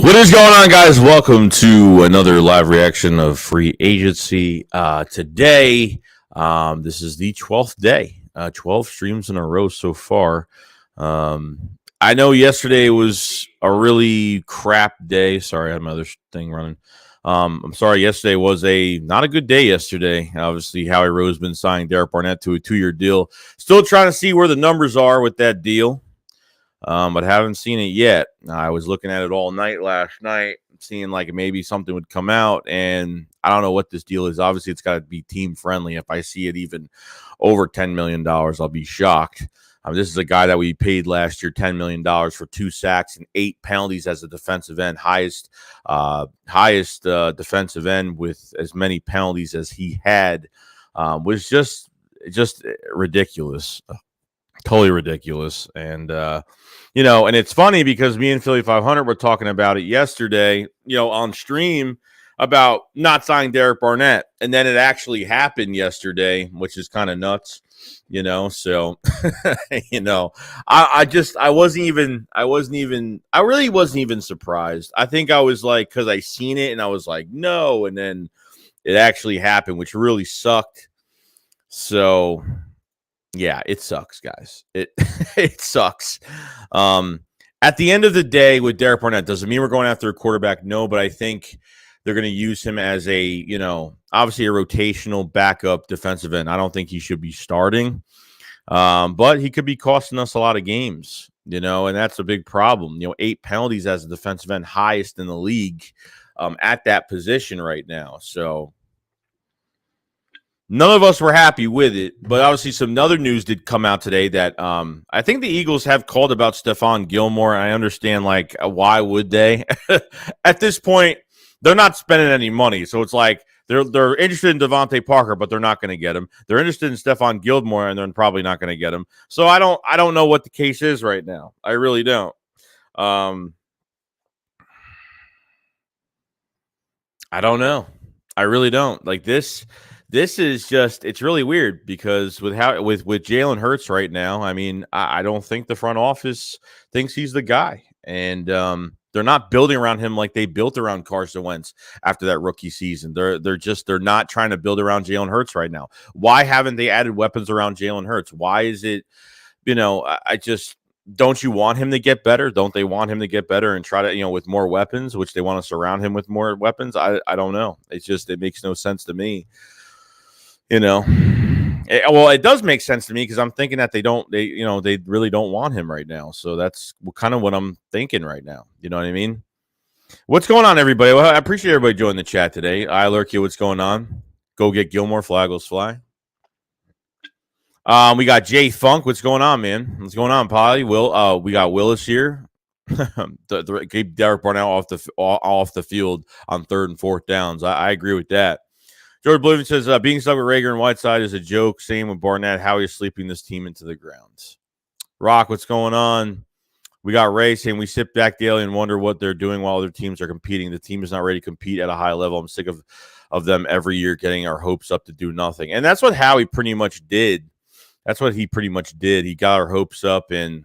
What is going on, guys? Welcome to another live reaction of Free Agency. Today, this is the 12th day, 12 streams in a row so far. I know yesterday was a really crap day. Sorry, I had my other thing running. I'm sorry, yesterday was not a good day yesterday. Obviously, Howie Roseman signed DereKbarentt to a 2-year deal. Still trying to see where the numbers are with that deal. But haven't seen it yet. I was looking at it all night last night, seeing like maybe something would come out, and I don't know what this deal is. Obviously, it's got to be team friendly. If I see it even over $10 million, I'll be shocked. This is a guy that we paid last year $10 million for 2 sacks and 8 penalties as a defensive end, highest defensive end with as many penalties as he had. Was just ridiculous. Totally ridiculous. And, and it's funny because me and Philly 500 were talking about it yesterday, on stream about not signing DereKbarentt. And then it actually happened yesterday, which is kind of nuts, So, I really wasn't even surprised. I think I was like, because I seen it and I was like, no. And then it actually happened, which really sucked. So, yeah, it sucks, guys. It sucks. At the end of the day, with DereKbarentt, doesn't mean we're going after a quarterback. No, but I think they're going to use him as obviously a rotational backup defensive end. I don't think he should be starting, but he could be costing us a lot of games, and that's a big problem. 8 penalties as a defensive end, highest in the league at that position right now. So none of us were happy with it, but obviously some other news did come out today that I think the Eagles have called about Stephon Gilmore. I understand, why would they? At this point, they're not spending any money, so it's like they're interested in Devontae Parker, but they're not going to get him. They're interested in Stephon Gilmore, and they're probably not going to get him. So I don't know what the case is right now. I really don't. I don't know. I really don't. This is just, it's really weird because with Jalen Hurts right now, I don't think the front office thinks he's the guy. And they're not building around him like they built around Carson Wentz after that rookie season. They're not trying to build around Jalen Hurts right now. Why haven't they added weapons around Jalen Hurts? Why is it, don't you want him to get better? Don't they want him to get better and try to, with more weapons, which they want to surround him with more weapons? I don't know. It makes no sense to me. It does make sense to me because I'm thinking that they really don't want him right now. So that's kind of what I'm thinking right now. You know what I mean? What's going on, everybody? Well, I appreciate everybody joining the chat today. I lurk you. What's going on? Go get Gilmore. Flaggles fly. We got Jay Funk. What's going on, man? What's going on, Polly? We got Willis here. Keep DereKbarentt off the field on 3rd and 4th downs. I agree with that. George Blumen says, being stuck with Rager and Whiteside is a joke. Same with Barnett. How he's sleeping this team into the ground. Rock, what's going on? We got Ray saying, we sit back daily and wonder what they're doing while other teams are competing. The team is not ready to compete at a high level. I'm sick of them every year getting our hopes up to do nothing. And that's what Howie pretty much did. That's what he pretty much did. He got our hopes up, and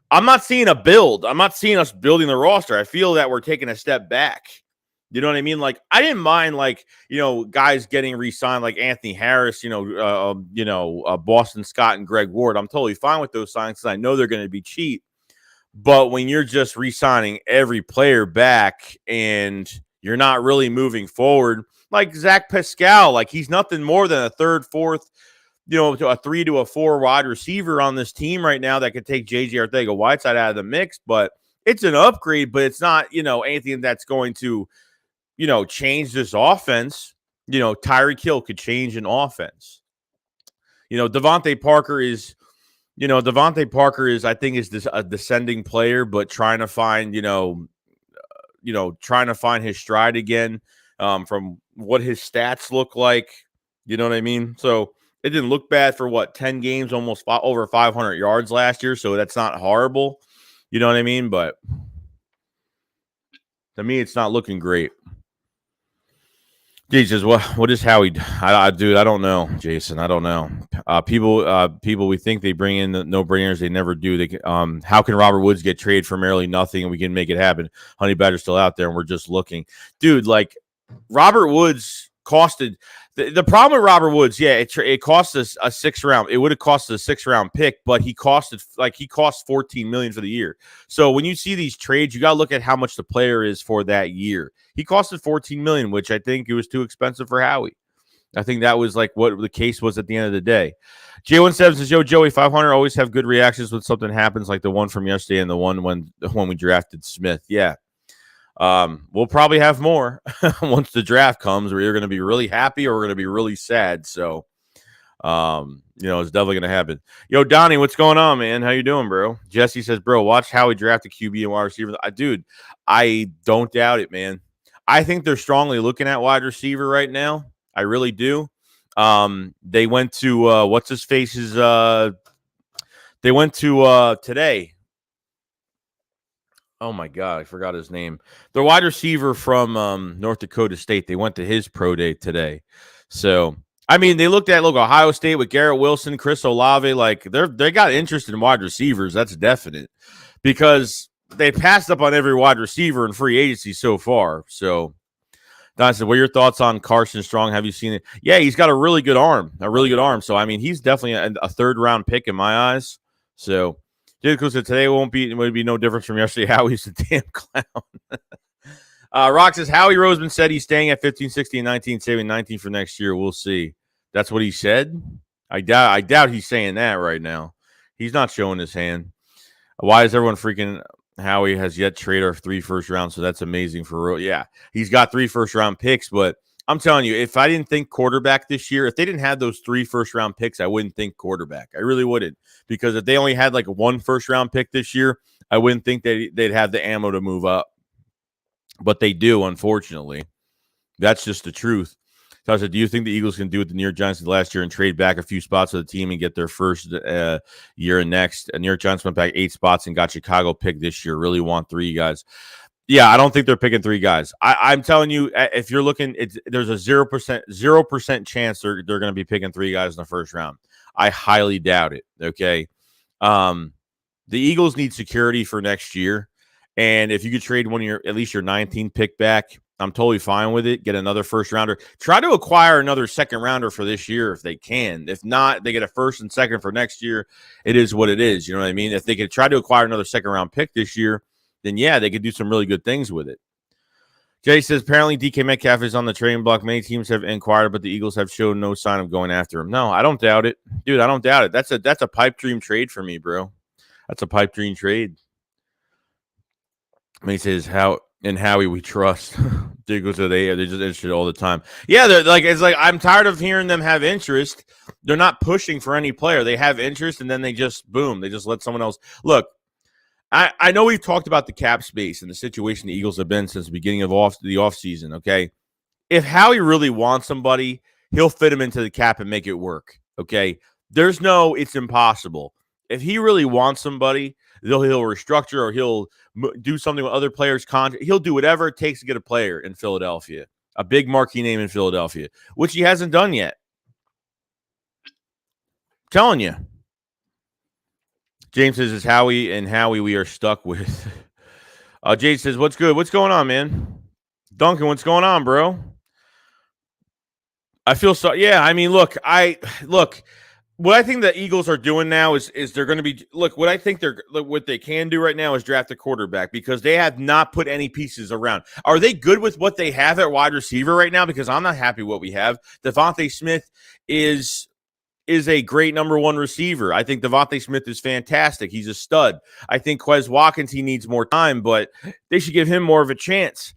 I'm not seeing a build. I'm not seeing us building the roster. I feel that we're taking a step back. You know what I mean? I didn't mind, guys getting re-signed like Anthony Harris, Boston Scott and Greg Ward. I'm totally fine with those signs because I know they're going to be cheap. But when you're just re-signing every player back and you're not really moving forward, like Zach Pascal, he's nothing more than a 3rd, 4th, to a 3 to a 4 wide receiver on this team right now that could take J.J. Arcega-Whiteside out of the mix. But it's an upgrade, but it's not, anything that's going to change this offense. Tyreek Hill could change an offense. Devontae Parker is, I think, is a descending player, but trying to find, trying to find his stride again from what his stats look like. You know what I mean? So it didn't look bad for 10 games, almost over 500 yards last year. So that's not horrible. You know what I mean? But to me, it's not looking great. Jesus, what is Howie? Dude, I don't know, Jason. I don't know. People, we think they bring in the no-brainers. They never do. How can Robert Woods get traded for merely nothing and we can make it happen? Honey Badger's still out there and we're just looking, dude. Like Robert Woods costed the problem with Robert Woods. Yeah, it cost us a 6th round. It would have cost us a 6th round pick, but he cost $14 million for the year. So when you see these trades, you got to look at how much the player is for that year. He costed $14 million, which I think it was too expensive for Howie. I think that was like what the case was at the end of the day. J17 says, "Yo, Joey, 500 always have good reactions when something happens, like the one from yesterday and the one when we drafted Smith." Yeah. We'll probably have more once the draft comes, where you're going to be really happy or we're going to be really sad. So, it's definitely going to happen. Yo, Donnie, what's going on, man? How you doing, bro? Jesse says, bro, watch how we draft a QB and wide receiver. Dude, I don't doubt it, man. I think they're strongly looking at wide receiver right now. I really do. They went to what's his face's. They went to today. Oh my God, I forgot his name. The wide receiver from North Dakota State. They went to his pro day today. So I mean, they looked at Ohio State with Garrett Wilson, Chris Olave. Like they got interest in wide receivers. That's definite because they passed up on every wide receiver in free agency so far. So Don said, what are your thoughts on Carson Strong? Have you seen it? Yeah, he's got a really good arm. So, I mean, he's definitely a 3rd-round pick in my eyes. So, Jacob said, today would be no difference from yesterday. Howie's a damn clown. Rock says, Howie Roseman said he's staying at 15, 16, 19, saving 19 for next year. We'll see. That's what he said? I doubt he's saying that right now. He's not showing his hand. Why is everyone freaking Howie has yet traded our 3 first rounds, so that's amazing for real. Yeah, he's got 3 first-round picks, but I'm telling you, if I didn't think quarterback this year, if they didn't have those 3 first-round picks, I wouldn't think quarterback. I really wouldn't, because if they only had like 1 first-round pick this year, I wouldn't think they'd have the ammo to move up. But they do, unfortunately. That's just the truth. So I said, do you think the Eagles can do what the New York Giants did last year and trade back a few spots of the team and get their first year and next? And New York Giants went back 8 spots and got Chicago pick this year. Really want 3 guys. Yeah, I don't think they're picking 3 guys. I'm telling you, if you're looking, there's a 0% chance they're going to be picking 3 guys in the first round. I highly doubt it. Okay. The Eagles need security for next year. And if you could trade at least your 19 pick back, I'm totally fine with it. Get another first rounder. Try to acquire another second rounder for this year if they can. If not, they get a first and second for next year. It is what it is. You know what I mean? If they could try to acquire another second round pick this year, then yeah, they could do some really good things with it. Jay says, apparently DK Metcalf is on the trading block. Many teams have inquired, but the Eagles have shown no sign of going after him. No, I don't doubt it. Dude, I don't doubt it. That's a pipe dream trade for me, bro. That's a pipe dream trade. He says, Howie we trust. They're just interested all the time. Yeah, I'm tired of hearing them have interest. They're not pushing for any player. They have interest, and then they just let someone else. Look, I know we've talked about the cap space and the situation the Eagles have been since the beginning of the offseason, okay? If Howie really wants somebody, he'll fit him into the cap and make it work, okay? It's impossible. If he really wants somebody, he'll restructure or he'll do something with other players' contract. He'll do whatever it takes to get a player in Philadelphia, a big marquee name in Philadelphia, which he hasn't done yet. I'm telling you. James says, it's Howie we are stuck with. Jade says, what's good? What's going on, man? Duncan, what's going on, bro? I feel so. Yeah, I mean, look. What I think the Eagles are doing now is they're going to be what they can do right now is draft a quarterback because they have not put any pieces around. Are they good with what they have at wide receiver right now? Because I'm not happy with what we have. Devontae Smith is a great number 1 receiver. I think Devontae Smith is fantastic. He's a stud. I think Quez Watkins, he needs more time, but they should give him more of a chance.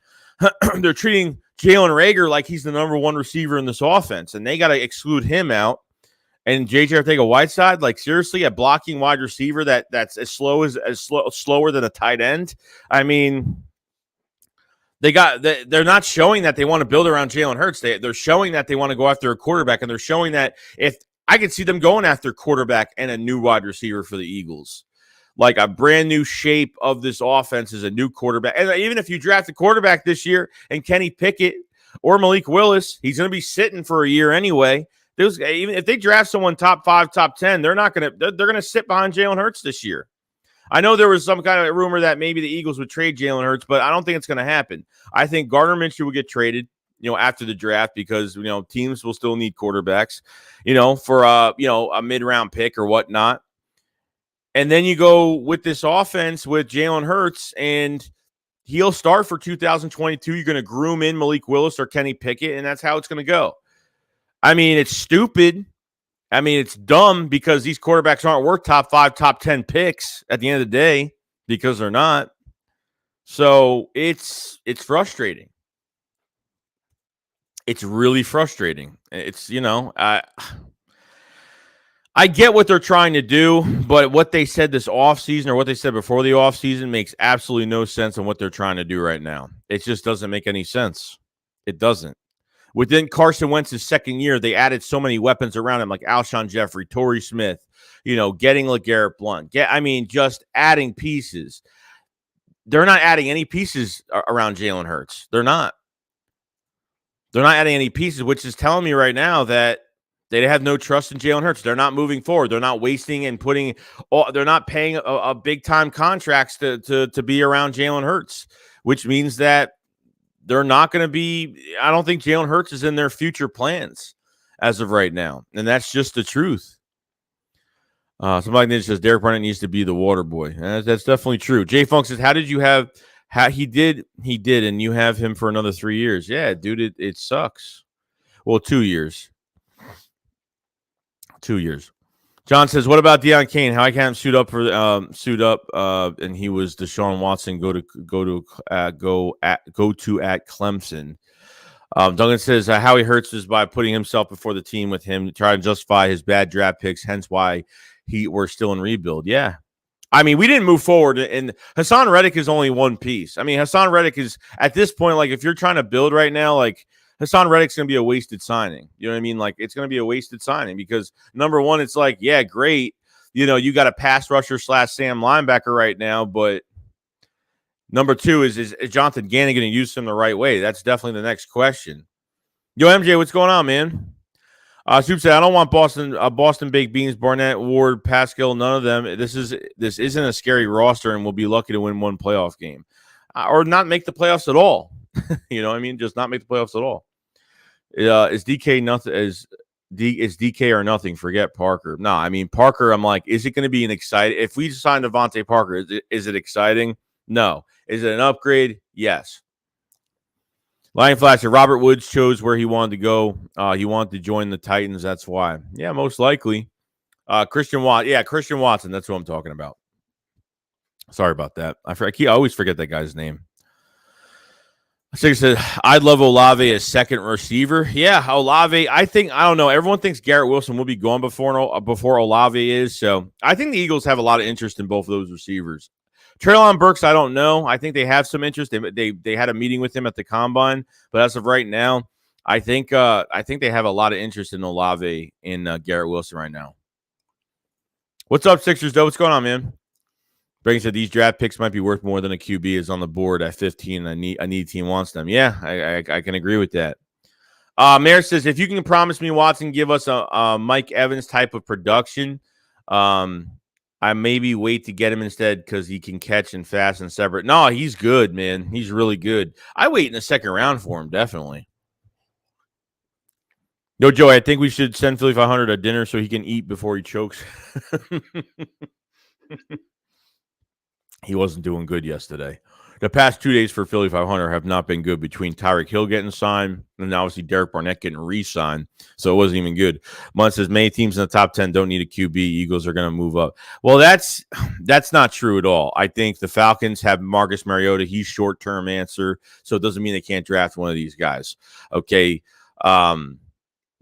They're treating Jalen Reagor like he's the number 1 receiver in this offense, and they got to exclude him out. And JJ Arcega-Whiteside, like seriously, a blocking wide receiver that's slower than a tight end. I mean, they're not showing that they want to build around Jalen Hurts. They're showing that they want to go after a quarterback, and they're showing that if I could see them going after quarterback and a new wide receiver for the Eagles, like a brand new shape of this offense is a new quarterback. And even if you draft a quarterback this year and Kenny Pickett or Malik Willis. He's going to be sitting for a year anyway. Even if they draft someone top 5, top 10, they're going to sit behind Jalen Hurts this year. I know there was some kind of rumor that maybe the Eagles would trade Jalen Hurts, but I don't think it's going to happen. I think Gardner Minshew will get traded, after the draft because, teams will still need quarterbacks, for a mid-round pick or whatnot. And then you go with this offense with Jalen Hurts, and he'll start for 2022. You're going to groom in Malik Willis or Kenny Pickett, and that's how it's going to go. I mean, it's stupid. I mean, it's dumb because these quarterbacks aren't worth top 5, top 10 picks at the end of the day because they're not. So it's frustrating. It's really frustrating. It's, I get what they're trying to do, but what they said this offseason or what they said before the offseason makes absolutely no sense on what they're trying to do right now. It just doesn't make any sense. It doesn't. Within Carson Wentz's second year, they added so many weapons around him, like Alshon Jeffrey, Torrey Smith, getting LeGarrette Blount. Just adding pieces. They're not adding any pieces around Jalen Hurts. They're not. They're not adding any pieces, which is telling me right now that they have no trust in Jalen Hurts. They're not moving forward. They're not wasting and they're not paying a big-time contracts to be around Jalen Hurts, which means that they're not going to be – I don't think Jalen Hurts is in their future plans as of right now, and that's just the truth. Somebody says DereKbarentt needs to be the water boy. That's definitely true. Jay Funk says, how did you have – he did, and you have him for another 3 years. Yeah, dude, it sucks. Well, 2 years. 2 years. John says, "What about Deion Kane? How I can't suit up, and he was Deshaun Watson go to at Clemson." Duncan says, "Howie Hurts is by putting himself before the team with him to try to justify his bad draft picks, hence why we're still in rebuild." Yeah, I mean, we didn't move forward, and Hassan Reddick is only one piece. I mean, Hassan Reddick is at this point, like if you're trying to build right now, like Hassan Reddick's going to be a wasted signing. You know what I mean? Like, it's going to be a wasted signing because, number one, it's like, yeah, great. You got a pass rusher / Sam linebacker right now, but number two is Jonathan Gannon going to use him the right way? That's definitely the next question. Yo, MJ, what's going on, man? Soup said, I don't want Boston Baked Beans, Barnett, Ward, Pascal, none of them. This isn't a scary roster, and we'll be lucky to win one playoff game. Or not make the playoffs at all. You know what I mean? Just not make the playoffs at all. Is DK nothing? Is DK or nothing? Forget Parker. No, I mean Parker. I'm like, is it going to be an exciting? If we sign Devontae Parker, is it exciting? No. Is it an upgrade? Yes. Lion Flasher. Robert Woods chose where he wanted to go. He wanted to join the Titans. That's why. Yeah, most likely. Christian Watson. Yeah, Christian Watson. That's what I'm talking about. Sorry about that. I always forget that guy's name. So said, I'd love Olave as second receiver. Yeah, Olave. I don't know. Everyone thinks Garrett Wilson will be gone before Olave is. So I think the Eagles have a lot of interest in both of those receivers. Treylon Burks, I don't know. I think they have some interest. They had a meeting with him at the combine, but as of right now, I think they have a lot of interest in Olave and Garrett Wilson right now. What's up, Sixers? Though, what's going on, man? Brady said these draft picks might be worth more than a QB is on the board at 15. I need team wants them. Yeah, I can agree with that. Mayor says if you can promise me Watson give us a Mike Evans type of production, I maybe wait to get him instead because he can catch and fast and separate. No, he's good, man. He's really good. I wait in the second round for him, definitely. No, Joey, I think we should send Philly 500 a dinner so he can eat before he chokes. He wasn't doing good yesterday. The past 2 days for Philly 500 have not been good between Tyreek Hill getting signed and obviously DereKbarentt getting re-signed. So it wasn't even good. Munt says many teams in the top 10 don't need a QB. Eagles are going to move up. Well, that's not true at all. I think the Falcons have Marcus Mariota. He's short-term answer. So it doesn't mean they can't draft one of these guys. Okay.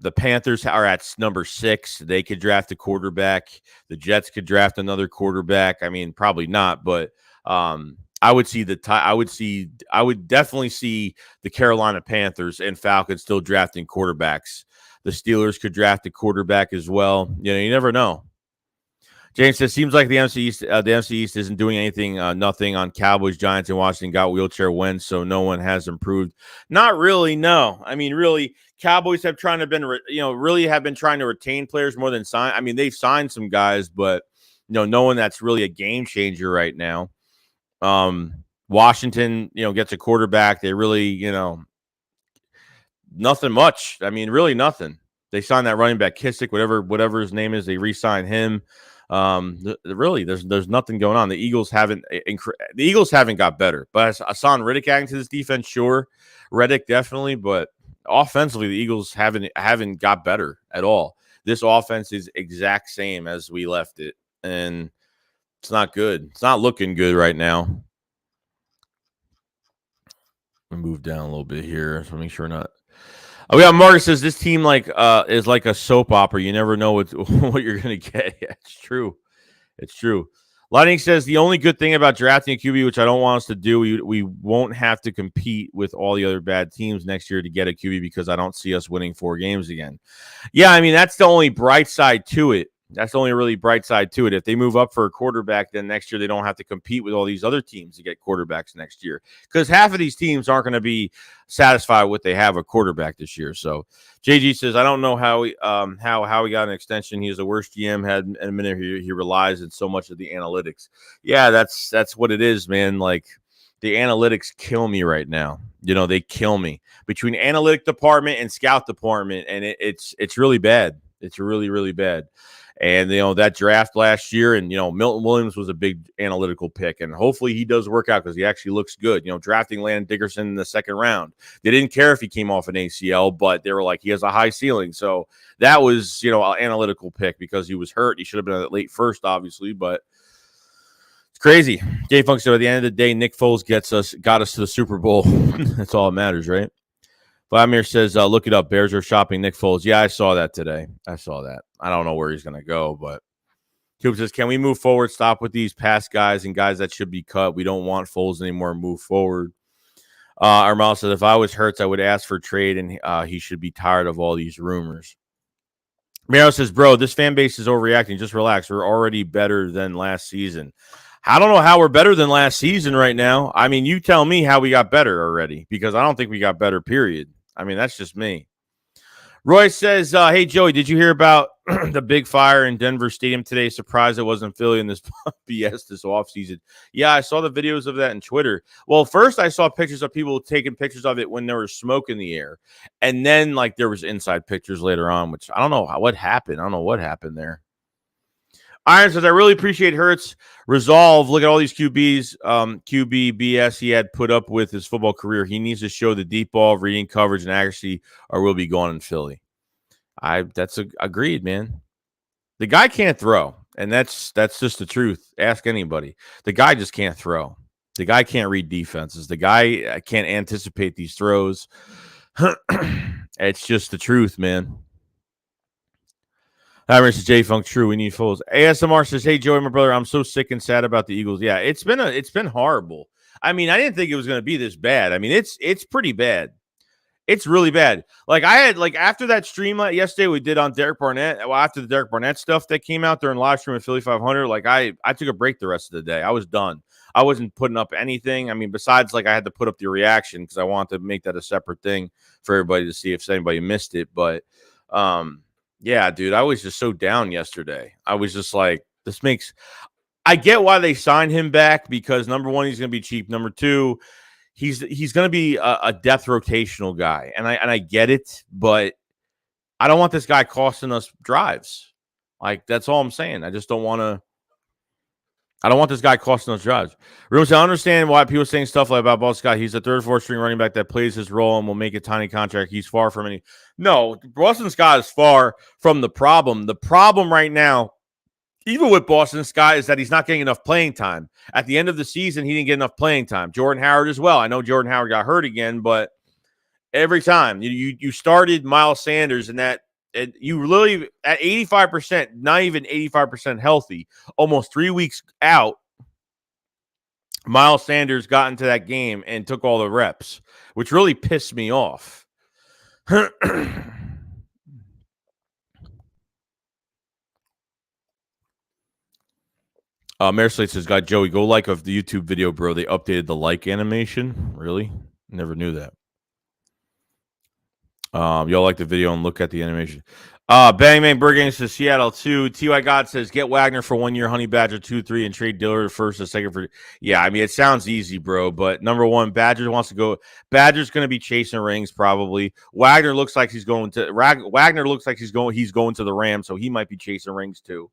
The Panthers are at number 6. They could draft a quarterback. The Jets could draft another quarterback. I mean, probably not, but I would definitely see the Carolina Panthers and Falcons still drafting quarterbacks. The Steelers could draft a quarterback as well. You never know. James says, seems like the NFC East isn't doing anything, nothing on Cowboys, Giants, and Washington got wheelchair wins, so no one has improved. Not really, no. I mean, really, Cowboys have trying to really have been trying to retain players more than sign. I mean, they've signed some guys, but no one that's really a game changer right now. Washington, gets a quarterback. They really, nothing much. I mean, really nothing. They signed that running back Kissick, whatever his name is. They re-signed him. Really, there's nothing going on. The Eagles haven't got better. But Hassan Reddick adding to this defense, sure. Reddick definitely, but offensively, the Eagles haven't got better at all. This offense is exact same as we left it, and it's not good. It's not looking good right now. I'll move down a little bit here so make sure not. Oh yeah, Marcus says this team is like a soap opera. You never know what you're gonna get. Yeah, it's true. It's true. Lightning says the only good thing about drafting a QB, which I don't want us to do, we won't have to compete with all the other bad teams next year to get a QB because I don't see us winning 4 games again. Yeah, I mean that's the only bright side to it. That's the only really bright side to it. If they move up for a quarterback, then next year they don't have to compete with all these other teams to get quarterbacks next year. Because half of these teams aren't going to be satisfied with they have a quarterback this year. So JG says, I don't know how he got an extension. He's the worst GM had in a minute. He relies on so much of the analytics. Yeah, that's what it is, man. Like the analytics kill me right now. They kill me between analytic department and scout department, and it's really bad. It's really, really bad. And, that draft last year, and, Milton Williams was a big analytical pick. And hopefully he does work out because he actually looks good. Drafting Landon Dickerson in the 2nd round. They didn't care if he came off an ACL, but they were like, he has a high ceiling. So that was, an analytical pick because he was hurt. He should have been a late first, obviously, but it's crazy. Jay Funk said, at the end of the day, Nick Foles got us to the Super Bowl. That's all that matters, right? Vladimir says, look it up. Bears are shopping Nick Foles. Yeah, I saw that today. I saw that. I don't know where he's going to go, but Cube says, can we move forward? Stop with these past guys and guys that should be cut. We don't want Foles anymore. Move forward. Armel says, if I was Hurts, I would ask for trade, and he should be tired of all these rumors. Miro says, bro, this fan base is overreacting. Just relax. We're already better than last season. I don't know how we're better than last season right now. I mean, you tell me how we got better already, because I don't think we got better, period. I mean, that's just me. Roy says, hey, Joey, did you hear about the big fire in Denver Stadium today? Surprised it wasn't Philly in this BS this offseason. Yeah, I saw the videos of that on Twitter. Well, first I saw pictures of people taking pictures of it when there was smoke in the air. And then, there was inside pictures later on, which I don't know what happened. I don't know what happened there. Iron says, I really appreciate Hurts' resolve. Look at all these QB BS he had put up with his football career. He needs to show the deep ball, reading coverage, and accuracy, or we'll be gone in Philly. That's agreed, man. The guy can't throw, and that's just the truth. Ask anybody. The guy just can't throw. The guy can't read defenses. The guy can't anticipate these throws. It's just the truth, man. Hi, Mr. J Funk. True, we need Foles. ASMR says, "Hey, Joey, my brother, I'm so sick and sad about the Eagles. Yeah, it's been horrible. I mean, I didn't think it was going to be this bad. I mean, it's pretty bad. It's really bad. I had after that stream yesterday we did on DereKbarentt. Well, after the DereKbarentt stuff that came out during live stream at Philly 500, I took a break the rest of the day. I was done. I wasn't putting up anything. I mean, besides I had to put up the reaction because I wanted to make that a separate thing for everybody to see if anybody missed it. But yeah, dude, I was just so down yesterday. I was just like, I get why they signed him back because number one, he's going to be cheap. Number two, he's going to be a depth rotational guy, and I get it, but I don't want this guy costing us drives. That's all I'm saying. I just don't want to. I don't want this guy costing us drives. Rumors, I understand why people are saying stuff about Boston Scott. He's a third, fourth string running back that plays his role and will make a tiny contract. He's far from any. No, Boston Scott is far from the problem. The problem right now, even with Boston Scott, is that he's not getting enough playing time. At the end of the season, he didn't get enough playing time. Jordan Howard as well. I know Jordan Howard got hurt again, but every time you started Miles Sanders and you literally at 85%, not even 85% healthy, almost 3 weeks out, Miles Sanders got into that game and took all the reps, which really pissed me off. Marislate says, "God, Joey, go like of the YouTube video, bro. They updated the like animation. Really? Never knew that. Y'all like the video and look at the animation. Bang Bang Burger says Seattle 2. Ty God says get Wagner for 1 year, Honey Badger 2-3, and trade Dillard first and second for. Yeah, I mean it sounds easy, bro. But number one, Badger wants to go. Badger's going to be chasing rings probably. Wagner looks like he's going to. Wagner looks like he's going to the Rams, so he might be chasing rings too.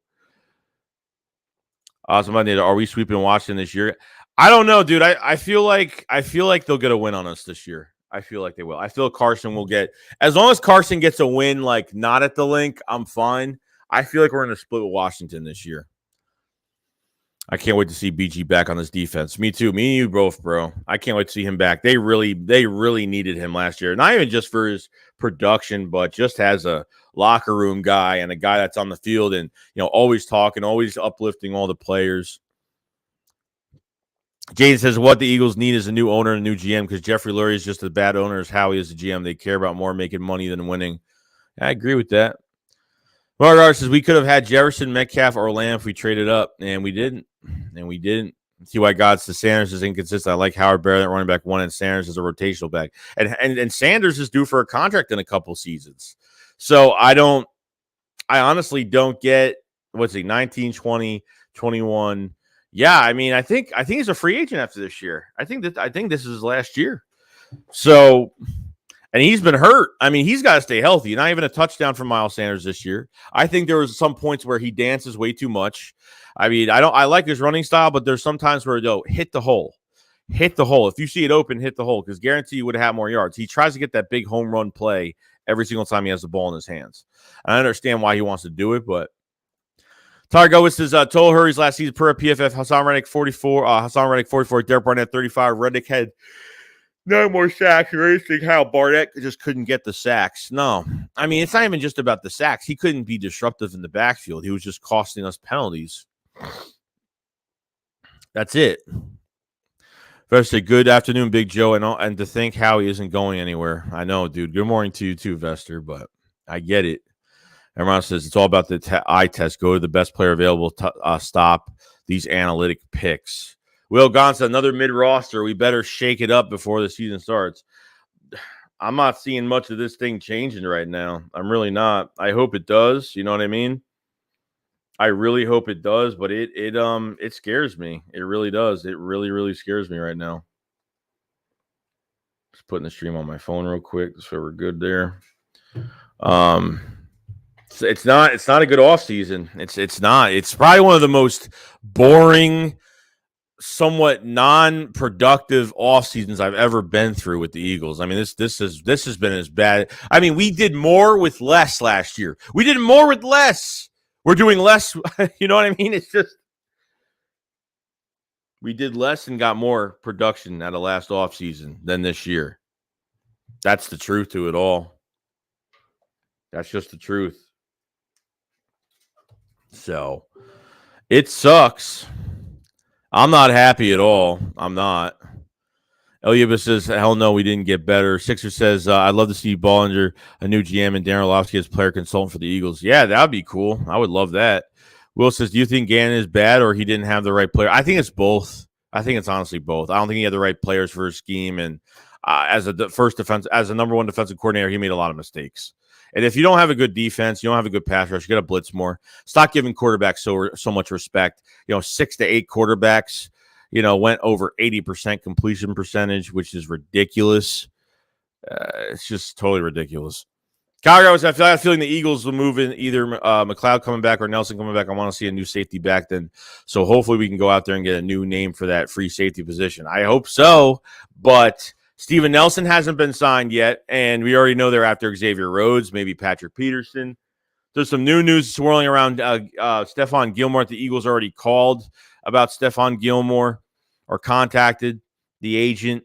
Somebody, are we sweeping Washington this year? I don't know, dude. I feel like they'll get a win on us this year. I feel like they will. I feel Carson will get, as long as Carson gets a win, like not at the link, I'm fine. I feel like we're in a split with Washington this year. I can't wait to see BG back on this defense. Me too. Me and you both, bro. I can't wait to see him back. They really needed him last year. Not even just for his production, but just as a locker room guy and a guy that's on the field and, you know, always talking, always uplifting all the players. Jaden says what the Eagles need is a new owner and a new GM because Jeffrey Lurie is just a bad owner as Howie is the GM. They care about more making money than winning. I agree with that. Margar says we could have had Jefferson, Metcalf, or Lamb if we traded up, and we didn't. See why God says Sanders is inconsistent. I like Howard Barrett running back 1 and Sanders is a rotational back. And Sanders is due for a contract in a couple seasons. So I honestly don't get, 19, 20, 21. Yeah, I mean, I think he's a free agent after this year. I think this is his last year. So, and he's been hurt. I mean, he's got to stay healthy. Not even a touchdown from Miles Sanders this year. I think there was some points where he dances way too much. I mean, I like his running style, but there's some times where hit the hole. Hit the hole. If you see it open, hit the hole because guarantee you would have more yards. He tries to get that big home run play every single time he has the ball in his hands. And I understand why he wants to do it, but Targo says total hurries last season per PFF. Hassan Reddick 44. DereKbarentt 35. Reddick had 9 more sacks. Or anything. How Barnett just couldn't get the sacks. No, I mean it's not even just about the sacks. He couldn't be disruptive in the backfield. He was just costing us penalties. That's it. First, say good afternoon, Big Joe, and to think Howie isn't going anywhere. I know, dude. Good morning to you too, Vester, but I get it. Everyone says it's all about the eye test. Go to the best player available. Stop these analytic picks. Will Gonza, another mid-roster. We better shake it up before the season starts. I'm not seeing much of this thing changing right now. I'm really not. I hope it does. You know what I mean? I really hope it does, but it scares me. It really does. It really, really scares me right now. Just putting the stream on my phone real quick so we're good there. It's not a good offseason. It's not. It's probably one of the most boring, somewhat non-productive off seasons I've ever been through with the Eagles. I mean, this has been as bad. I mean, we did more with less last year. We did more with less. We're doing less. You know what I mean? It's just we did less and got more production out of last off season than this year. That's the truth to it all. That's just the truth. So it sucks. I'm not happy at all. I'm not. Eliaba says, hell no, we didn't get better. Sixer says, I'd love to see Bollinger, a new GM, and Darren Orlovsky as player consultant for the Eagles. Yeah, that would be cool. I would love that. Will says, do you think Gannon is bad or he didn't have the right player? I think it's both. I think it's honestly both. I don't think he had the right players for his scheme. And as a number one defensive coordinator, he made a lot of mistakes. And if you don't have a good defense, you don't have a good pass rush, you got to blitz more. Stop giving quarterbacks so much respect. 6 to 8 quarterbacks, went over 80% completion percentage, which is ridiculous. It's just totally ridiculous. Calgary, I feel like the Eagles will move in either McLeod coming back or Nelson coming back. I want to see a new safety back then. So hopefully we can go out there and get a new name for that free safety position. I hope so, but Steven Nelson hasn't been signed yet, and we already know they're after Xavier Rhodes, maybe Patrick Peterson. There's some new news swirling around Stephon Gilmore. The Eagles already called about Stephon Gilmore or contacted the agent.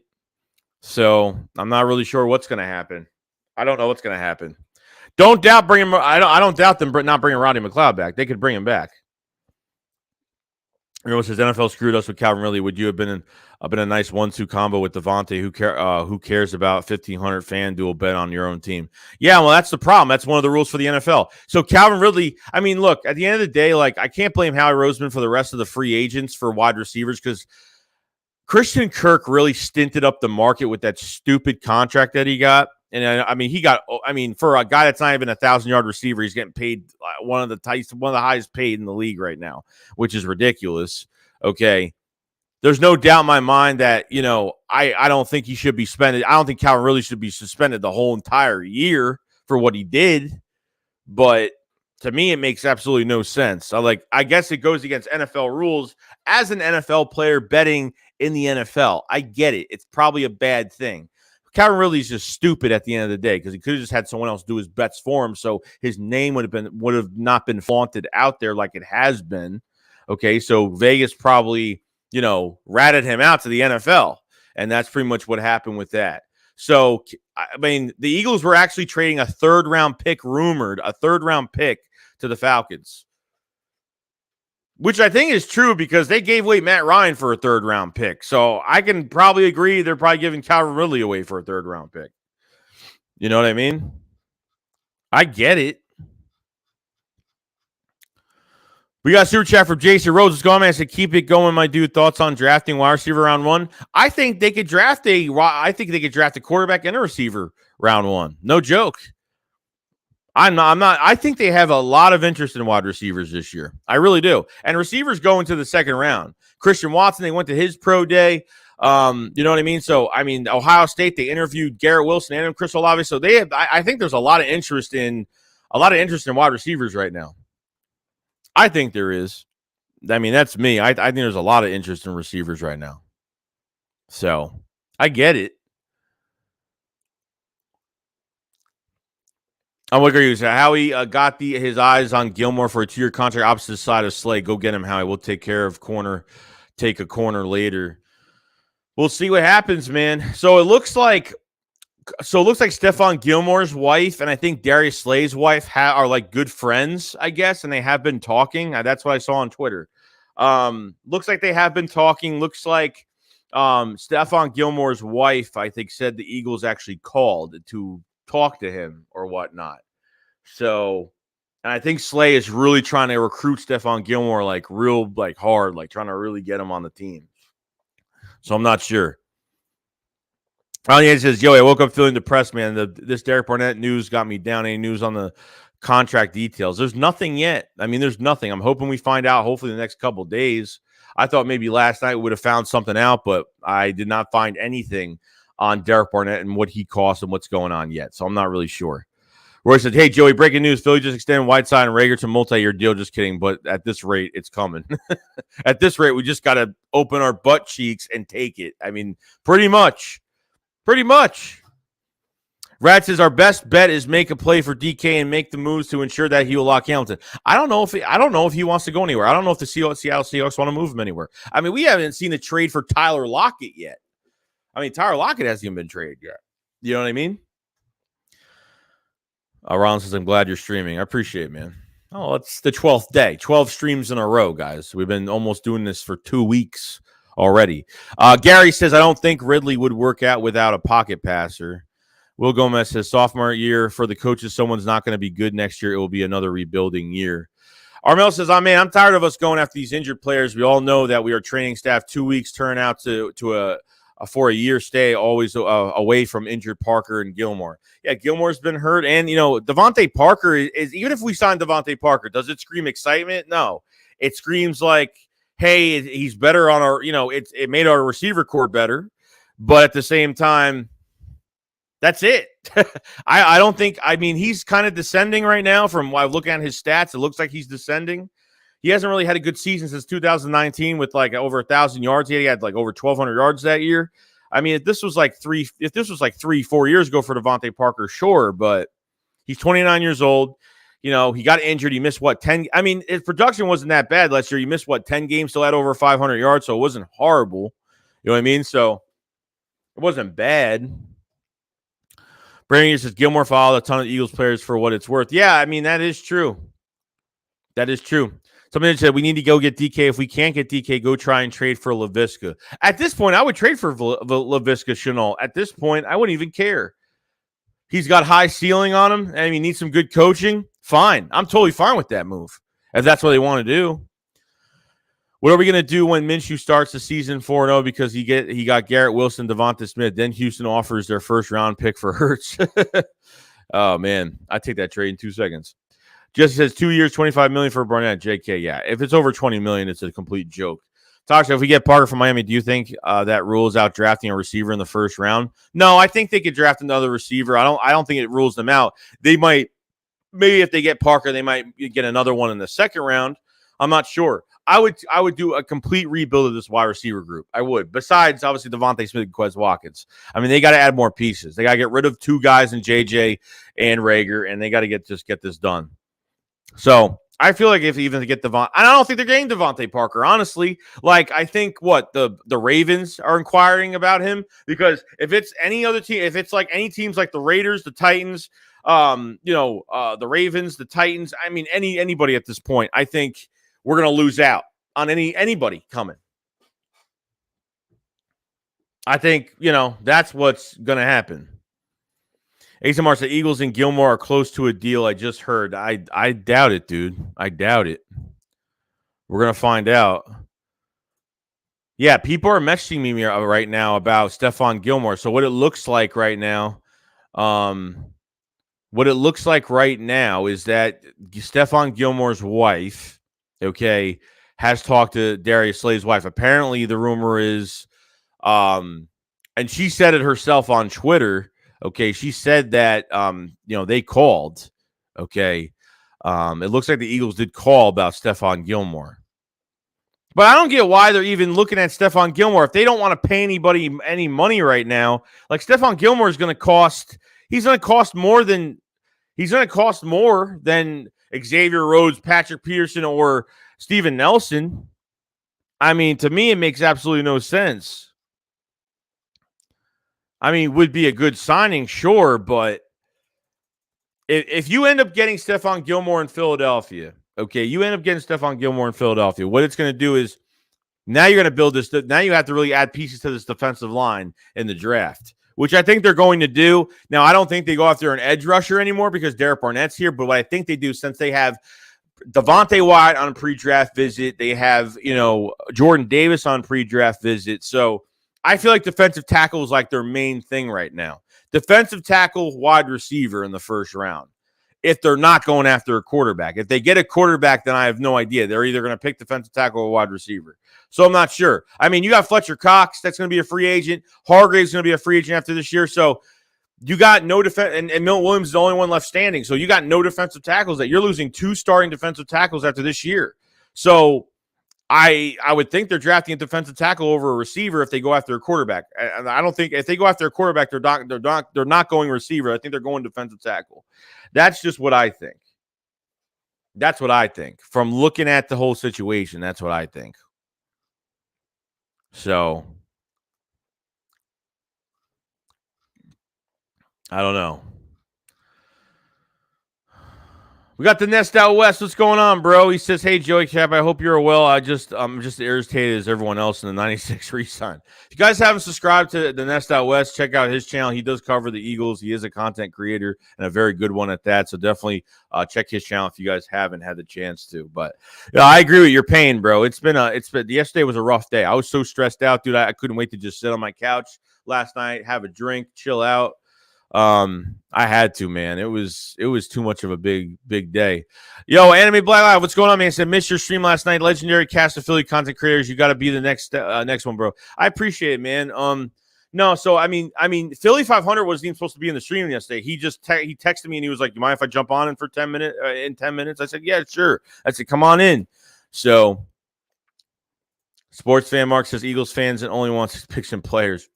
So I'm not really sure what's going to happen. I don't know what's going to happen. Don't doubt bringing him. I don't doubt them not bringing Rodney McLeod back. They could bring him back. Everyone says NFL screwed us with Calvin Ridley. Would you have been a nice 1-2 combo with Devontae? Who cares about 1,500 FanDuel bet on your own team? Yeah, well, that's the problem. That's one of the rules for the NFL. So Calvin Ridley, I mean, look, at the end of the day, like I can't blame Howie Roseman for the rest of the free agents for wide receivers because Christian Kirk really stinted up the market with that stupid contract that he got. And I mean, for a guy that's not even 1,000-yard receiver, he's getting paid one of the highest paid in the league right now, which is ridiculous. Okay. There's no doubt in my mind that, I don't think he should be suspended. I don't think Calvin really should be suspended the whole entire year for what he did. But to me, it makes absolutely no sense. I guess it goes against NFL rules as an NFL player betting in the NFL. I get it. It's probably a bad thing. Calvin Ridley's just stupid at the end of the day because he could have just had someone else do his bets for him, so his name would have not been flaunted out there like it has been. Okay, so Vegas probably ratted him out to the NFL, and that's pretty much what happened with that. So I mean, the Eagles were actually trading a third-round pick to the Falcons, which I think is true because they gave away Matt Ryan for a third-round pick. So I can probably agree they're probably giving Calvin Ridley away for a third-round pick. You know what I mean? I get it. We got a super chat from Jason Rhodes. What's going on, man? I said, keep it going, my dude. Thoughts on drafting wide receiver round 1? I think they could draft a quarterback and a receiver round 1. No joke. I'm not. I think they have a lot of interest in wide receivers this year. I really do. And receivers go into the second round. Christian Watson, they went to his pro day. You know what I mean? So, I mean, Ohio State, they interviewed Garrett Wilson and Chris Olave. So they have. I think there's a lot of interest in wide receivers right now. I think there is. I mean, that's me. I think there's a lot of interest in receivers right now. So I get it. I'm looking at you. Howie got his eyes on Gilmore for a 2-year contract opposite side of Slay. Go get him, Howie. We'll take care of take a corner later. We'll see what happens, man. So it looks like Stephon Gilmore's wife and I think Darius Slay's wife are like good friends, I guess, and they have been talking. That's what I saw on Twitter. Looks like they have been talking. Looks like Stephon Gilmore's wife, I think, said the Eagles actually called to talk to him or whatnot. So, and I think Slay is really trying to recruit Stephon Gilmore like real hard, like trying to really get him on the team. So I'm not sure. He says, yo, I woke up feeling depressed, man. This DereKbarentt news got me down. Any news on the contract details? There's nothing yet. I mean, there's nothing. I'm hoping we find out hopefully the next couple of days. I thought maybe last night we would have found something out, but I did not find anything on DereKbarentt and what he costs and what's going on yet. So I'm not really sure. Roy said, hey, Joey, breaking news. Philly just extended Whiteside and Rager to multi-year deal. Just kidding. But at this rate, it's coming. At this rate, we just got to open our butt cheeks and take it. I mean, pretty much. Pretty much. Rad says our best bet is make a play for DK and make the moves to ensure that he will lock Hamilton. I don't know if he wants to go anywhere. I don't know if the Seattle Seahawks want to move him anywhere. I mean, we haven't seen a trade for Tyler Lockett yet. I mean, Tyler Lockett hasn't even been traded yet. You know what I mean? Ron says, I'm glad you're streaming. I appreciate it, man. Oh, it's the 12th day. 12 streams in a row, guys. We've been almost doing this for 2 weeks already. Gary says, I don't think Ridley would work out without a pocket passer. Will Gomez says, sophomore year for the coaches, someone's not going to be good next year. It will be another rebuilding year. Armel says, I'm tired of us going after these injured players. We all know that we are training staff 2 weeks, turn out for a year stay, always away from injured Parker and Gilmore. Yeah, Gilmore's been hurt. And, Devontae Parker is even if we sign Devontae Parker, does it scream excitement? No. It screams like, hey, he's better on our, it made our receiver core better. But at the same time, that's it. I don't think, he's kind of descending right now from what I look at his stats. It looks like he's descending. He hasn't really had a good season since 2019 with over 1,000 yards. He had over 1,200 yards that year. I mean, if this was 3-4 years ago for Devontae Parker, sure, but he's 29 years old. He got injured. He missed 10? I mean, his production wasn't that bad last year. He missed 10 games, still had over 500 yards, so it wasn't horrible. You know what I mean? So it wasn't bad. Brandon says Gilmore followed a ton of Eagles players for what it's worth. Yeah, I mean, that is true. That is true. Somebody said we need to go get DK. If we can't get DK, go try and trade for Laviska. At this point, I would trade for Laviska Shenault. At this point, I wouldn't even care. He's got high ceiling on him, and he needs some good coaching. Fine. I'm totally fine with that move if that's what they want to do. What are we going to do when Minshew starts the season 4-0 because he got Garrett Wilson, Devonta Smith, then Houston offers their first-round pick for Hurts? Oh, man. I'd take that trade in 2 seconds. Jesse says 2 years, $25 million for Barnett. JK, yeah. If it's over $20 million, it's a complete joke. Tasha, if we get Parker from Miami, do you think that rules out drafting a receiver in the first round? No, I think they could draft another receiver. I don't think it rules them out. They might, maybe if they get Parker, they might get another one in the second round. I'm not sure. I would do a complete rebuild of this wide receiver group. I would. Besides, obviously, Devontae Smith and Quez Watkins. I mean, they got to add more pieces. They got to get rid of 2 guys in JJ and Rager, and they got to get this done. So I feel like if even to get Devontae, I don't think they're getting Devontae Parker, honestly. Like, I think the Ravens are inquiring about him, because if it's any other team, if it's like any teams like the Raiders, the Titans, the Ravens, the Titans, I mean, anybody at this point, I think we're going to lose out on anybody coming. I think, that's what's going to happen. ASMR said Eagles and Gilmore are close to a deal. I just heard. I doubt it, dude. I doubt it. We're going to find out. Yeah, people are messaging me right now about Stephon Gilmore. So what it looks like right now, is that Stephon Gilmore's wife, okay, has talked to Darius Slay's wife. Apparently, the rumor is, and she said it herself on Twitter. Okay, she said that they called. Okay, it looks like the Eagles did call about Stephon Gilmore, but I don't get why they're even looking at Stephon Gilmore if they don't want to pay anybody any money right now. Like, Stephon Gilmore is going to cost. He's going to cost more than Xavier Rhodes, Patrick Peterson, or Steven Nelson. I mean, to me, it makes absolutely no sense. I mean, would be a good signing, sure, but if you end up getting Stephon Gilmore in Philadelphia, what it's going to do is now you're going to build this. Now you have to really add pieces to this defensive line in the draft, which I think they're going to do. Now, I don't think they go after an edge rusher anymore because DereKbarentt's here, but what I think they do, since they have Devontae Wyatt on a pre-draft visit, they have, Jordan Davis on pre-draft visit, so I feel like defensive tackle is like their main thing right now. Defensive tackle, wide receiver in the first round. If they're not going after a quarterback. If they get a quarterback, then I have no idea. They're either going to pick defensive tackle or wide receiver. So I'm not sure. I mean, you got Fletcher Cox. That's going to be a free agent. Hargrave's going to be a free agent after this year. So you got no defense. And Milton Williams is the only one left standing. So you got no defensive tackles. That you're losing 2 starting defensive tackles after this year. So I would think they're drafting a defensive tackle over a receiver if they go after a quarterback. I don't think if they go after a quarterback, they're not going receiver. I think they're going defensive tackle. That's just what I think. That's what I think. From looking at the whole situation, that's what I think. So, I don't know. We got the Nest out west. What's going on, bro? He says, "Hey, Joey Cap, I hope you're well. I'm just irritated as everyone else in the 96 re-sign. If you guys haven't subscribed to the Nest out west, check out his channel. He does cover the Eagles. He is a content creator and a very good one at that. So definitely check his channel if you guys haven't had the chance to. But I agree with your pain, bro. Yesterday was a rough day. I was so stressed out, dude. I couldn't wait to just sit on my couch last night, have a drink, chill out. I had to, man. It was too much of a big day. Yo, Anime Black Live, what's going on, man? I said, missed your stream last night. Legendary cast of Philly content creators. You got to be the next one, bro. I appreciate it, man. No, so I mean, Philly 500 wasn't even supposed to be in the stream yesterday. He just he texted me and he was like, "You mind if I jump on in for 10 minutes?" In 10 minutes, I said, "Yeah, sure." I said, "Come on in." So, sports fan Mark says Eagles fans and only wants picks and players.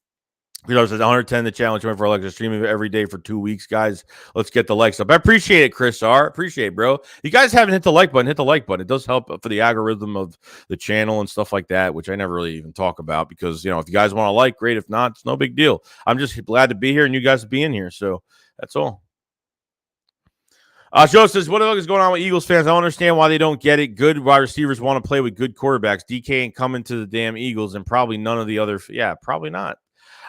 You know, it says 110 the challenge 24 likes. Streaming every day for 2 weeks, guys. Let's get the likes up. I appreciate it, Chris R. Appreciate it, bro. If you guys haven't hit the like button, hit the like button. It does help for the algorithm of the channel and stuff like that, which I never really even talk about because, if you guys want to like, great. If not, it's no big deal. I'm just glad to be here and you guys to be in here. So that's all. Joe says, what the fuck is going on with Eagles fans? I don't understand why they don't get it. Good wide receivers want to play with good quarterbacks. DK ain't coming to the damn Eagles, and probably none of the other. Yeah, probably not.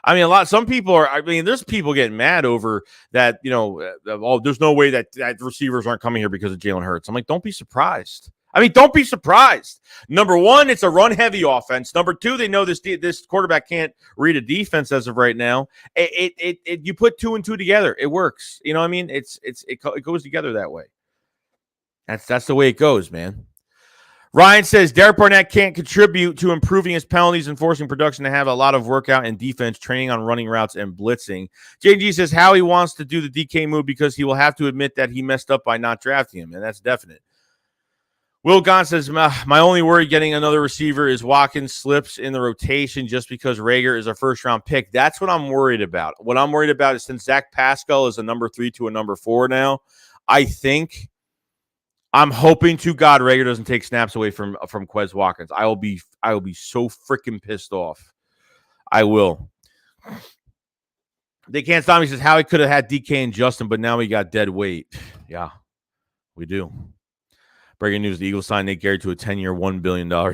I mean, some people are. I mean, there's people getting mad over that. There's no way that receivers aren't coming here because of Jalen Hurts. I'm like, don't be surprised. I mean, don't be surprised. Number one, it's a run-heavy offense. Number two, they know this quarterback can't read a defense as of right now. You put 2 and 2 together, it works. You know what I mean? It goes together that way. That's the way it goes, man. Ryan says DereKbarentt can't contribute to improving his penalties and forcing production to have a lot of workout and defense training on running routes and blitzing. JG says Howie wants to do the DK move because he will have to admit that he messed up by not drafting him, and that's definite. Will Gahn says, my only worry getting another receiver is Watkins slips in the rotation just because Rager is a first-round pick. That's what I'm worried about. What I'm worried about is since Zach Pascal is a number 3 to a number 4 now, I'm hoping to God Rager doesn't take snaps away from Quez Watkins. I will be so freaking pissed off. I will. They can't stop me. He says Howie could have had DK and Justin, but now we got dead weight. Yeah, we do. Breaking news: the Eagles signed Nate Gary to a 10-year, $1 billion deal.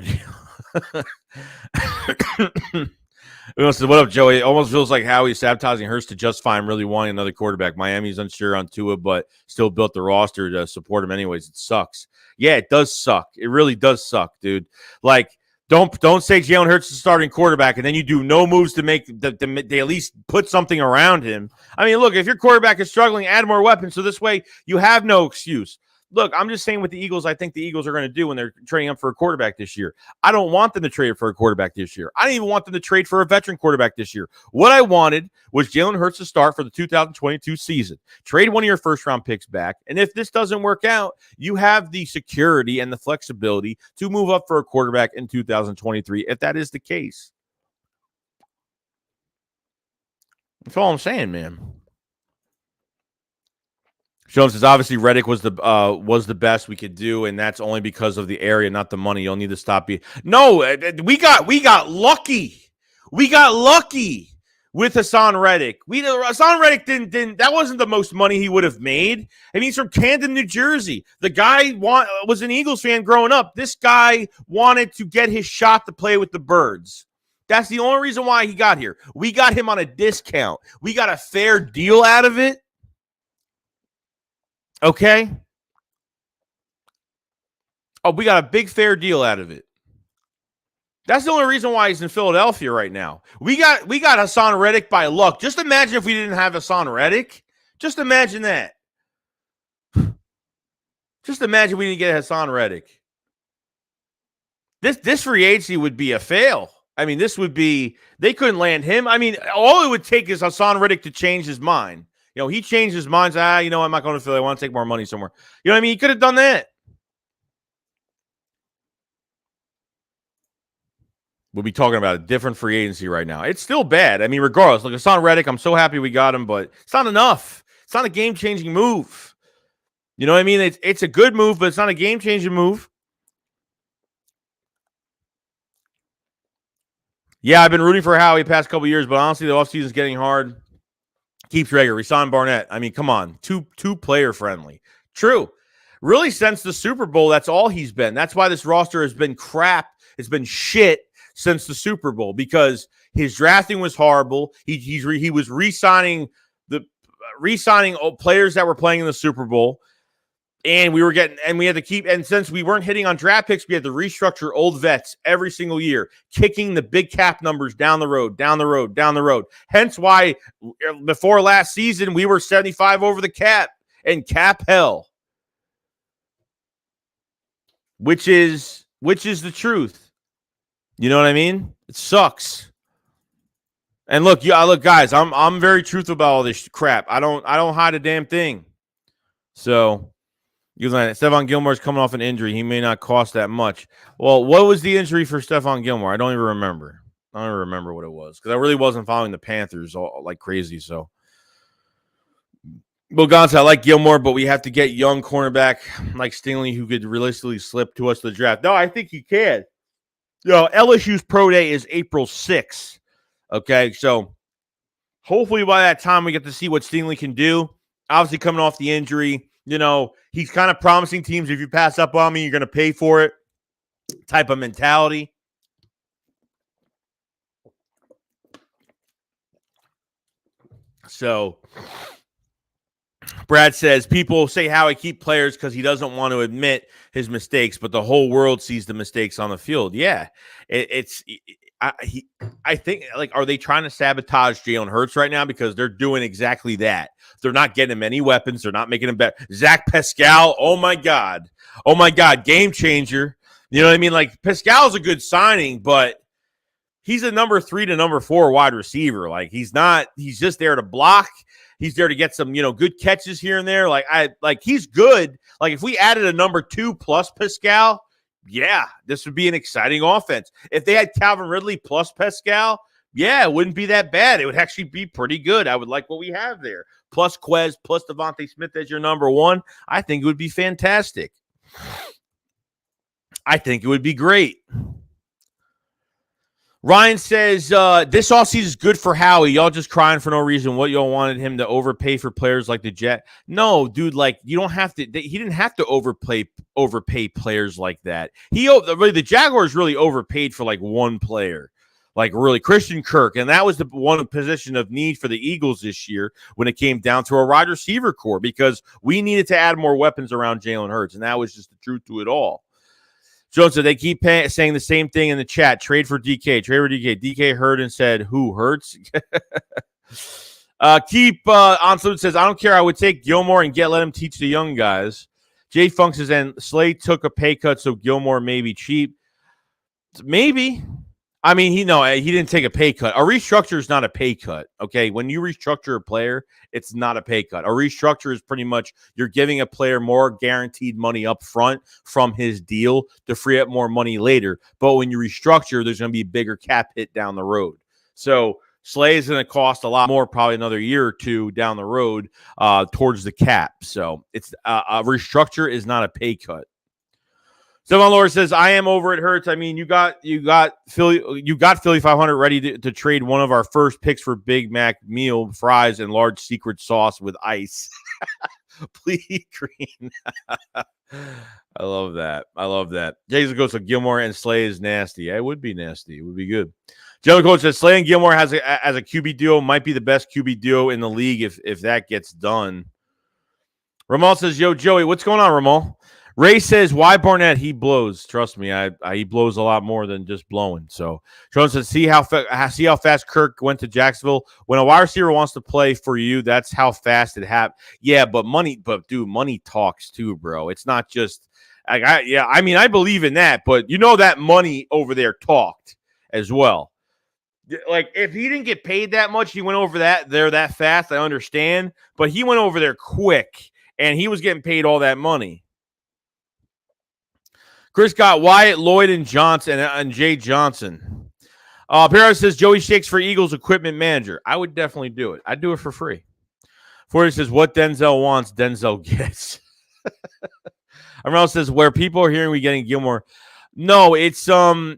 Says, what up, Joey? It almost feels like Howie sabotaging Hurts to justify him really wanting another quarterback. Miami's unsure on Tua, but still built the roster to support him anyways. It sucks. Yeah, it does suck. It really does suck, dude. Like, don't say Jalen Hurts is the starting quarterback, and then you do no moves to make they at least put something around him. I mean, look, if your quarterback is struggling, add more weapons. So this way you have no excuse. Look, I'm just saying what the Eagles, I think the Eagles are going to do when they're trading up for a quarterback this year. I don't want them to trade for a quarterback this year. I don't even want them to trade for a veteran quarterback this year. What I wanted was Jalen Hurts to start for the 2022 season. Trade one of your first-round picks back, and if this doesn't work out, you have the security and the flexibility to move up for a quarterback in 2023, if that is the case. That's all I'm saying, man. Jones says obviously Reddick was the best we could do, and that's only because of the area, not the money. You'll need to stop being. No, we got lucky. We got lucky with Hassan Reddick. Hassan Reddick didn't. That wasn't the most money he would have made. I mean, he's from Camden, New Jersey. The guy was an Eagles fan growing up. This guy wanted to get his shot to play with the Birds. That's the only reason why he got here. We got him on a discount. We got a fair deal out of it. Okay. Oh, we got a big fair deal out of it. That's the only reason why he's in Philadelphia right now. We got Hassan Reddick by luck. Just imagine if we didn't have Hassan Reddick. Just imagine that. Just imagine we didn't get Hassan Reddick. This free agency would be a fail. I mean, they couldn't land him. I mean, all it would take is Hassan Reddick to change his mind. He changed his mind. I'm not going to Philly. I want to take more money somewhere. You know what I mean? He could have done that. We'll be talking about a different free agency right now. It's still bad. I mean, regardless, look, Hassan Reddick, I'm so happy we got him, but it's not enough. It's not a game-changing move. You know what I mean? It's a good move, but it's not a game-changing move. Yeah, I've been rooting for Howie the past couple years, but honestly, the offseason is getting hard. Keeps Rager, resign Barnett. I mean, come on, too player friendly. True. Really, since the Super Bowl, that's all he's been. That's why this roster has been crap. It's been shit since the Super Bowl because his drafting was horrible. He was re-signing players that were playing in the Super Bowl, and we had to keep. And since we weren't hitting on draft picks, we had to restructure old vets every single year, kicking the big cap numbers down the road. Hence why before last season we were 75 over the cap and cap hell, which is the truth. You know what I mean? It sucks. And look, guys, I'm very truthful about all this crap. I don't hide a damn thing. So. Stephon Gilmore's coming off an injury. He may not cost that much. Well, what was the injury for Stephon Gilmore? I don't even remember. I don't even remember what it was because I really wasn't following the Panthers like crazy. So, Bill Gonzalez, I like Gilmore, but we have to get young cornerback like Stingley who could realistically slip to us to the draft. No, I think he can. LSU's pro day is April 6th. Okay, so hopefully by that time we get to see what Stingley can do. Obviously, coming off the injury. He's kind of promising teams, if you pass up on me, you're going to pay for it type of mentality. So Brad says, people say Howie keep players because he doesn't want to admit his mistakes, but the whole world sees the mistakes on the field. Yeah, I think, are they trying to sabotage Jalen Hurts right now? Because they're doing exactly that. They're not getting him any weapons. They're not making him better. Zach Pascal, oh my God, game changer. You know what I mean? Like, Pascal's a good signing, but he's a number 3 to number 4 wide receiver. Like, he's just there to block. He's there to get some, good catches here and there. He's good. Like, if we added a number 2 plus Pascal, yeah, this would be an exciting offense. If they had Calvin Ridley plus Pascal, yeah, it wouldn't be that bad. It would actually be pretty good. I would like what we have there. Plus Quez, plus Devontae Smith as your number 1. I think it would be fantastic. I think it would be great. Ryan says, this offseason is good for Howie. Y'all just crying for no reason. What y'all wanted him to overpay for players like the Jet? No, dude, you don't have to. He didn't have to overpay players like that. The Jaguars really overpaid for one player, really Christian Kirk. And that was the one position of need for the Eagles this year when it came down to a wide receiver core, because we needed to add more weapons around Jalen Hurts. And that was just the truth to it all. Jones said they keep saying the same thing in the chat. Trade for DK. DK heard and said, who hurts? Onslaught says, I don't care. I would take Gilmore and let him teach the young guys. Jay Funk says, and Slade took a pay cut, so Gilmore may be cheap. Maybe. I mean, he didn't take a pay cut. A restructure is not a pay cut, okay? When you restructure a player, it's not a pay cut. A restructure is pretty much you're giving a player more guaranteed money up front from his deal to free up more money later. But when you restructure, there's going to be a bigger cap hit down the road. So Slay is going to cost a lot more, probably another year or two down the road towards the cap. So it's a restructure is not a pay cut. Stephon Laura says, I am over it hurts. I mean, you got Philly 500 ready to trade one of our first picks for Big Mac meal, fries, and large secret sauce with ice. Please, Green. I love that. Jason goes to Gilmore and Slay is nasty. Yeah, it would be nasty. It would be good. General Coach says Slay and Gilmore as a QB duo might be the best QB duo in the league if that gets done. Ramal says, yo, Joey, what's going on, Ramal? Ray says, why Barnett? He blows. Trust me, he blows a lot more than just blowing. So Jones says, see how fast Kirk went to Jacksonville. When a wide receiver wants to play for you, that's how fast it happened. Yeah, but money talks too, bro. It's not just I believe in that, but that money over there talked as well. Like, if he didn't get paid that much, he went over that fast, I understand. But he went over there quick, and he was getting paid all that money. Chris got Wyatt, Lloyd, and Johnson, and Jay Johnson. Paris says, Joey Shakes for Eagles equipment manager. I would definitely do it. I'd do it for free. Forty says, what Denzel wants, Denzel gets. Amal says, where people are hearing we getting Gilmore. No, it's so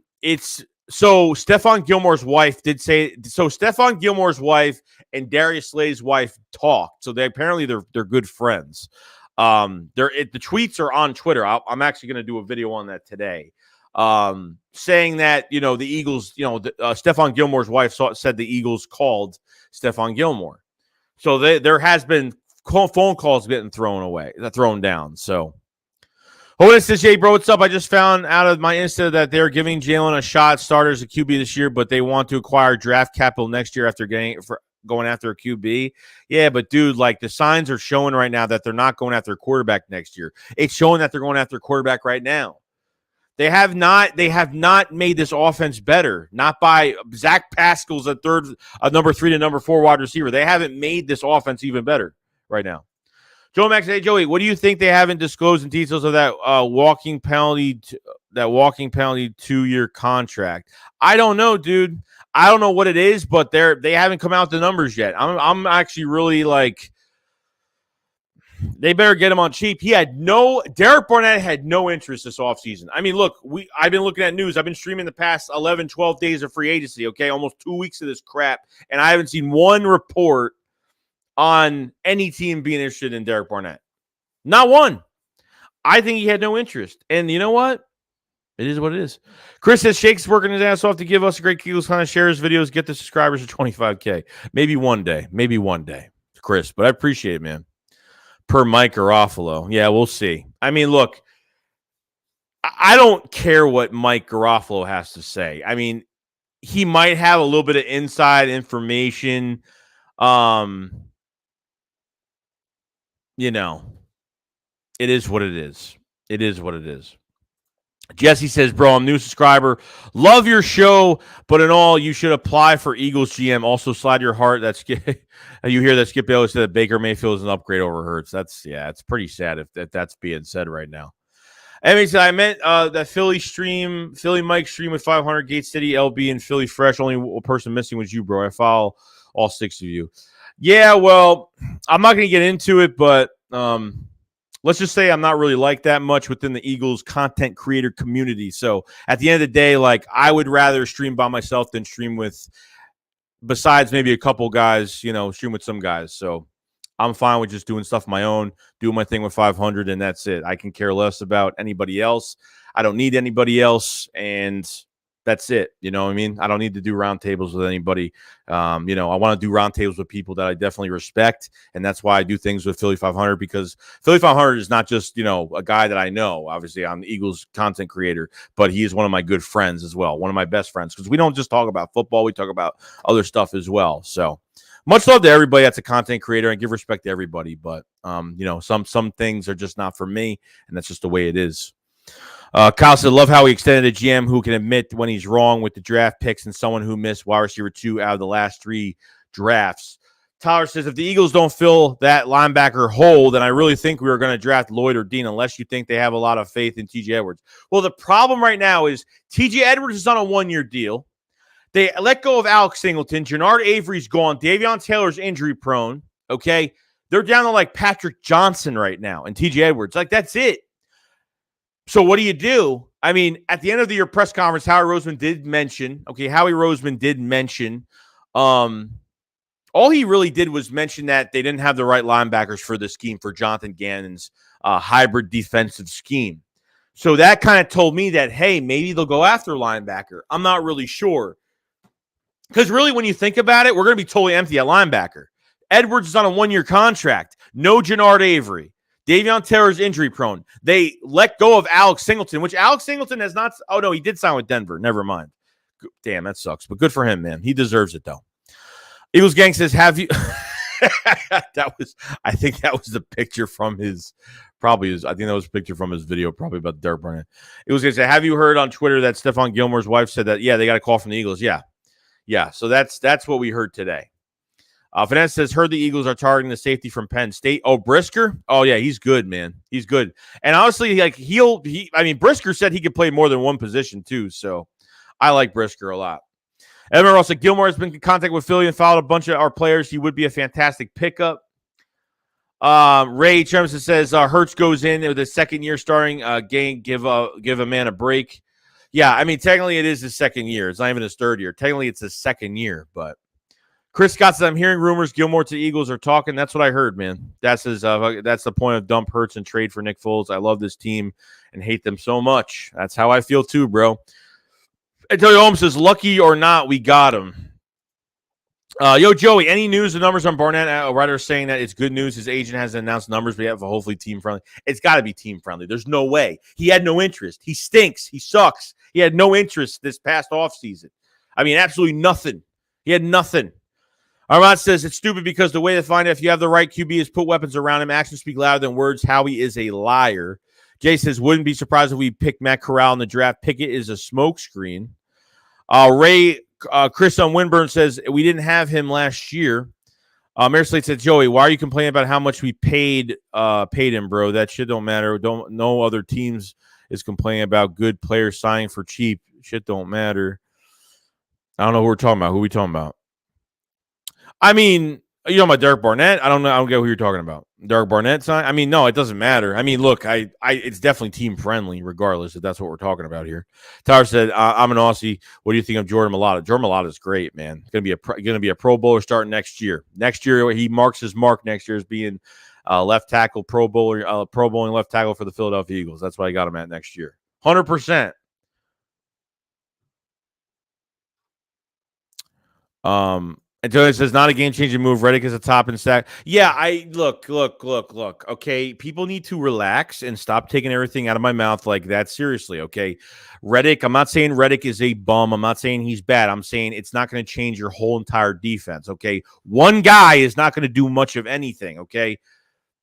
Stephon Gilmore's wife did say, so Stephon Gilmore's wife and Darius Slay's wife talked. So they're good friends. The tweets are on Twitter. I'm actually going to do a video on that today, saying that the Eagles, Stephon Gilmore's wife said the Eagles called Stephon Gilmore, so there has been phone calls getting thrown down. So, Hoda says, "Hey, bro, what's up? I just found out of my Insta that they're giving Jalen a shot at starters at QB this year, but they want to acquire draft capital next year after going after a QB. Yeah, but dude, the signs are showing right now that they're not going after a quarterback next year. It's showing that they're going after a quarterback right now. They have not made this offense better. Not by Zach Pascal's a number 3 to number 4 wide receiver. They haven't made this offense even better right now. Joe Max, hey Joey, what do you think they haven't disclosed in details of that walking penalty 2-year contract? I don't know, dude. I don't know what it is, but they haven't come out the numbers yet. I'm actually really they better get him on cheap. DereKbarentt had no interest this offseason. I mean, look, I've been looking at news. I've been streaming the past 11, 12 days of free agency, okay? Almost 2 weeks of this crap, and I haven't seen one report on any team being interested in DereKbarentt. Not one. I think he had no interest. And you know what? It is what it is. Chris says Shake's working his ass off to give us a great Eagles kind of share his videos, get the subscribers to 25K. Maybe one day. Chris. But I appreciate it, man. Per Mike Garofalo. Yeah, we'll see. I mean, look, I don't care what Mike Garofalo has to say. I mean, he might have a little bit of inside information. You know, it is what it is. It is what it is. Jesse says, bro, I'm a new subscriber. Love your show, but in all, you should apply for Eagles GM. Also, slide your heart. You hear that Skip Bayless said that Baker Mayfield is an upgrade over Hurts. It's pretty sad if that's being said right now. Anyways, I meant that Philly Mike stream with 500, Gate City, LB, and Philly Fresh. Only one person missing was you, bro. I follow all 6 of you. Yeah, well, I'm not going to get into it, but let's just say I'm not really like that much within the Eagles content creator community. So at the end of the day, like, I would rather stream by myself than stream with, besides maybe a couple guys, stream with some guys. So I'm fine with just doing stuff my own, doing my thing with 500, and that's it. I can care less about anybody else. I don't need anybody else, and that's it. You know what I mean? I don't need to do roundtables with anybody. I want to do roundtables with people that I definitely respect, and that's why I do things with Philly 500, because Philly 500 is not just, a guy that I know. Obviously, I'm the Eagles content creator, but he is one of my good friends as well, one of my best friends, because we don't just talk about football. We talk about other stuff as well. So much love to everybody that's a content creator, and give respect to everybody. But, some things are just not for me, and that's just the way it is. Kyle said, love how he extended a GM who can admit when he's wrong with the draft picks and someone who missed wide receiver 2 out of the last 3 drafts. Tyler says, if the Eagles don't fill that linebacker hole, then I really think we are going to draft Lloyd or Dean, unless you think they have a lot of faith in TJ Edwards. Well, the problem right now is TJ Edwards is on a 1-year deal. They let go of Alex Singleton. Jannard Avery's gone. Davion Taylor's injury prone. Okay. They're down to like Patrick Johnson right now and TJ Edwards. Like, that's it. So what do you do? I mean, at the end of the year press conference, Howie Roseman did mention, all he really did was mention that they didn't have the right linebackers for the scheme for Jonathan Gannon's hybrid defensive scheme. So that kind of told me that, hey, maybe they'll go after linebacker. I'm not really sure. Because really, when you think about it, we're going to be totally empty at linebacker. Edwards is on a 1-year contract. No Jannard Avery. Davion Taylor's injury prone. They let go of Alex Singleton, which Alex Singleton has not. Oh, no, he did sign with Denver. Never mind. Damn, that sucks. But good for him, man. He deserves it, though. Eagles Gang says, have you. I think that was the picture from his. I think that was a picture from his video, probably about DereKbarentt. Eagles Gang said, have you heard on Twitter that Stephon Gilmore's wife said that, yeah, they got a call from the Eagles? Yeah. So that's what we heard today. Vanessa says, heard the Eagles are targeting the safety from Penn State. Oh, Brisker? Oh, yeah, he's good, man. He's good. And honestly, like, Brisker said he could play more than one position, too. So I like Brisker a lot. Edmund Ross said, Gilmore has been in contact with Philly and followed a bunch of our players. He would be a fantastic pickup. Ray Tremson says, Hurts goes in with his second year starting game, give a man a break. Yeah, I mean, technically it is his second year. It's not even his third year. Technically it's his second year, but Chris Scott says, I'm hearing rumors Gilmore to Eagles are talking. That's what I heard, man. That's the point of dump Hurts and trade for Nick Foles. I love this team and hate them so much. That's how I feel too, bro. Antonio Holmes says, lucky or not, we got him. Yo, Joey, any news or numbers on Barnett? A writer saying that it's good news. His agent hasn't announced numbers, but yeah, hopefully team-friendly. It's got to be team-friendly. There's no way. He had no interest. He stinks. He sucks. He had no interest this past offseason. I mean, absolutely nothing. He had nothing. Armand says, it's stupid because the way to find out if you have the right QB is put weapons around him. Actions speak louder than words. Howie is a liar. Jay says, wouldn't be surprised if we pick Matt Corral in the draft. Pickett is a smokescreen. Chris on Winburn says, we didn't have him last year. Mayor Slate said, Joey, why are you complaining about how much we paid him, bro? That shit don't matter. No other teams is complaining about good players signing for cheap. Shit don't matter. I don't know who we're talking about. Who are we talking about? I mean, you know about DereKbarentt? I don't know. I don't get who you're talking about. DereKbarentt sign? I mean, no, it doesn't matter. I mean, look, it's definitely team friendly, regardless if that's what we're talking about here. Tyler said, "I'm an Aussie. What do you think of Jordan Mailata? Jordan Mailata is great, man. Going to be a Pro Bowler starting next year. Next year, he marks his mark. Next year as being left tackle, Pro Bowling left tackle for the Philadelphia Eagles. That's what I got him at next year. 100%. Until it says not a game-changing move. Reddick is a top in stack. Yeah, I look. Okay, people need to relax and stop taking everything out of my mouth like that seriously. Okay, Reddick. I'm not saying Reddick is a bum. I'm not saying he's bad. I'm saying it's not going to change your whole entire defense. Okay, one guy is not going to do much of anything. Okay.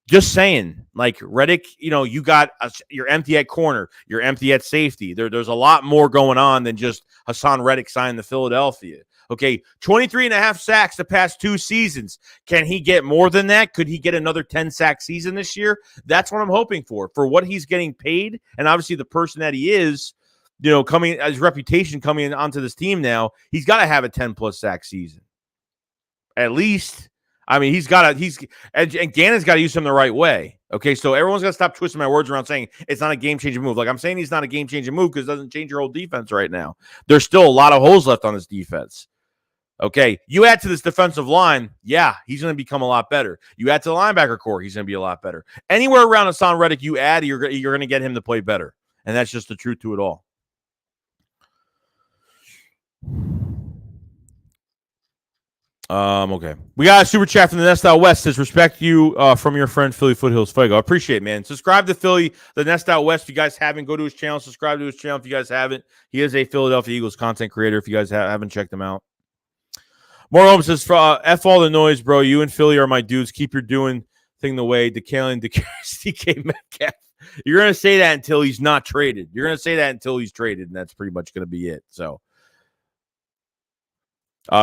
Just saying, like Reddick, you got you're empty at corner, you're empty at safety. There's a lot more going on than just Hassan Reddick signing the Philadelphia. Okay, 23 and a half sacks the past 2 seasons. Can he get more than that? Could he get another 10-sack season this year? That's what I'm hoping for what he's getting paid, and obviously the person that he is, coming his reputation coming onto this team now, he's got to have a 10+ sack season at least. I mean, and Gannon's got to use him the right way. Okay, so everyone's got to stop twisting my words around saying it's not a game-changing move. Like I'm saying he's not a game-changing move because it doesn't change your whole defense right now. There's still a lot of holes left on this defense. Okay, you add to this defensive line, yeah, he's going to become a lot better. You add to the linebacker core, he's going to be a lot better. Anywhere around Hassan Reddick you add, you're going to get him to play better. And that's just the truth to it all. Okay. We got a super chat from the Nest Out West. Says, respect you from your friend Philly Foothills Fuego. I appreciate it, man. Subscribe to Philly, the Nest Out West. If you guys haven't, go to his channel. Subscribe to his channel if you guys haven't. He is a Philadelphia Eagles content creator if you guys haven't checked him out. More Holmes says, F all the noise, bro. You and Philly are my dudes. Keep your doing thing the way. DK Metcalf. You're going to say that until he's not traded. You're going to say that until he's traded, and that's pretty much going to be it. So,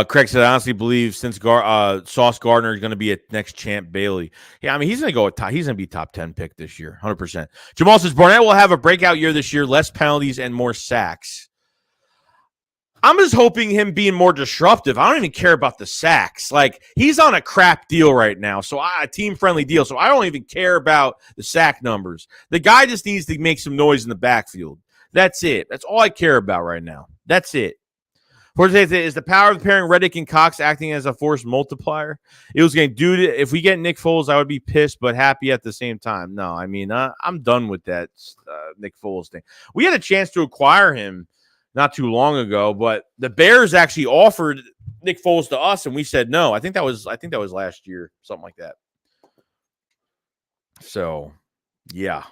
Craig said, I honestly believe since Sauce Gardner is going to be a next Champ Bailey. Yeah, I mean, he's going to be top 10 pick this year, 100%. Jamal says, Barnett will have a breakout year this year, less penalties and more sacks. I'm just hoping him being more disruptive. I don't even care about the sacks. Like, he's on a crap deal right now, so a team-friendly deal, so I don't even care about the sack numbers. The guy just needs to make some noise in the backfield. That's it. That's all I care about right now. That's it. Is the power of pairing Reddick and Cox acting as a force multiplier? It was going to do it. If we get Nick Foles, I would be pissed, but happy at the same time. No, I mean, I'm done with that Nick Foles thing. We had a chance to acquire him not too long ago, but the Bears actually offered Nick Foles to us, and we said no. I think that was last year, something like that. So, yeah.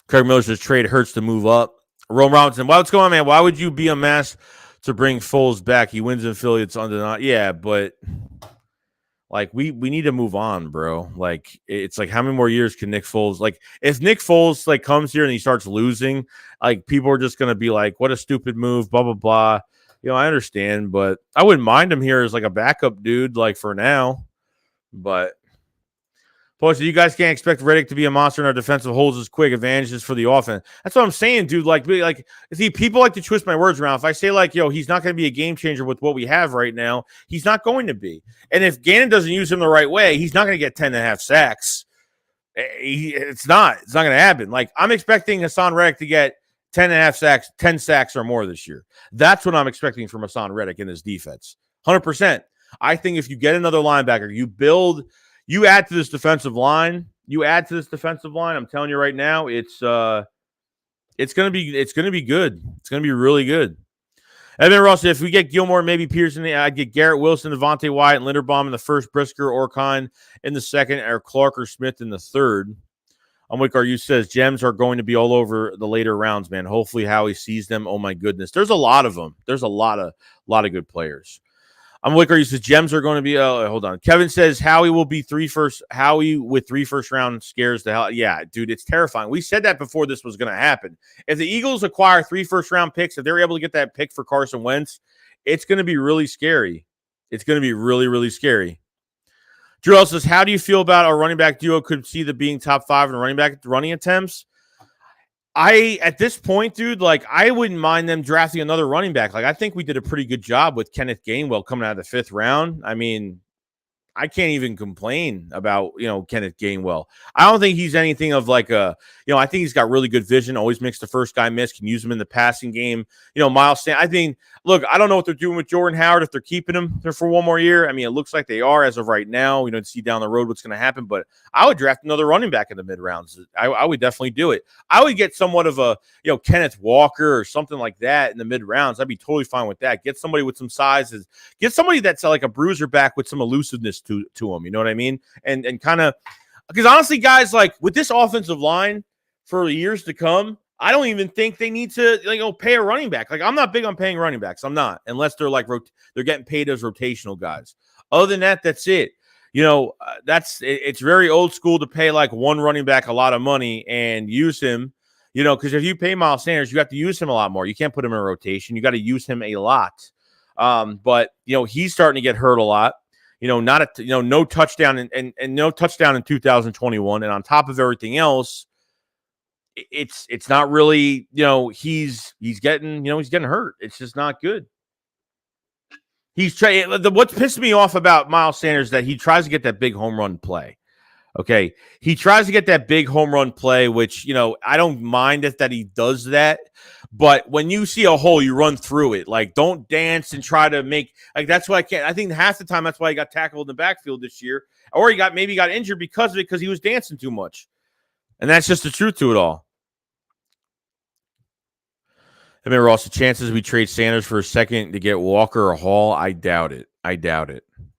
Craig Miller says trade hurts to move up. Rome Robinson, what's going on, man? Why would you be a mess to bring Foles back? He wins in Philly. It's undeniable. Yeah, but like we need to move on, bro. Like it's like how many more years can Nick Foles? Like if Nick Foles like comes here and he starts losing, like people are just gonna be like, "What a stupid move," blah blah blah. I understand, but I wouldn't mind him here as like a backup dude, like for now. But plus, you guys can't expect Reddick to be a monster in our defensive holes as quick advantages for the offense. That's what I'm saying, dude. Like, see, people like to twist my words around. If I say like, he's not going to be a game changer with what we have right now, he's not going to be. And if Gannon doesn't use him the right way, he's not going to get 10.5 sacks. It's not going to happen. Like, I'm expecting Hassan Reddick to get 10.5 sacks, 10 sacks or more this year. That's what I'm expecting from Hassan Reddick in his defense. 100%. I think if you get another linebacker, you add to this defensive line. I'm telling you right now, it's gonna be good. It's gonna be really good. Evan Ross, if we get Gilmore, maybe Pearson, I'd get Garrett Wilson, Devontae Wyatt, and Linderbaum in the first, Brisker or Kine in the second, or Clark or Smith in the third. You says gems are going to be all over the later rounds, man. Hopefully Howie sees them. Oh my goodness, there's a lot of them. There's a lot of good players. You says gems are going to be. Hold on. Kevin says Howie will be Howie with 3 first-round scares the hell. Yeah, dude, it's terrifying. We said that before this was going to happen. If the Eagles acquire 3 first-round picks, if they're able to get that pick for Carson Wentz, it's going to be really scary. It's going to be really, really scary. Drew also says, how do you feel about our running back duo could see the being top 5 in running attempts? At this point, dude, like I wouldn't mind them drafting another running back. Like I think we did a pretty good job with Kenneth Gainwell coming out of the 5th round. I mean, I can't even complain about, Kenneth Gainwell. I don't think he's anything of like I think he's got really good vision, always makes the first guy miss, can use him in the passing game. Miles Sanders, I think, look, I don't know what they're doing with Jordan Howard, if they're keeping him there for one more year. I mean, it looks like they are as of right now, to see down the road what's going to happen, but I would draft another running back in the mid rounds. I would definitely do it. I would get somewhat of a, Kenneth Walker or something like that in the mid rounds. I'd be totally fine with that. Get somebody with some sizes, get somebody that's like a bruiser back with some elusiveness to him. You know what I mean? And kind of, because honestly, guys, like with this offensive line for years to come, I don't even think they need to pay a running back. Like, I'm not big on paying running backs. I'm not, unless they're like they're getting paid as rotational guys. Other than that, that's it. It's very old school to pay like one running back a lot of money and use him. Because if you pay Miles Sanders, you have to use him a lot more. You can't put him in a rotation. You got to use him a lot. But he's starting to get hurt a lot. No touchdown and no touchdown in 2021. And on top of everything else, it's not really, he's getting hurt. It's just not good. What's pissed me off about Miles Sanders is that he tries to get that big home run play. Okay. He tries to get that big home run play, which, I don't mind that he does that. But when you see a hole, you run through it. Like, don't dance and try to make, like, that's why I can't. I think half the time that's why he got tackled in the backfield this year. Or maybe got injured because of it, because he was dancing too much. And that's just the truth to it all. I mean, Ross, the chances we trade Sanders for a second to get Walker or Hall, I doubt it.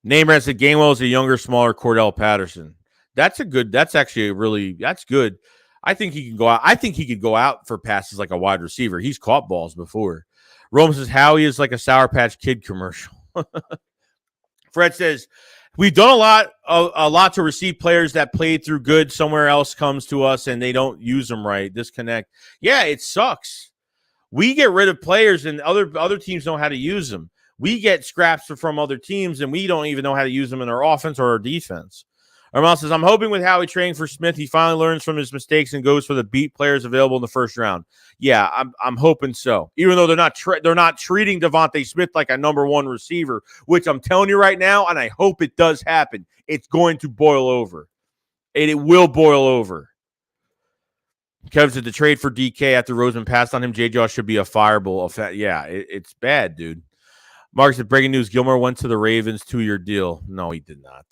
Namer said Gainwell is a younger, smaller Cordell Patterson. That's good. I think he can go out. I think he could go out for passes like a wide receiver. He's caught balls before. Rome says Howie is like a Sour Patch Kid commercial. Fred says, we've done a lot to receive players that played through good somewhere else comes to us and they don't use them right. Disconnect. Yeah, it sucks. We get rid of players and other teams know how to use them. We get scraps from other teams and we don't even know how to use them in our offense or our defense. Armand says, I'm hoping with Howie trading for Smith, he finally learns from his mistakes and goes for the beat players available in the first round. Yeah, I'm hoping so. Even though they're not treating Devontae Smith like a number one receiver, which I'm telling you right now, and I hope it does happen. It's going to boil over. And it will boil over. Kevin said the trade for DK after Roseman passed on him, J-Jaw should be a fireball. Yeah, it's bad, dude. Mark said, breaking news, Gilmore went to the Ravens 2-year deal. No, he did not.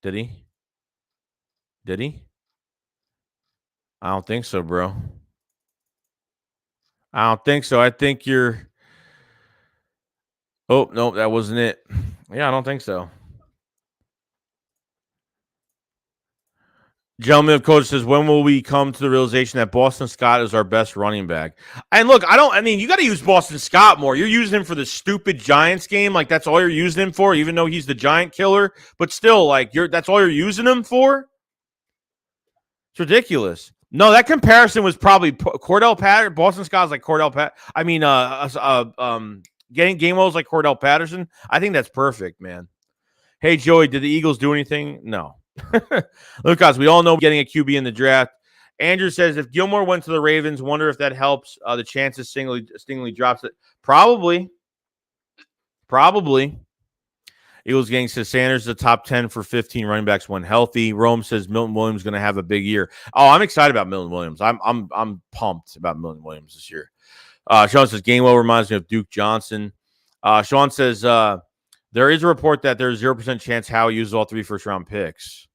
Did he? I don't think so, bro. I don't think so. I think you're... Oh, no, that wasn't it. Yeah, I don't think so. Gentleman of Coach says, when will we come to the realization that Boston Scott is our best running back? And look, you got to use Boston Scott more. You're using him for the stupid Giants game. Like, that's all you're using him for, even though he's the giant killer. But still, like, that's all you're using him for? It's ridiculous. No, that comparison was probably Cordell Patterson. Boston Scott's like Cordell getting Gainwell's like Cordell Patterson. I think that's perfect, man. Hey, Joey, did the Eagles do anything? No. Look, guys, we all know getting a QB in the draft. Andrew says, if Gilmore went to the Ravens, wonder if that helps the chances Stingley drops it. Probably. Eagles gang says Sanders is the top 10 for 15 running backs when healthy. Rome says Milton Williams is going to have a big year. Oh, I'm excited about Milton Williams. I'm pumped about Milton Williams this year. Sean says Gainwell reminds me of Duke Johnson. Sean says there is a report that there's 0% chance Howie uses all 3 first-round picks.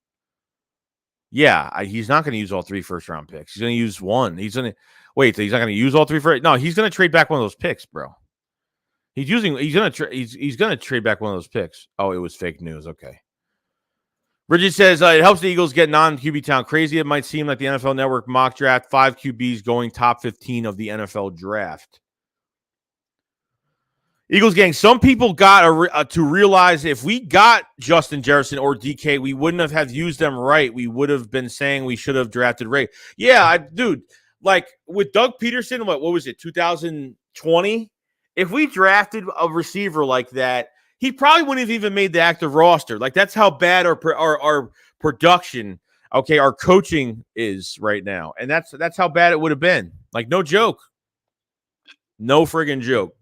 Yeah, he's not going to use all 3 first-round picks. He's going to use one. He's going to not going to use all 3 first. No, he's going to trade back one of those picks, bro. He's going to trade back one of those picks. Oh, it was fake news. Okay. Bridget says it helps the Eagles get non-QB town crazy. It might seem like the NFL Network mock draft 5 QBs going top 15 of the NFL draft. Eagles gang, some people got to realize if we got Justin Jefferson or DK, we wouldn't have used them right. We would have been saying we should have drafted Ray. Yeah, dude, like with Doug Peterson, what was it, 2020? If we drafted a receiver like that, he probably wouldn't have even made the active roster. Like, that's how bad our production, okay, our coaching is right now. And that's how bad it would have been. Like, no joke. No friggin' joke.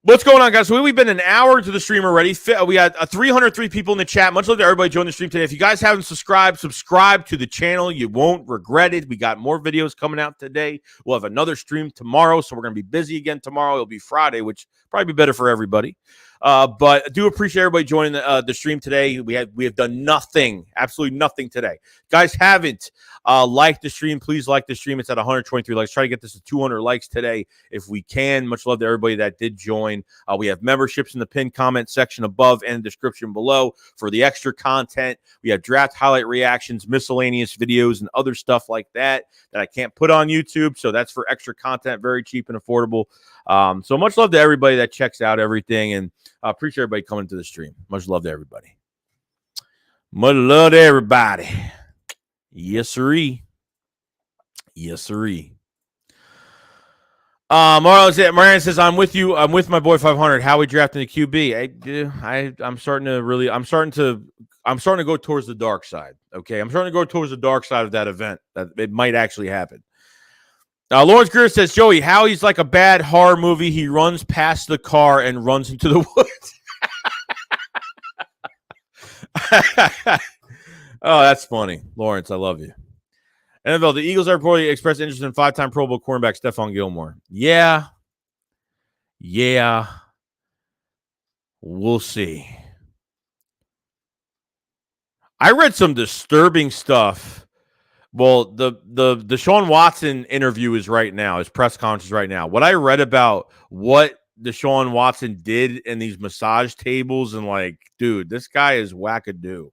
What's going on, guys? So we've been an hour into the stream already. We got 303 people in the chat. Much love to everybody joining the stream today. If you guys haven't subscribed, subscribe to the channel. You won't regret it. We got more videos coming out today. We'll have another stream tomorrow, so we're going to be busy again tomorrow. It'll be Friday, which probably be better for everybody. But I do appreciate everybody joining the stream today. We have done nothing, absolutely nothing today. Guys, haven't liked the stream, please like the stream. It's at 123 likes. Try to get this to 200 likes today if we can. Much love to everybody that did join. We have memberships in the pinned comment section above and the description below for the extra content. We have draft highlight reactions, miscellaneous videos, and other stuff like that I can't put on YouTube. So that's for extra content, very cheap and affordable. So much love to everybody that checks out everything, and I appreciate everybody coming to the stream. Much love to everybody. Much love to everybody. Yes, sirree. Yes, sirree. Marianne says, I'm with you. I'm with my boy 500. How we drafting the QB? I'm starting to go towards the dark side. Okay. I'm starting to go towards the dark side of that event. That it might actually happen. Lawrence Greer says, Joey, Howie's like a bad horror movie. He runs past the car and runs into the woods. Oh, that's funny. Lawrence, I love you. NFL, the Eagles are reportedly expressed interest in 5-time Pro Bowl cornerback Stephon Gilmore. Yeah. We'll see. I read some disturbing stuff. Well, the Deshaun Watson interview is right now. His press conference is right now. What I read about what Deshaun Watson did in these massage tables, and like, dude, this guy is wackadoo.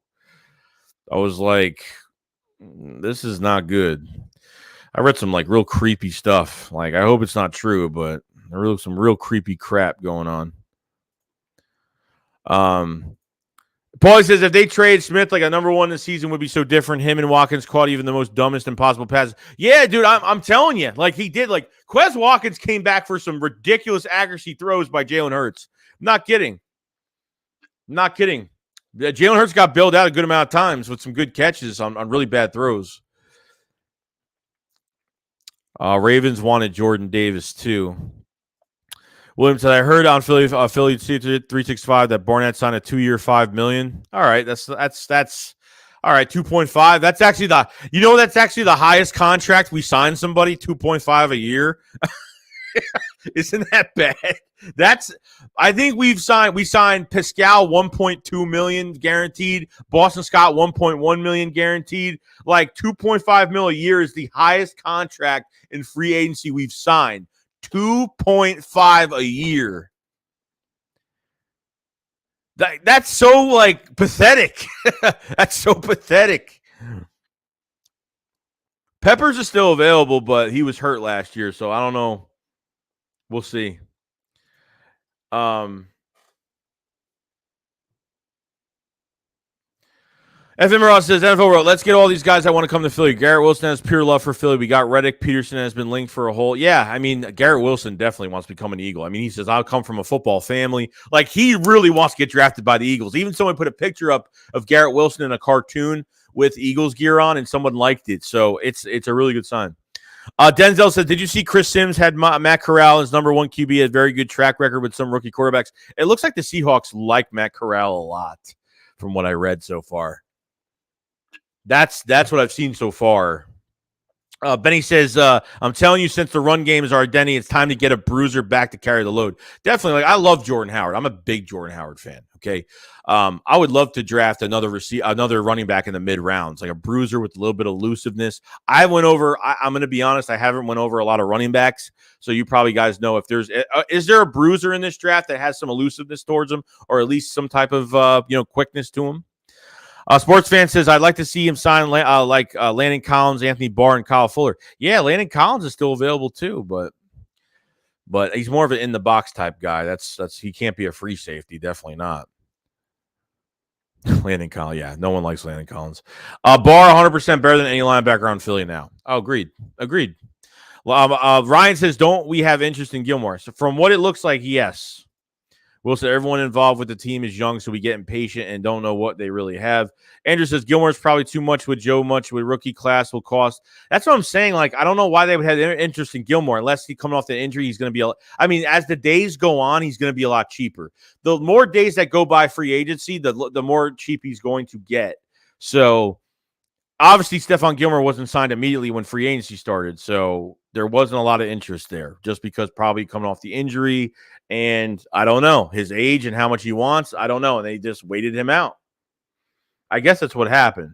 I was like, this is not good. I read some like real creepy stuff. Like, I hope it's not true, but some real creepy crap going on. Paulie says, if they trade Smith like a number one this season would be so different. Him and Watkins caught even the most dumbest impossible passes. Yeah, dude, I'm telling you. Like, he did. Like, Quez Watkins came back for some ridiculous accuracy throws by Jalen Hurts. Not kidding. Jalen Hurts got bailed out a good amount of times with some good catches on really bad throws. Ravens wanted Jordan Davis, too. William said, I heard on Philly 365 that Barnett signed a 2-year, $5 million. All right, that's all right, 2.5. That's actually the highest contract we signed somebody, 2.5 a year. Isn't that bad? I think we signed Pascal 1.2 million guaranteed, Boston Scott 1.1 million guaranteed. Like 2.5 mil a year is the highest contract in free agency we've signed. 2.5 a year. That's so like pathetic. That's so pathetic. Peppers is still available, but he was hurt last year, so I don't know. We'll see. FM Ross says, NFL World, let's get all these guys that want to come to Philly. Garrett Wilson has pure love for Philly. We got Reddick. Peterson has been linked for a whole. Yeah, I mean, Garrett Wilson definitely wants to become an Eagle. I mean, he says, I'll come from a football family. Like, he really wants to get drafted by the Eagles. Even someone put a picture up of Garrett Wilson in a cartoon with Eagles gear on, and someone liked it. So it's a really good sign. Denzel says, did you see Chris Sims had Matt Corral as number one QB, a very good track record with some rookie quarterbacks? It looks like the Seahawks like Matt Corral a lot from what I read so far. That's what I've seen so far. Benny says, I'm telling you, since the run game is our identity, it's time to get a bruiser back to carry the load. Definitely. Like, I love Jordan Howard. I'm a big Jordan Howard fan. Okay. I would love to draft another running back in the mid rounds, like a bruiser with a little bit of elusiveness. I'm going to be honest, I haven't went over a lot of running backs. So you probably guys know if is there a bruiser in this draft that has some elusiveness towards him, or at least some type of, quickness to him? Sports fan says, I'd like to see him sign Landon Collins, Anthony Barr, and Kyle Fuller. Yeah, Landon Collins is still available too, but he's more of an in-the-box type guy. He can't be a free safety. Definitely not. Landon Collins, yeah. No one likes Landon Collins. Barr, 100% better than any linebacker on Philly now. Oh, agreed. Ryan says, don't we have interest in Gilmore? So from what it looks like, yes. Will said everyone involved with the team is young, so we get impatient and don't know what they really have. Andrew says Gilmore's probably too much with Joe, much with rookie class will cost. That's what I'm saying. Like, I don't know why they would have interest in Gilmore unless he's coming off the injury. He's going to be, as the days go on, he's going to be a lot cheaper. The more days that go by free agency, the more cheap he's going to get. So, obviously, Stephon Gilmore wasn't signed immediately when free agency started, so there wasn't a lot of interest there just because probably coming off the injury and I don't know, his age and how much he wants, I don't know, and they just waited him out. I guess that's what happened.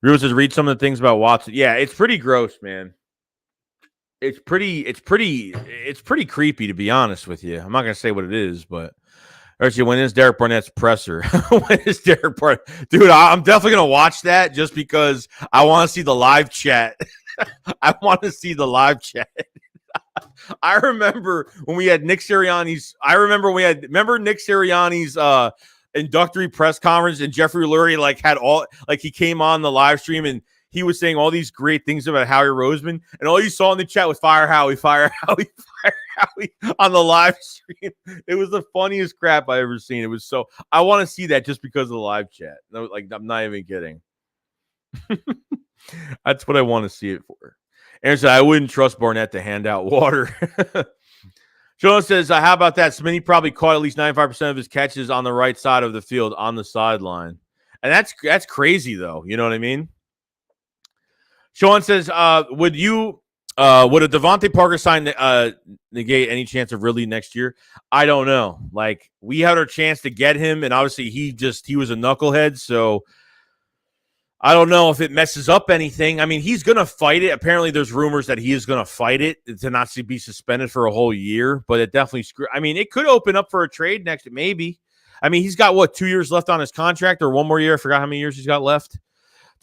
Rue says, read some of the things about Watson. Yeah, it's pretty gross, man. It's pretty creepy, to be honest with you. I'm not going to say what it is, but actually, when is DereKbarentt's presser? When is DereKbarentt? Dude, I'm definitely going to watch that just because I want to see the live chat. I want to see the live chat. I remember when we had Nick Sirianni's. Remember Nick Sirianni's inductory press conference, and Jeffrey Lurie he came on the live stream and he was saying all these great things about Howie Roseman, and all you saw in the chat was fire Howie, fire Howie, fire Howie on the live stream. It was the funniest crap I ever seen. It was so. I want to see that just because of the live chat. No, like, I'm not even kidding. That's what I want to see it for. Aaron said, I wouldn't trust Barnett to hand out water. Jonas says, how about that? Smitty probably caught at least 95% of his catches on the right side of the field on the sideline. And that's crazy, though. You know what I mean? Sean says, would a Devontae Parker sign negate any chance of Ridley next year? I don't know. Like, we had our chance to get him, and obviously he was a knucklehead, so I don't know if it messes up anything. I mean, he's going to fight it. Apparently, there's rumors that he is going to fight it to not be suspended for a whole year, but it definitely it could open up for a trade next, maybe. I mean, he's got, 2 years left on his contract or one more year? I forgot how many years he's got left.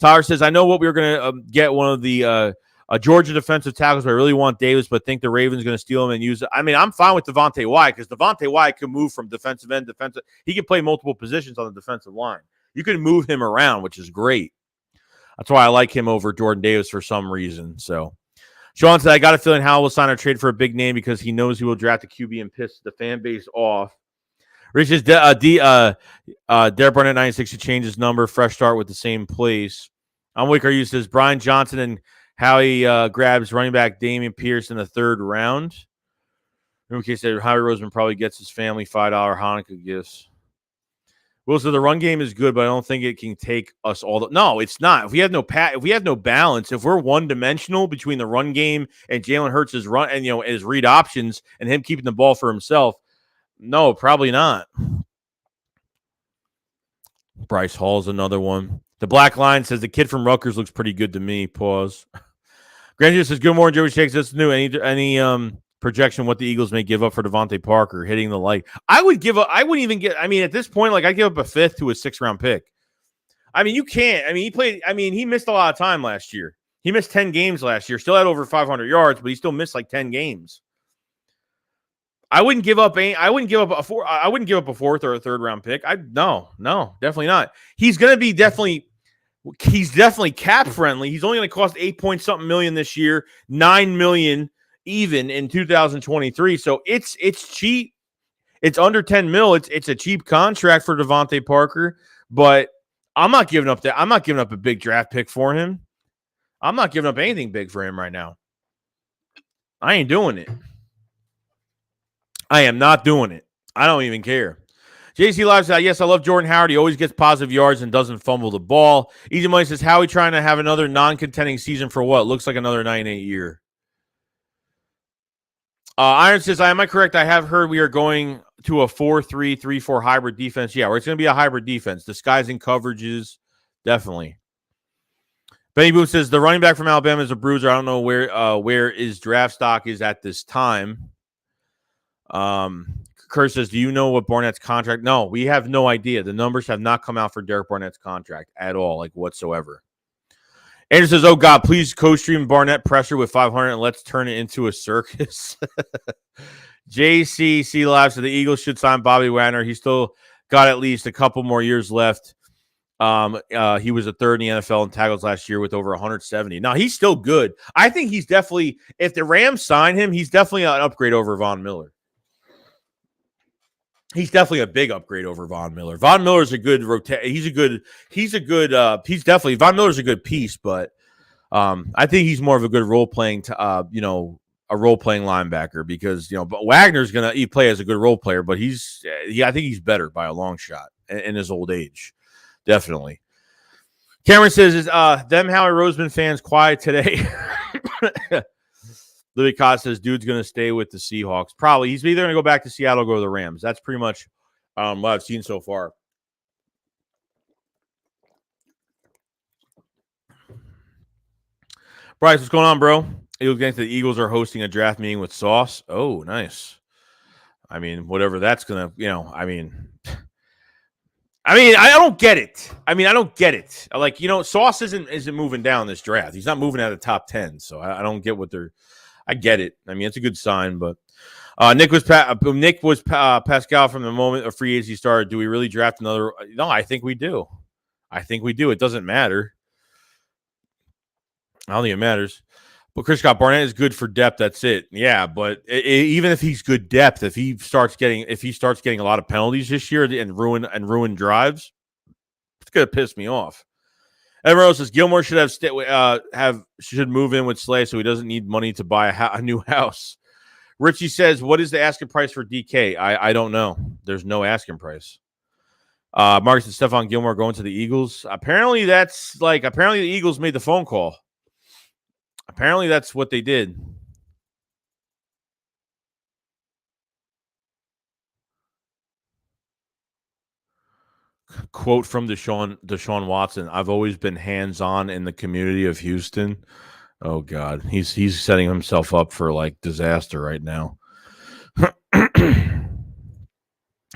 Tyler says, I know what we were going to get one of the Georgia defensive tackles, but I really want Davis, but think the Ravens going to steal him and use it. I mean, I'm fine with Devontae Wyatt because Devontae Wyatt can move from defensive end, defensive. He can play multiple positions on the defensive line. You can move him around, which is great. That's why I like him over Jordan Davis for some reason. So, Sean said, I got a feeling Howell will sign a trade for a big name because he knows he will draft a QB and piss the fan base off. Rich says, DereKbarentt 96 to change his number, fresh start with the same place. I'm Wicker. You says, Brian Johnson and Howie grabs running back Damian Pierce in the third round. In case that Howie Roseman probably gets his family $5 Hanukkah gifts. Will said the run game is good, but I don't think it can take us all. No, it's not. If we have no balance, if we're one dimensional between the run game and Jalen Hurts' run and his read options and him keeping the ball for himself, no, probably not. Bryce Hall's another one. The Black Line says the kid from Rutgers looks pretty good to me. Pause. Granger says good morning, Joey Shakes. That's new. Any projection what the Eagles may give up for Devontae Parker hitting the light? I wouldn't even get. I mean, at this point, like, I give up a fifth to a 6th-round pick. I mean, you can't. I mean, he missed a lot of time last year. He missed 10 games last year. Still had over 500 yards, but he still missed like 10 games. I wouldn't give up a 4th or a 3rd-round pick. No, definitely not. He's definitely cap friendly. He's only going to cost $8-point-something million this year, $9 million even in 2023. So it's cheap. It's under 10 mil. It's a cheap contract for Devontae Parker, but I'm not giving up that. I'm not giving up a big draft pick for him. I'm not giving up anything big for him right now. I ain't doing it. I am not doing it. I don't even care. JC Live says, yes, I love Jordan Howard. He always gets positive yards and doesn't fumble the ball. Easy Money says, Howie trying to have another non-contending season for what? Looks like another 9-8 year. Iron says, am I correct? I have heard we are going to a 4-3, 3-4 hybrid defense. Yeah, it's going to be a hybrid defense. Disguising coverages, definitely. Benny Boone says, the running back from Alabama is a bruiser. I don't know where his draft stock is at this time. Kurt says, do you know what Barnett's contract? No, we have no idea. The numbers have not come out for DereKbarentt's contract at all, like whatsoever. Andrew says, oh, God, please co-stream Barnett pressure with 500 and let's turn it into a circus. JCC Live said the Eagles should sign Bobby Wagner. He's still got at least a couple more years left. He was a 3rd in the NFL in tackles last year with over 170. Now, he's still good. I think he's definitely, if the Rams sign him, he's definitely an upgrade over Von Miller. He's definitely a big upgrade over Von Miller. Von Miller's a good He's definitely Von Miller's a good piece, but I think he's more of a good role playing a role playing linebacker because but Wagner's gonna play as a good role player, but I think he's better by a long shot in his old age, definitely. Cameron says, "Is them Howie Roseman fans quiet today?" Louis Cott says, "Dude's going to stay with the Seahawks. Probably. He's either going to go back to Seattle or go to the Rams. That's pretty much what I've seen so far." Bryce, what's going on, bro? You think the Eagles are hosting a draft meeting with Sauce? Oh, nice. I mean, whatever that's going to, I don't get it. I don't get it. Like, Sauce isn't moving down this draft. He's not moving out of the top 10. So I don't get what they're. I get it. I mean, it's a good sign, but Nick was Pascal from the moment of free agency started. Do we really draft another? No, I think we do. It doesn't matter. I don't think it matters. But Chris Scott Barnett is good for depth. That's it. Yeah, but even if he's good depth, if he starts getting a lot of penalties this year and ruin drives, it's gonna piss me off. Everyone says Gilmore should should move in with Slay so he doesn't need money to buy a new house. Richie says, "What is the asking price for DK?" I don't know. There's no asking price. Marcus and Stephon Gilmore going to the Eagles. Apparently the Eagles made the phone call. Apparently that's what they did. Quote from Deshaun Watson: "I've always been hands-on in the community of Houston." Oh God, he's setting himself up for like disaster right now.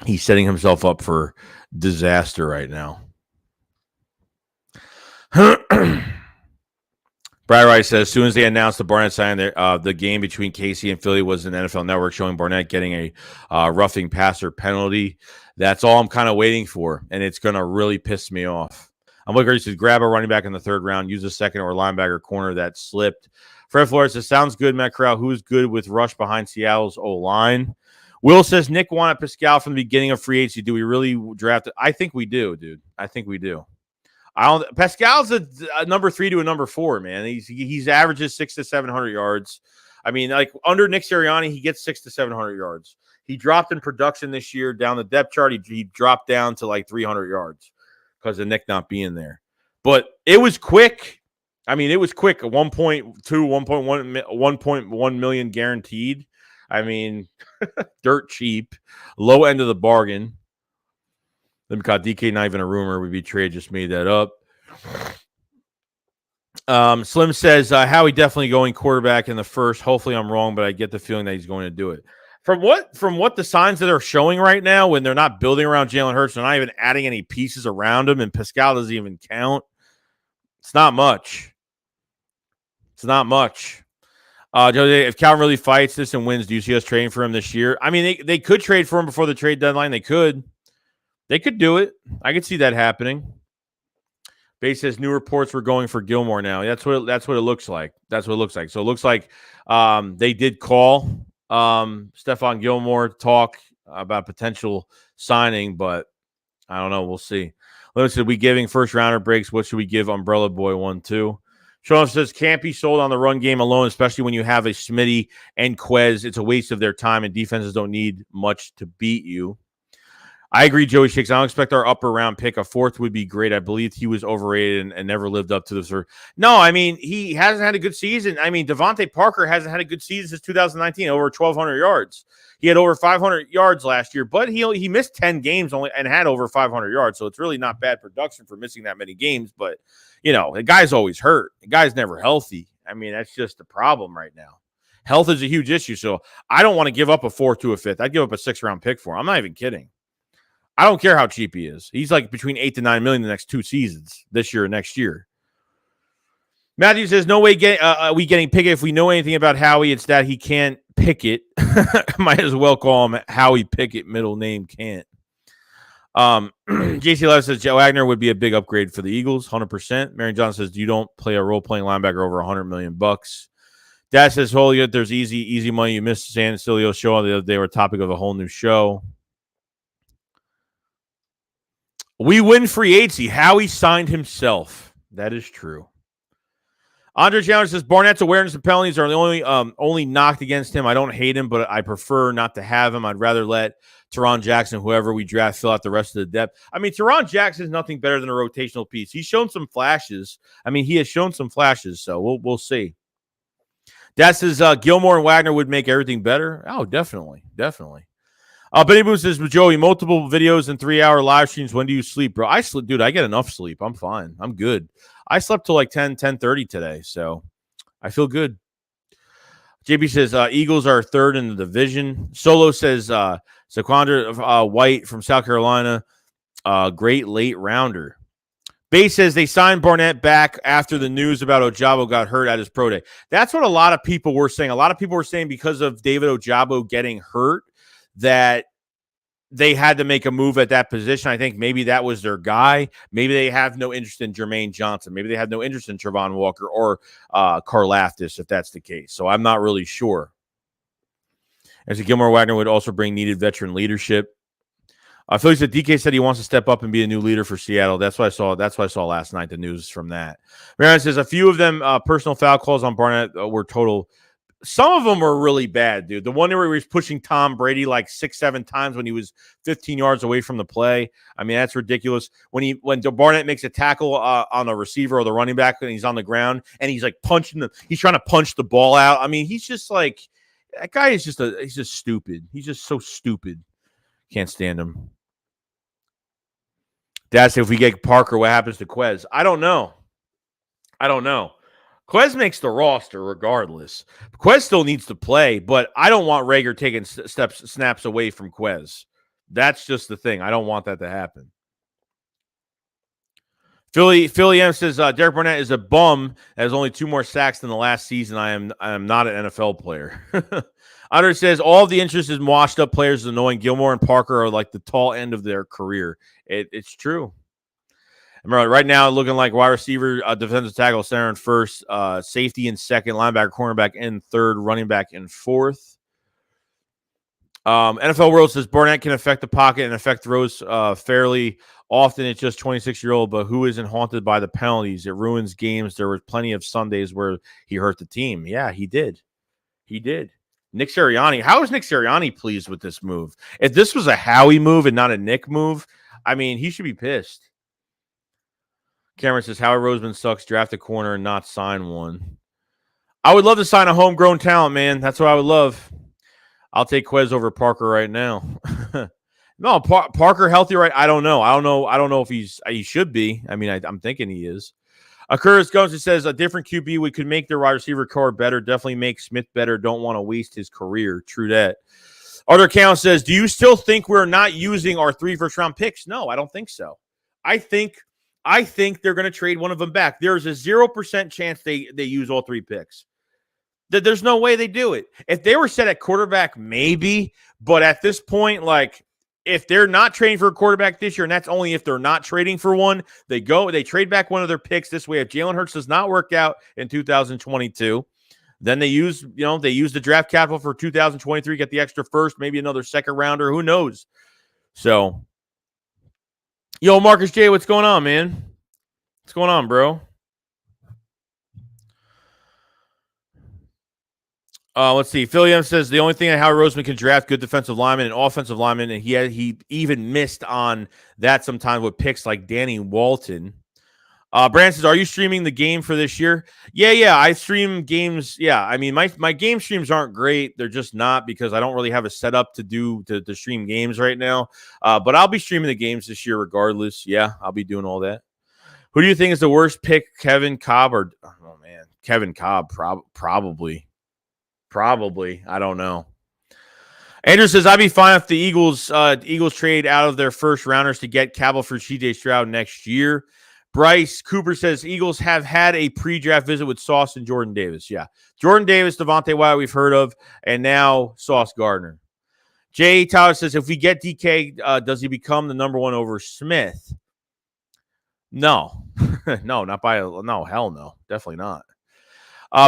He's setting himself up for disaster right now. Brad Wright says, as soon as they announced the Barnett signing, the game between KC and Philly was an NFL Network showing Barnett getting a roughing passer penalty. That's all I'm kind of waiting for, and it's going to really piss me off. I'm looking to grab a running back in the third round, use a second or linebacker corner that slipped. Fred Flores says, sounds good, Matt Corral. Who's good with rush behind Seattle's O-line? Will says, Nick wanted Pascal from the beginning of free agency. Do we really draft it? I think we do, dude. I think we do. Pascal's a number 3 to a number 4, man. He's averages 600 to 700 yards. I mean, like under Nick Sirianni, he gets 600 to 700 yards. He dropped in production this year down the depth chart. He dropped down to like 300 yards because of Nick not being there. But it was quick. I mean, it was quick. 1.2, 1.1 million guaranteed. I mean, dirt cheap, low end of the bargain. Let me call DK not even a rumor. We betrayed, just made that up. Slim says, Howie definitely going quarterback in the first. Hopefully I'm wrong, but I get the feeling that he's going to do it. From what the signs that are showing right now, when they're not building around Jalen Hurts, they're not even adding any pieces around him, and Pascal doesn't even count. It's not much. Jose, if Calvin really fights this and wins, do you see us trading for him this year? I mean, they could trade for him before the trade deadline. They could do it. I could see that happening. Base says new reports were going for Gilmore now. That's what it looks like. So it looks like they did call Stephon Gilmore, talk about potential signing, but I don't know. We'll see. Lewis said, we giving first rounder breaks. What should we give Umbrella Boy 1-2? Sean says, can't be sold on the run game alone, especially when you have a Smitty and Quez. It's a waste of their time, and defenses don't need much to beat you. I agree, Joey Shakes. I don't expect our upper round pick. A fourth would be great. I believe he was overrated and never lived up to the. No, I mean, he hasn't had a good season. I mean, Devontae Parker hasn't had a good season since 2019, over 1,200 yards. He had over 500 yards last year, but he missed 10 games only and had over 500 yards. So it's really not bad production for missing that many games. But, the guy's always hurt. The guy's never healthy. I mean, that's just the problem right now. Health is a huge issue. So I don't want to give up a 4th to a 5th. I'd give up a 6th-round pick for him. I'm not even kidding. I don't care how cheap he is. He's like between 8 to 9 million the next 2 seasons, this year and next year. Matthew says, no way we getting Pickett. If we know anything about Howie, it's that he can't pick it. Might as well call him Howie Pickett, middle name can't. JC Love says, Joe Wagner would be a big upgrade for the Eagles, 100%. Marion Johnson says, you don't play a role-playing linebacker over $100 million. Dad says, holy, there's easy money. You missed San Antonio show the other day. We're topic of a whole new show. We win free agency. Howie signed himself. That is true. Andre Chandler says Barnett's awareness and penalties are the only knocked against him. I don't hate him, but I prefer not to have him. I'd rather let Teron Jackson, whoever we draft, fill out the rest of the depth. I mean, Teron Jackson is nothing better than a rotational piece. He's shown some flashes. I mean, he has shown some flashes, so we'll see. That says Gilmore and Wagner would make everything better. Oh, definitely. Benny Boone says, Joey, multiple videos and 3-hour live streams. When do you sleep, bro? I sleep, dude. I get enough sleep. I'm fine. I'm good. I slept till like 10:30 today, so I feel good. JB says Eagles are third in the division. Solo says Saquandra White from South Carolina, great late rounder. Bay says they signed Barnett back after the news about Ojabo got hurt at his pro day. That's what a lot of people were saying. A lot of people were saying because of David Ojabo getting hurt that they had to make a move at that position. I think maybe that was their guy. Maybe they have no interest in Jermaine Johnson. Maybe they have no interest in Travon Walker or Karlaftis, if that's the case. So I'm not really sure. As a Gilmore Wagner would also bring needed veteran leadership. I feel like DK said he wants to step up and be a new leader for Seattle. That's what I saw. That's what I saw last night. The news from that. Marianne says a few of them personal foul calls on Barnett were total. Some of them were really bad, dude. The one where he was pushing Tom Brady like 6-7 times when he was 15 yards away from the play. I mean, that's ridiculous. When Barnett makes a tackle on a receiver or the running back and he's on the ground and he's like he's trying to punch the ball out. I mean, he's just like, that guy is he's just stupid. He's just so stupid. Can't stand him. That's if we get Parker, what happens to Quez? I don't know. Quez makes the roster regardless. Quez still needs to play, but I don't want Rager taking snaps away from Quez. That's just the thing. I don't want that to happen. Philly M says Derek Barnett is a bum that has only 2 more sacks than the last season. I am not an NFL player. Andre says all of the interest in washed up players is annoying. Gilmore and Parker are like the tall end of their career. It's true. Right now, looking like wide receiver, defensive tackle, center in first, safety in second, linebacker, cornerback in third, running back in fourth. NFL World says Barnett can affect the pocket and affect throws fairly often. It's just 26-year-old, but who isn't haunted by the penalties? It ruins games. There were plenty of Sundays where he hurt the team. Yeah, he did. Nick Sirianni. How is Nick Sirianni pleased with this move? If this was a Howie move and not a Nick move, I mean, he should be pissed. Cameron says, Howie Roseman sucks. Draft a corner and not sign one. I would love to sign a homegrown talent, man. That's what I would love. I'll take Quez over Parker right now. No, Parker healthy, right? I don't know. I don't know if he should be. I mean, I'm thinking he is. Curtis Gomes says a different QB we could make their wide receiver core better. Definitely make Smith better. Don't want to waste his career. True that. Arthur Count says, do you still think we're not using our 3 first-round picks? No, I don't think so. I think they're going to trade one of them back. There's a 0% chance they use all 3 picks. There's no way they do it. If they were set at quarterback, maybe. But at this point, like, if they're not trading for a quarterback this year, and that's only if they're not trading for one, they trade back one of their picks this way. If Jalen Hurts does not work out in 2022, then they use the draft capital for 2023, get the extra first, maybe another second rounder. Who knows? So, yo, Marcus J, what's going on, man? What's going on, bro? Let's see. Philly M says the only thing that Howie Roseman can draft good defensive linemen and offensive linemen, and he even missed on that sometimes with picks like Danny Walton. Brandon says, are you streaming the game for this year? Yeah. I stream games. Yeah, I mean, my game streams aren't great. They're just not because I don't really have a setup to stream games right now. But I'll be streaming the games this year regardless. Yeah, I'll be doing all that. Who do you think is the worst pick, Kevin Cobb or Kevin Cobb? Probably. I don't know. Andrew says, I'd be fine if the Eagles trade out of their first rounders to get Cabell for CJ Stroud next year. Bryce Cooper says, Eagles have had a pre-draft visit with Sauce and Jordan Davis. Yeah. Jordan Davis, Devontae Wyatt we've heard of, and now Sauce Gardner. Jay Tyler says, if we get DK, does he become the number 1 over Smith? No. No, hell no. Definitely not.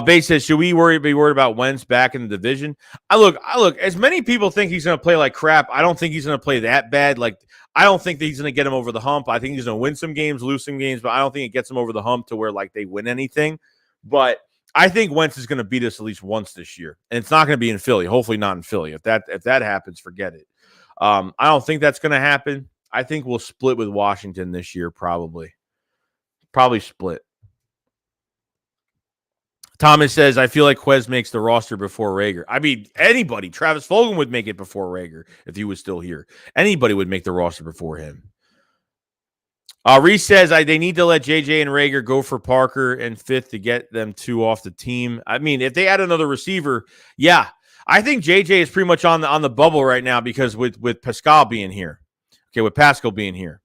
Bay says, should we be worried about Wentz back in the division? I look, as many people think he's going to play like crap, I don't think he's going to play that bad. Like, I don't think that he's going to get him over the hump. I think he's going to win some games, lose some games, but I don't think it gets him over the hump to where like they win anything. But I think Wentz is going to beat us at least once this year, and it's not going to be in Philly. Hopefully, not in Philly. If that happens, forget it. I don't think that's going to happen. I think we'll split with Washington this year, probably split. Thomas says, I feel like Quez makes the roster before Rager. I mean, anybody. Travis Fulgham would make it before Rager if he was still here. Anybody would make the roster before him. Reese says, they need to let JJ and Rager go for Parker and Fifth to get them two off the team. I mean, if they add another receiver, yeah. I think JJ is pretty much on the bubble right now because with Pascal being here. Okay, with Pascal being here.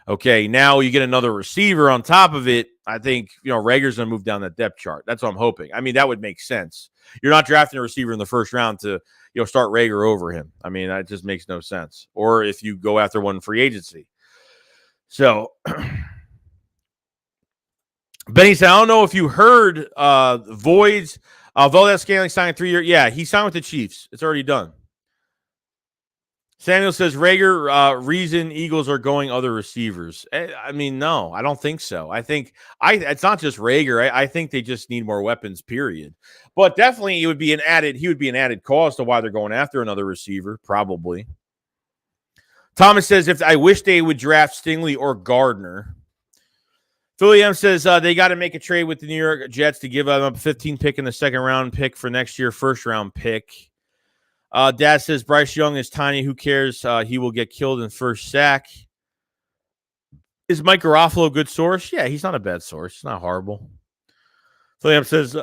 Okay, now you get another receiver on top of it. I think, Rager's going to move down that depth chart. That's what I'm hoping. I mean, that would make sense. You're not drafting a receiver in the first round to, start Rager over him. I mean, that just makes no sense. Or if you go after one in free agency. So, Benny said, I don't know if you heard Voids. Valdez-Scantling signed 3 year. Yeah, he signed with the Chiefs. It's already done. Samuel says, Rager, reason Eagles are going other receivers. I mean, no, I don't think so. I think it's not just Rager. I think they just need more weapons, period. But definitely he would be an added cause to why they're going after another receiver, probably. Thomas says, I wish they would draft Stingley or Gardner. Philly M says they got to make a trade with the New York Jets to give them a 15 pick in the second round pick for next year, first round pick. Dad says Bryce Young is tiny. Who cares? He will get killed in first sack. Is Mike Garofalo a good source? Yeah, he's not a bad source. It's not horrible. Philly says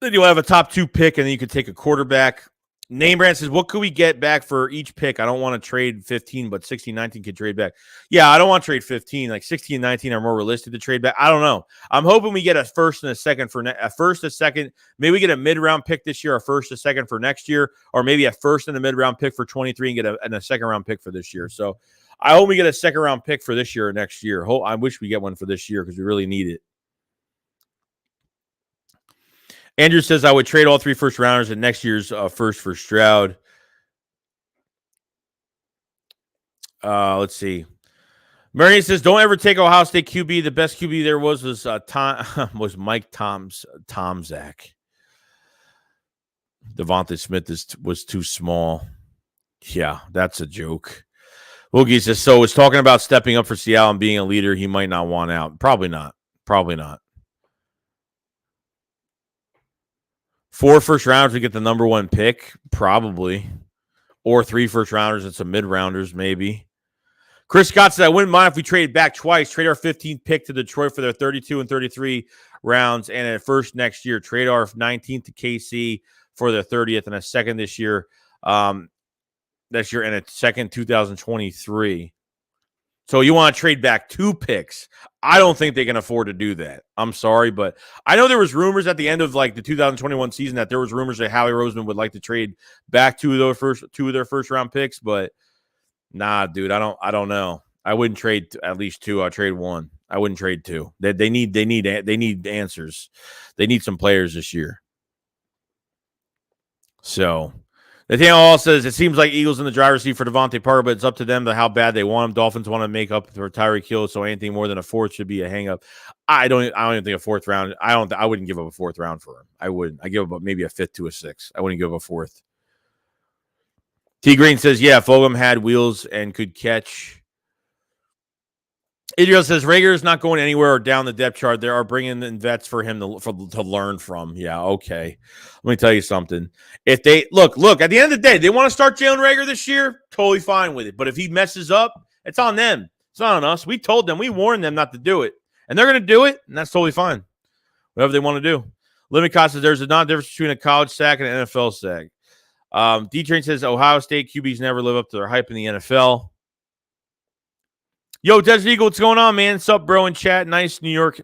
then you'll have a top 2 pick, and then you could take a quarterback. Namebrand says, what could we get back for each pick? I don't want to trade 15, but 16, 19 could trade back. Yeah, I don't want to trade 15. Like 16 and 19 are more realistic to trade back. I don't know. I'm hoping we get a first and a second for a first, a second. Maybe we get a mid-round pick this year, a first, a second for next year, or maybe a first and a mid-round pick for 23 and get a second-round pick for this year. So I hope we get a second-round pick for this year or next year. I wish we get one for this year because we really need it. Andrew says, I would trade all 3 first rounders and next year's first for Stroud. Let's see. Marion says, don't ever take Ohio State QB. The best QB there was Mike Tomczak. Devontae Smith was too small. Yeah, that's a joke. Woogie says, so it's talking about stepping up for Seattle and being a leader. He might not want out. Probably not. 4 first rounders to get the number 1 pick, probably. Or 3 first rounders and some mid-rounders, maybe. Chris Scott said, I wouldn't mind if we traded back twice. Trade our 15th pick to Detroit for their 32 and 33 rounds, and a first next year. Trade our 19th to KC for their 30th and a second this year. And a second 2023. So you want to trade back 2 picks. I don't think they can afford to do that. I'm sorry, but I know there was rumors at the end of like the 2021 season that there was rumors that Howie Roseman would like to trade back 2 of their first round picks, but nah, dude, I don't know. I wouldn't trade at least 2. I'll trade 1. I wouldn't trade 2. They need answers. They need some players this year. So Nathaniel Hall says, it seems like Eagles in the driver's seat for Devontae Parker, but it's up to them to how bad they want him. Dolphins want to make up for Tyreek Hill, so anything more than a 4th should be a hang-up. I don't even think a 4th round. I wouldn't give up a 4th round for him. I wouldn't. I give up maybe a 5th to a 6th. I wouldn't give up a 4th. T Green says, yeah, Fulgham had wheels and could catch. Idriel says, Rager is not going anywhere or down the depth chart. They are bringing in vets for him to learn from. Yeah, okay. Let me tell you something. If they look, at the end of the day, they want to start Jalen Rager this year, totally fine with it. But if he messes up, it's on them. It's not on us. We told them, we warned them not to do it. And they're going to do it, and that's totally fine. Whatever they want to do. Living Cost says, there's a non-difference between a college sack and an NFL sack. D-Train says, Ohio State QBs never live up to their hype in the NFL. Yo, Desert Eagle, what's going on, man? What's up, bro, in chat? Nice New York.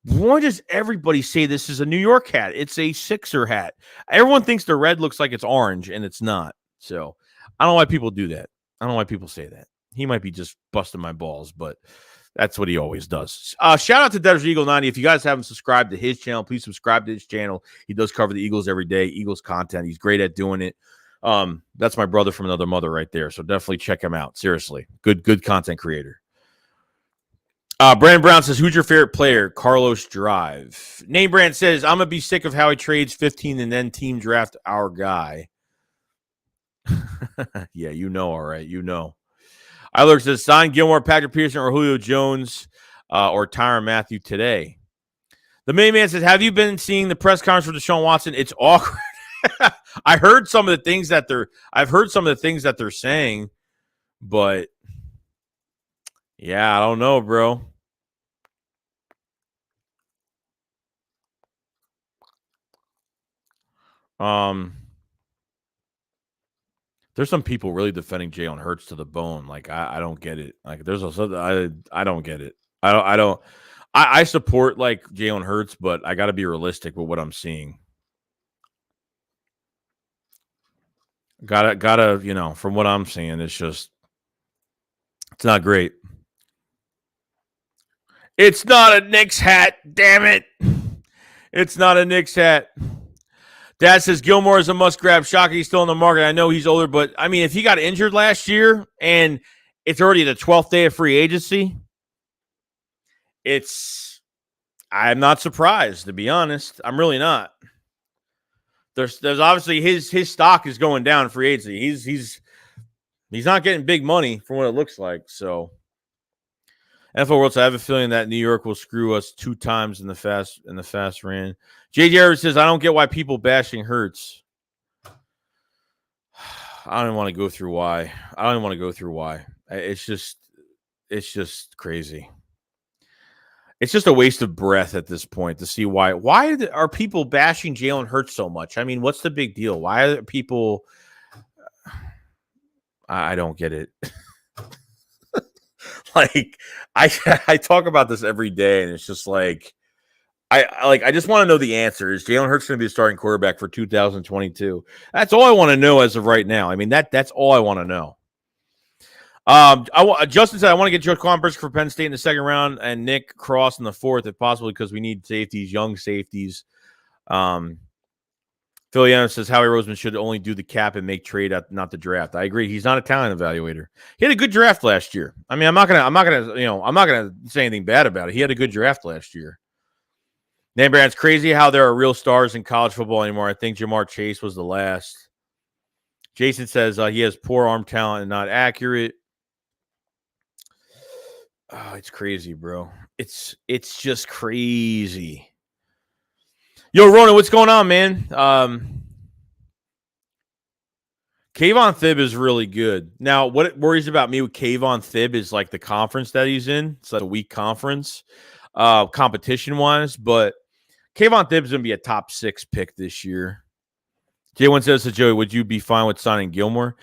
Why does everybody say this is a New York hat? It's a Sixer hat. Everyone thinks the red looks like it's orange, and it's not. So I don't know why people do that. I don't know why people say that. He might be just busting my balls, but that's what he always does. Shout out to Desert Eagle 90. If you guys haven't subscribed to his channel, please subscribe to his channel. He does cover the Eagles every day, Eagles content. He's great at doing it. That's my brother from another mother right there. So definitely check him out. Seriously, good content creator. Brandon Brown says, who's your favorite player? Carlos Drive. Name Brand says, I'm going to be sick of how he trades 15 and then team draft our guy. Yeah, all right. Eiler says, sign Gilmore, Patrick Peterson, or Julio Jones, or Tyrann Mathieu today. The main man says, have you been seeing the press conference for Deshaun Watson? It's awkward. I've heard some of the things that they're saying, but yeah, I don't know, bro. There's some people really defending Jalen Hurts to the bone. Like I don't get it. Like there's also I don't get it. I support like Jalen Hurts, but I got to be realistic with what I'm seeing. Gotta from what I'm seeing, it's not great. It's not a Knicks hat, damn it. It's not a Knicks hat. Dad says Gilmore is a must-grab. Shocking he's still in the market. I know he's older, but, I mean, if he got injured last year and it's already the 12th day of free agency, I'm not surprised, to be honest. I'm really not. There's obviously his stock is going down in free agency. He's not getting big money from what it looks like, so. NFL World, so I have a feeling that New York will screw us 2 times in the fast ran. JJ says, I don't get why people bashing Hurts. I don't want to go through why. It's just crazy. It's just a waste of breath at this point to see why. Why are people bashing Jalen Hurts so much? I mean, what's the big deal? Why are people? I don't get it. Like I talk about this every day, and it's just like I just want to know the answer. Is Jalen Hurts going to be the starting quarterback for 2022? That's all I want to know as of right now. I mean that's all I want to know. Justin said I want to get Joe Converse for Penn State in the second round, and Nick Cross in the fourth if possible because we need safeties, young safeties. Philly Adams says Howie Roseman should only do the cap and make trade, not the draft. I agree. He's not a talent evaluator. He had a good draft last year. I mean, I'm not gonna say anything bad about it. He had a good draft last year. Name Brand, it's crazy how there are real stars in college football anymore. I think Jamar Chase was the last. Jason says he has poor arm talent and not accurate. Oh, it's crazy, bro. It's just crazy. Yo, Ronan, what's going on, man? Kayvon Thibb is really good. Now, what worries about me with Kayvon Thibb is like the conference that he's in. It's like a weak conference, competition-wise. But Kayvon Thibb's going to be a top 6 pick this year. J1 says to Joey, would you be fine with signing Gilmore?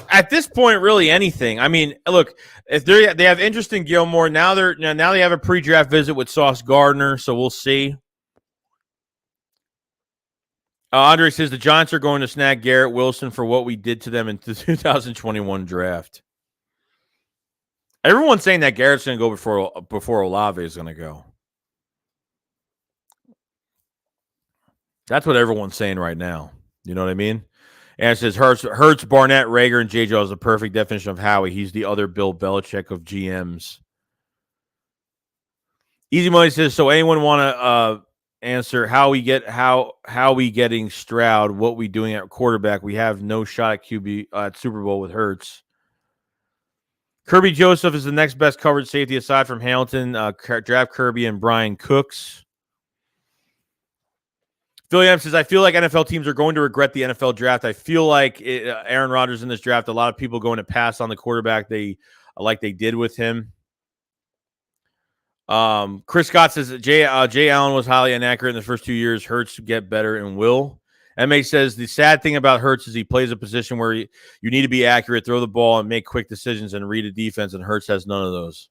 At this point, really anything. I mean, look, if they have interest in Gilmore, now they have a pre-draft visit with Sauce Gardner, so we'll see. Andre says the Giants are going to snag Garrett Wilson for what we did to them in the 2021 draft. Everyone's saying that Garrett's going to go before Olave is going to go. That's what everyone's saying right now. You know what I mean? And it says Hurts, Barnett, Rager, and J. Joe is the perfect definition of Howie. He's the other Bill Belichick of GMs. Easy Money says, so anyone want to answer how we getting Stroud, what we doing at quarterback? We have no shot at QB at Super Bowl with Hurts. Kirby Joseph is the next best coverage safety aside from Hamilton. Draft Kirby and Brian Cooks. Philly M says, I feel like NFL teams are going to regret the NFL draft. I feel like Aaron Rodgers in this draft, a lot of people going to pass on the quarterback they did with him. Chris Scott says Jay Allen was highly inaccurate in the first 2 years. Hurts get better and will. MA says the sad thing about Hurts is he plays a position where you need to be accurate, throw the ball, and make quick decisions and read a defense, and Hurts has none of those.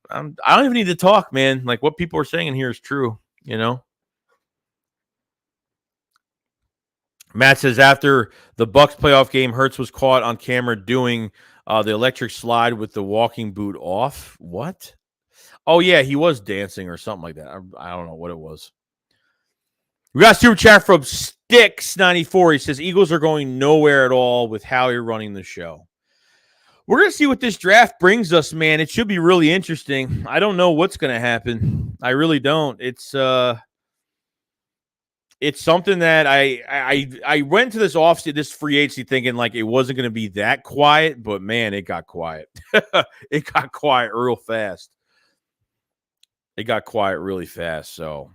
I don't even need to talk, man. Like what people are saying in here is true, you know? Matt says after the Bucs playoff game, Hurts was caught on camera doing the electric slide with the walking boot off. What? Oh, yeah, he was dancing or something like that. I don't know what it was. We got a super chat from Sticks94. He says, Eagles are going nowhere at all with Howie running the show. We're going to see what this draft brings us, man. It should be really interesting. I don't know what's going to happen. I really don't. It's something that I went to this offseason, this free agency, thinking like it wasn't going to be that quiet, but man, it got quiet. It got quiet real fast. It got quiet really fast. So,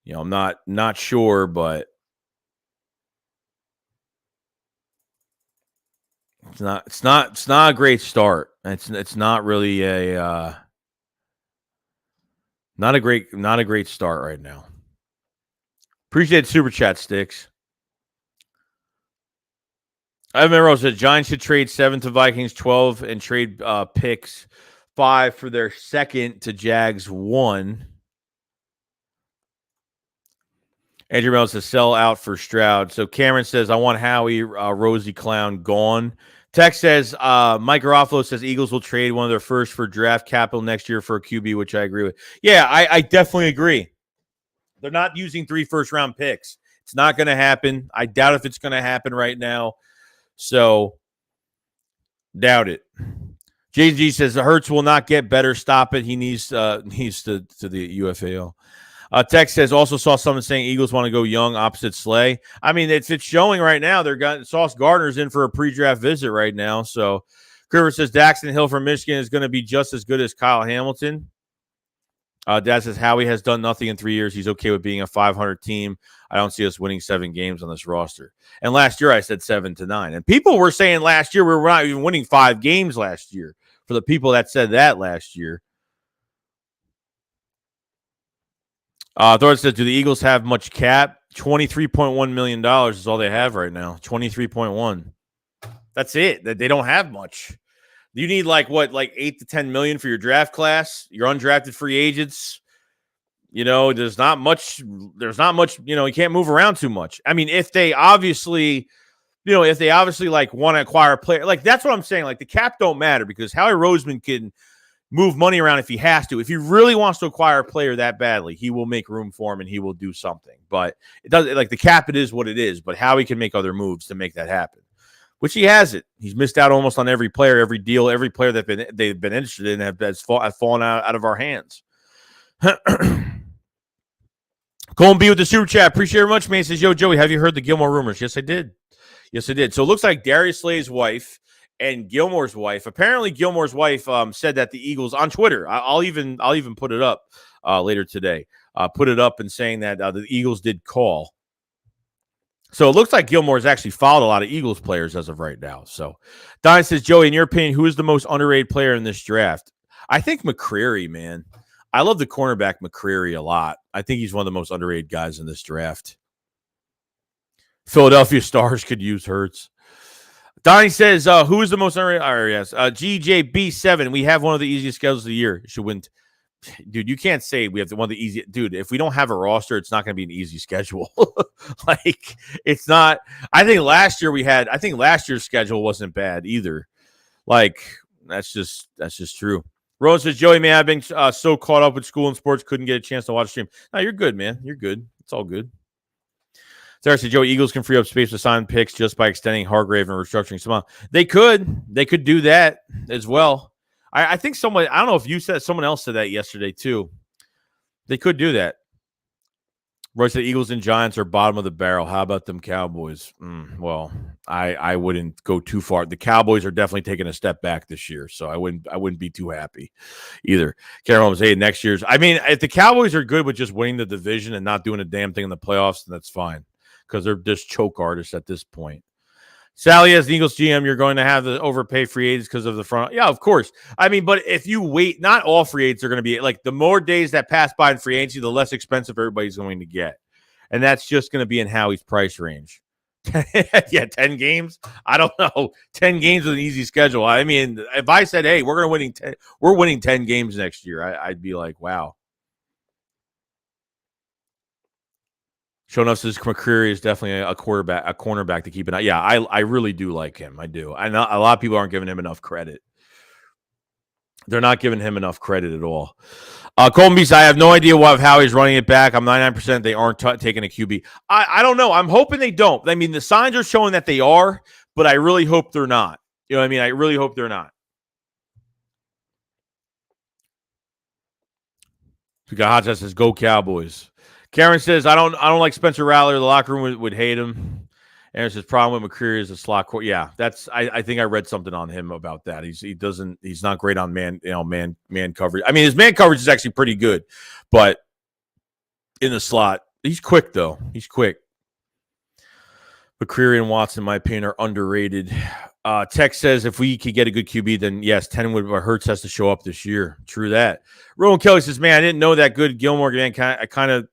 you know, I'm not sure, but it's not a great start. It's not really a not a great start right now. Appreciate the super chat, Sticks. Evan Rose said Giants should trade 7 to Vikings 12 and trade picks 5 for their second to Jags 1. Andrew Mel says sell out for Stroud. So Cameron says I want Howie Rosie Clown gone. Tex says Mike Garofalo says Eagles will trade one of their first for draft capital next year for a QB, which I agree with. Yeah, I definitely agree. They're not using 3 first-round picks. It's not going to happen. I doubt if it's going to happen right now. So, doubt it. JG says Hurts will not get better. Stop it. He needs to the UFAO. Tex says also saw someone saying Eagles want to go young opposite Slay. I mean, it's showing right now. They're got Sauce Gardner's in for a pre-draft visit right now. So, Curver says Daxton Hill from Michigan is going to be just as good as Kyle Hamilton. Dad says Howie has done nothing in 3 years. He's okay with being a 500 team. I don't see us winning 7 games on this roster. And last year I said 7 to 9. And people were saying last year we were not even winning 5 games last year. For the people that said that last year. Thor says, do the Eagles have much cap? $23.1 million is all they have right now. 23.1. That's it. They don't have much. You need like 8 to 10 million for your draft class, your undrafted free agents. You know, there's not much, you know, you can't move around too much. I mean, if they obviously like want to acquire a player, like that's what I'm saying. Like the cap don't matter because Howie Roseman can move money around if he has to. If he really wants to acquire a player that badly, he will make room for him and he will do something. But it doesn't like the cap, it is what it is. But Howie can make other moves to make that happen. Which he hasn't. He's missed out almost on every player, every deal, every player that they've been interested in has fallen out of our hands. Colin B with the super chat. Appreciate it very much, man. He says, yo, Joey, have you heard the Gilmore rumors? Yes, I did. So it looks like Darius Slay's wife and Gilmore's wife. Apparently, Gilmore's wife said that the Eagles on Twitter. I'll even put it up later today. Put it up and saying that the Eagles did call. So it looks like Gilmore's actually followed a lot of Eagles players as of right now. So Don says, Joey, in your opinion, who is the most underrated player in this draft? I think McCreary, man. I love the cornerback McCreary a lot. I think he's one of the most underrated guys in this draft. Philadelphia Stars could use Hurts. Donnie says, who is the most underrated? Yes. GJB7. We have one of the easiest schedules of the year. Should win. Dude, you can't say we have one of the easiest. Dude, if we don't have a roster, it's not going to be an easy schedule. Like, it's not. I think last year's schedule wasn't bad either. Like, that's just true. Rose says, Joey, man, I've been so caught up with school and sports, couldn't get a chance to watch the stream. No, you're good, man. You're good. It's all good. Sarah said, Joey, Eagles can free up space to sign picks just by extending Hargrave and restructuring some. They could do that as well. I think I don't know if you said, someone else said that yesterday too. They could do that. Royce said Eagles and Giants are bottom of the barrel. How about them Cowboys? Well, I wouldn't go too far. The Cowboys are definitely taking a step back this year, so I wouldn't be too happy either. Karen was saying next year's. I mean, if the Cowboys are good with just winning the division and not doing a damn thing in the playoffs, then that's fine because they're just choke artists at this point. Sally, as the Eagles GM, you're going to have the overpay free agents because of the front. Yeah, of course. I mean, but if you wait, not all free agents are going to be like the more days that pass by in free agency, the less expensive everybody's going to get. And that's just going to be in Howie's price range. Yeah, 10 games. I don't know. 10 games with an easy schedule. I mean, if I said, hey, we're winning 10 games next year, I'd be like, wow. Showing us this McCreary is definitely a cornerback to keep an eye. Yeah, I really do like him. I do. I know a lot of people aren't giving him enough credit. They're not giving him enough credit at all. Colton Beast, I have no idea why Howie's running it back. I'm 99% they aren't taking a QB. I don't know. I'm hoping they don't. I mean, the signs are showing that they are, but I really hope they're not. You know what I mean? I really hope they're not. We got Hot Shot says, "Go Cowboys." Karen says, "I don't like Spencer Rattler. The locker room would hate him." Aaron says, "Problem with McCreary is a slot court." Yeah, that's. I think I read something on him about that. He's not great on man coverage. I mean, his man coverage is actually pretty good, but in the slot, he's quick though. He's quick. McCreary and Watson, in my opinion, are underrated. Tech says if we could get a good QB, then yes, 10 would. Hurts has to show up this year. True that. Rowan Kelly says, "Man, I didn't know that good Gilmore man. I kind of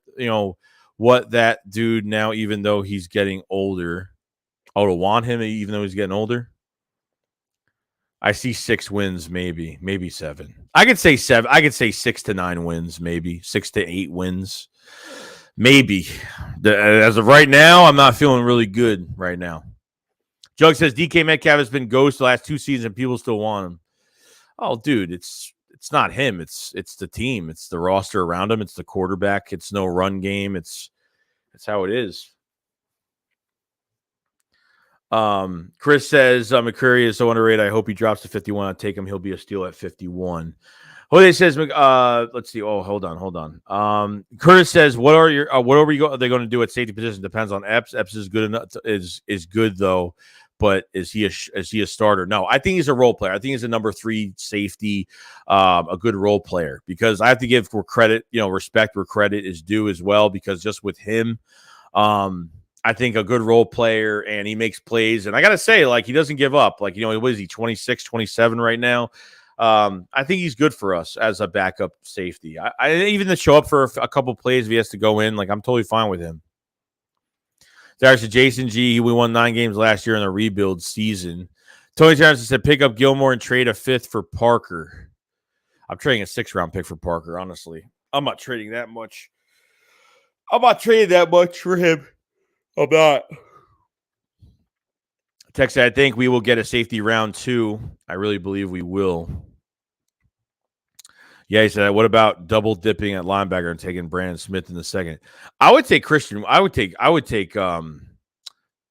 what that dude now, even though he's getting older. Oh, to want him even though he's getting older. I see 6 wins, maybe 7. I could say 7. I could say 6 to 9 wins, maybe 6 to 8 wins, maybe. As of right now, I'm not feeling really good right now." Jug says DK Metcalf has been ghost the last 2 seasons and people still want him. Oh, dude, it's not him. It's the team. It's the roster around him. It's the quarterback. It's no run game. It's how it is. Chris says McCreary is so underrated. I hope he drops to 51. I'll take him. He'll be a steal at 51. Jose says, let's see. Oh, hold on. Curtis says, what are they going to do at safety position? Depends on Epps. Epps is good enough. Is good though. But is he a starter? No, I think he's a role player. I think he's a number 3 safety, a good role player, because I have to give credit, respect where credit is due as well, because just with him, I think a good role player, and he makes plays. And I got to say, he doesn't give up. What is he, 26, 27 right now? I think he's good for us as a backup safety. I even to show up for a couple plays if he has to go in, I'm totally fine with him. There's Jason G. We won 9 games last year in the rebuild season. Tony Johnson said, pick up Gilmore and trade a 5th for Parker. I'm trading a 6th-round pick for Parker, honestly. I'm not trading that much. I'm not trading that much for him. I'm not. Tex said, I think we will get a safety round 2. I really believe we will. Yeah, he said, what about double dipping at linebacker and taking Brandon Smith in the second? I would take Christian. I would take the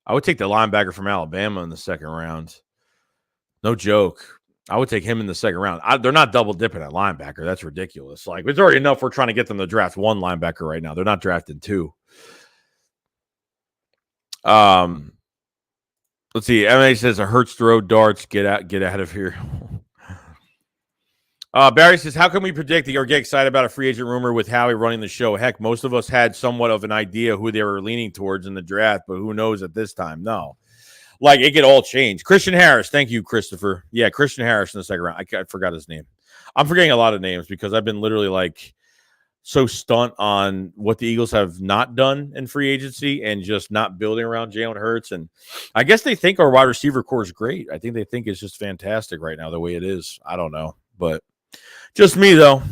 linebacker from Alabama in the second round. No joke. I would take him in the second round. They're not double dipping at linebacker. That's ridiculous. It's already enough. We're trying to get them to draft 1 linebacker right now. They're not drafting 2. Let's see. MMA says a Hurts throw darts. Get out of here. Barry says, how can we predict or get excited about a free agent rumor with Howie running the show? Heck, most of us had somewhat of an idea who they were leaning towards in the draft, but who knows at this time? No. It could all change. Christian Harris. Thank you, Christopher. Yeah, Christian Harris in the second round. I forgot his name. I'm forgetting a lot of names because I've been literally so stunned on what the Eagles have not done in free agency and just not building around Jalen Hurts. And I guess they think our wide receiver core is great. I think they think it's just fantastic right now the way it is. I don't know, but just me though.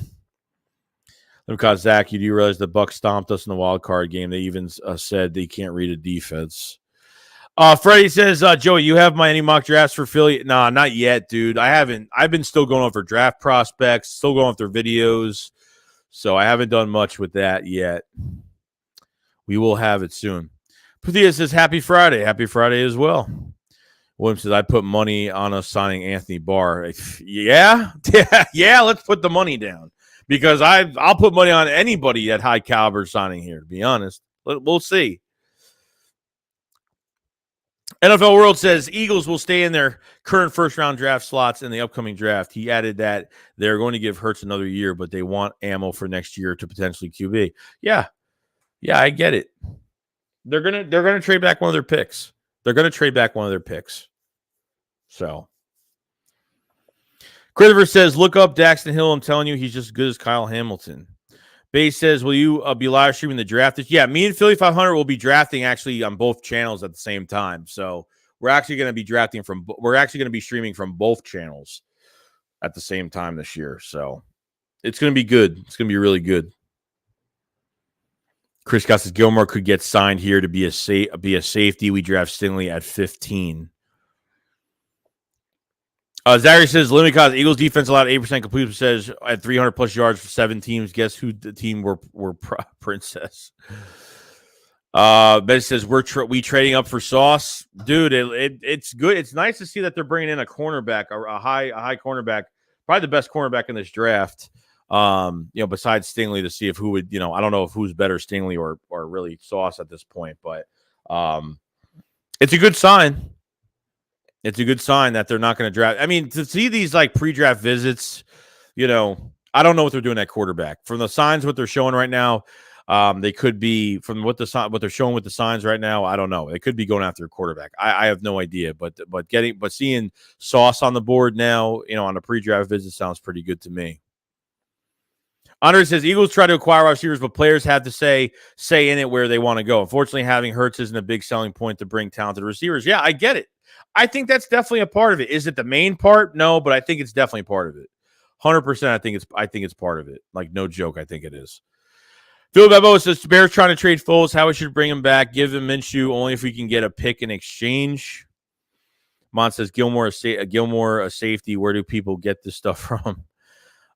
Because Zach, you do realize the Bucs stomped us in the wild card game. They even said they can't read a defense. Freddie says, Joey, you have any mock drafts for Philly? Nah, not yet, dude. I haven't. I've been still going over draft prospects, still going through videos. So I haven't done much with that yet. We will have it soon. Pathia says, happy Friday. Happy Friday as well. William says, I put money on us signing Anthony Barr. Yeah, let's put the money down. Because I'll put money on anybody at high caliber signing here, to be honest. We'll see. NFL World says Eagles will stay in their current first-round draft slots in the upcoming draft. He added that they're going to give Hurts another year, but they want ammo for next year to potentially QB. Yeah, I get it. They're gonna trade back one of their picks. So, Christopher says, look up Daxton Hill. I'm telling you, he's just as good as Kyle Hamilton. Bay says, will you be live streaming the draft? Yeah, me and Philly 500 will be drafting actually on both channels at the same time. So we're actually going to be streaming from both channels at the same time this year. So it's going to be good. It's going to be really good. Chris Scott says Gilmore could get signed here to be a safety. We draft Stingley at 15. Zachary says, limited cause Eagles defense allowed 8% complete percentage at 300 plus yards for 7 teams. Guess who the team were Princess? Ben says, we trading up for Sauce. Dude, it's good. It's nice to see that they're bringing in a cornerback, a high cornerback, probably the best cornerback in this draft. Besides Stingley, to see if who would, I don't know if who's better, Stingley or really Sauce at this point, but it's a good sign. It's a good sign that they're not going to draft. I mean, to see these like pre-draft visits, I don't know what they're doing at quarterback. From the signs, what they're showing right now, they could be from what they're showing with the signs right now. I don't know. They could be going after a quarterback. I have no idea. But seeing Sauce on the board now, on a pre-draft visit sounds pretty good to me. Andre says Eagles try to acquire receivers, but players have to say in it where they want to go. Unfortunately, having Hurts isn't a big selling point to bring talented receivers. Yeah, I get it. I think that's definitely a part of it. Is it the main part? No, but I think it's definitely part of it. 100%. I think it's part of it. Like, no joke. I think it is. Phil Bebo says Bears trying to trade Foles. How we should bring him back? Give him Minshew only if we can get a pick in exchange. Mon says Gilmore a safety. Where do people get this stuff from?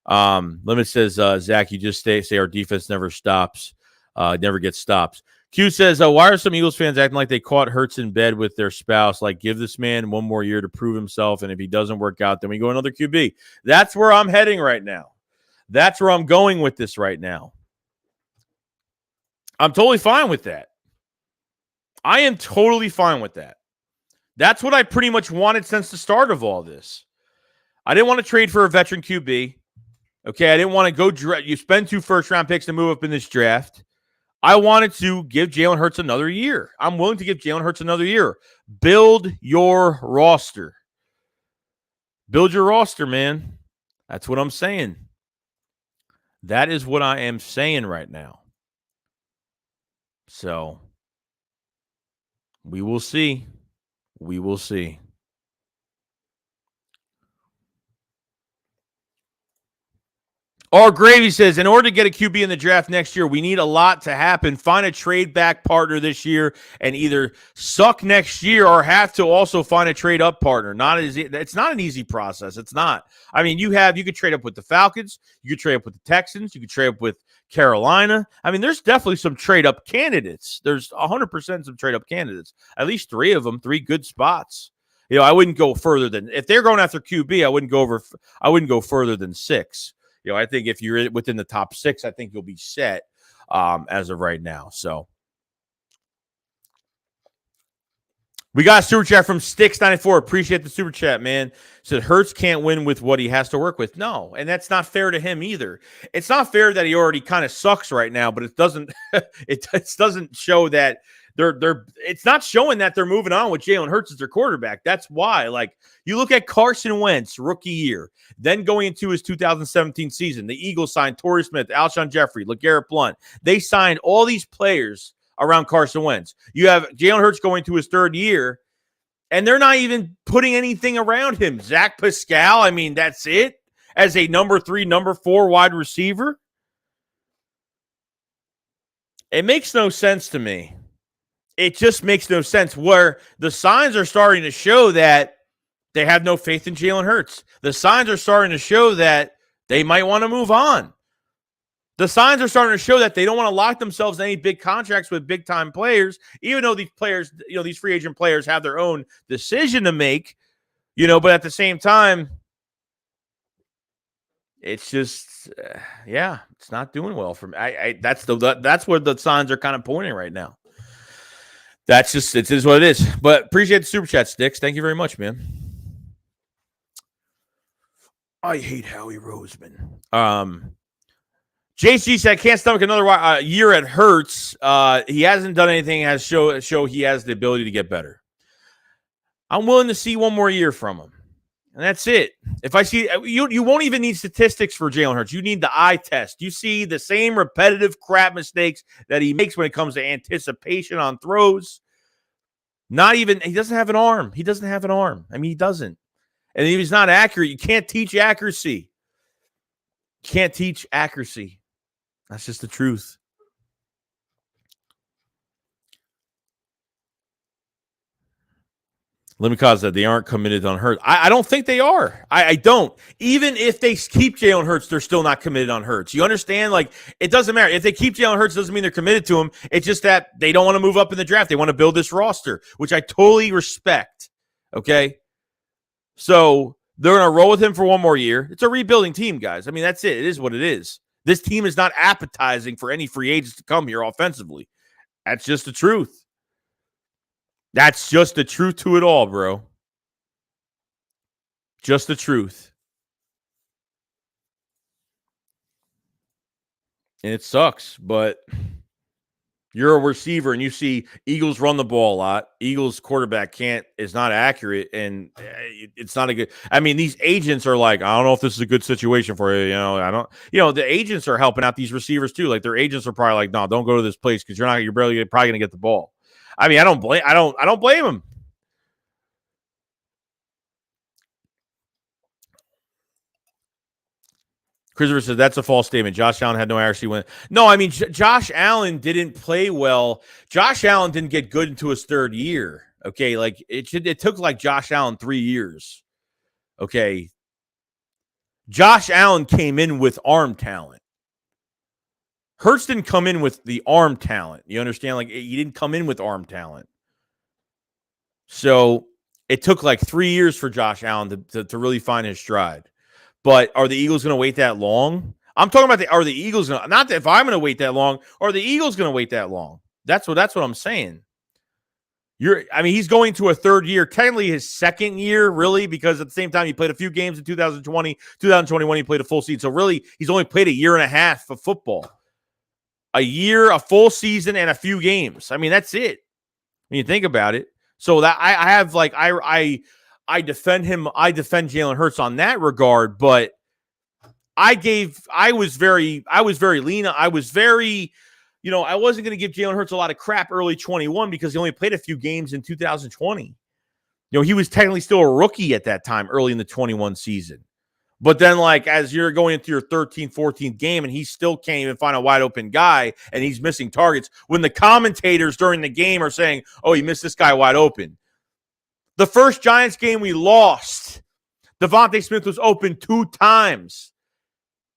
Limit says Zach, you just say our defense never stops, never gets stops. Q says, why are some Eagles fans acting like they caught Hurts in bed with their spouse? Like, give this man one more year to prove himself, and if he doesn't work out, then we go another QB. That's where I'm heading right now. That's where I'm going with this right now. I'm totally fine with that. I am totally fine with that. That's what I pretty much wanted since the start of all this. I didn't want to trade for a veteran QB. Okay, I didn't want to go you spend 2 first-round picks to move up in this draft. I wanted to give Jalen Hurts another year. I'm willing to give Jalen Hurts another year. Build your roster. Build your roster, man. That's what I'm saying. That is what I am saying right now. So, we will see. We will see. Our Gravy says, in order to get a QB in the draft next year, we need a lot to happen. Find a trade back partner this year and either suck next year or have to also find a trade up partner. It's not an easy process. It's not. I mean, you could trade up with the Falcons. You could trade up with the Texans. You could trade up with Carolina. I mean, there's definitely some trade up candidates. There's 100% some trade up candidates. At least 3 of them, 3 good spots. I wouldn't go further than, if they're going after QB, I wouldn't go further than 6. I think if you're within the top 6, I think you'll be set as of right now. So we got a super chat from Sticks94. Appreciate the super chat, man. Said Hurts can't win with what he has to work with. No, and that's not fair to him either. It's not fair that he already kind of sucks right now, but it doesn't it doesn't show that it's not showing that they're moving on with Jalen Hurts as their quarterback. That's why. Like, you look at Carson Wentz, rookie year, then going into his 2017 season, the Eagles signed Torrey Smith, Alshon Jeffrey, LeGarrette Blount. They signed all these players around Carson Wentz. You have Jalen Hurts going to his 3rd year, and they're not even putting anything around him. Zach Pascal, I mean, that's it as a number 3, number 4 wide receiver. It makes no sense to me. It just makes no sense, where the signs are starting to show that they have no faith in Jalen Hurts. The signs are starting to show that they might want to move on. The signs are starting to show that they don't want to lock themselves in any big contracts with big-time players, even though these players, these free agent players have their own decision to make, but at the same time, it's just, it's not doing well for me. That's where the signs are kind of pointing right now. It is what it is. But appreciate the super chat, Sticks. Thank you very much, man. I hate Howie Roseman. JC said, I can't stomach another year at Hurts. He hasn't done anything has show he has the ability to get better. I'm willing to see one more year from him. And that's it. If I see you won't even need statistics for Jalen Hurts. You need the eye test. You see the same repetitive crap mistakes that he makes when it comes to anticipation on throws. He doesn't have an arm. He doesn't have an arm. I mean, he doesn't. And if he's not accurate, you can't teach accuracy. You can't teach accuracy. That's just the truth. Let me cause that they aren't committed on Hurts. I don't think they are. I don't. Even if they keep Jalen Hurts, they're still not committed on Hurts. You understand? Like, it doesn't matter. If they keep Jalen Hurts, doesn't mean they're committed to him. It's just that they don't want to move up in the draft. They want to build this roster, which I totally respect. Okay? So they're going to roll with him for one more year. It's a rebuilding team, guys. I mean, that's it. It is what it is. This team is not appetizing for any free agents to come here offensively. That's just the truth. That's just the truth to it all, bro. Just the truth. And it sucks, but you're a receiver and you see Eagles run the ball a lot. Eagles quarterback is not accurate, and it's not a good. I mean, these agents are like, I don't know if this is a good situation for you. The agents are helping out these receivers too. Like, their agents are probably like, no, don't go to this place because you're probably going to get the ball. I mean, I don't blame them. Christopher says that's a false statement. Josh Allen had no accuracy when. No, I mean, Josh Allen didn't play well. Josh Allen didn't get good into his third year. Okay, like it took like Josh Allen 3 years. Okay, Josh Allen came in with arm talent. Hurts didn't come in with the arm talent. You understand? Like, he didn't come in with arm talent. So it took like 3 years for Josh Allen to really find his stride. But are the Eagles going to wait that long? I'm talking about are the Eagles going to, not that if I'm going to wait that long, are the Eagles going to wait that long? That's what I'm saying. He's going to a third year, technically his second year, really, because at the same time he played a few games in 2020, 2021 he played a full season. So really, he's only played a year and a half of football. A year, a full season, and a few games. I mean, that's it. When you think about it. So that I defend him. I defend Jalen Hurts on that regard, but I was very lean. I wasn't going to give Jalen Hurts a lot of crap early 21 because he only played a few games in 2020. He was technically still a rookie at that time, early in the 21 season. But then, like, as you're going into your 13th, 14th game, and he still can't even find a wide open guy, and he's missing targets, when the commentators during the game are saying, oh, he missed this guy wide open. The first Giants game we lost, Devontae Smith was open 2 times.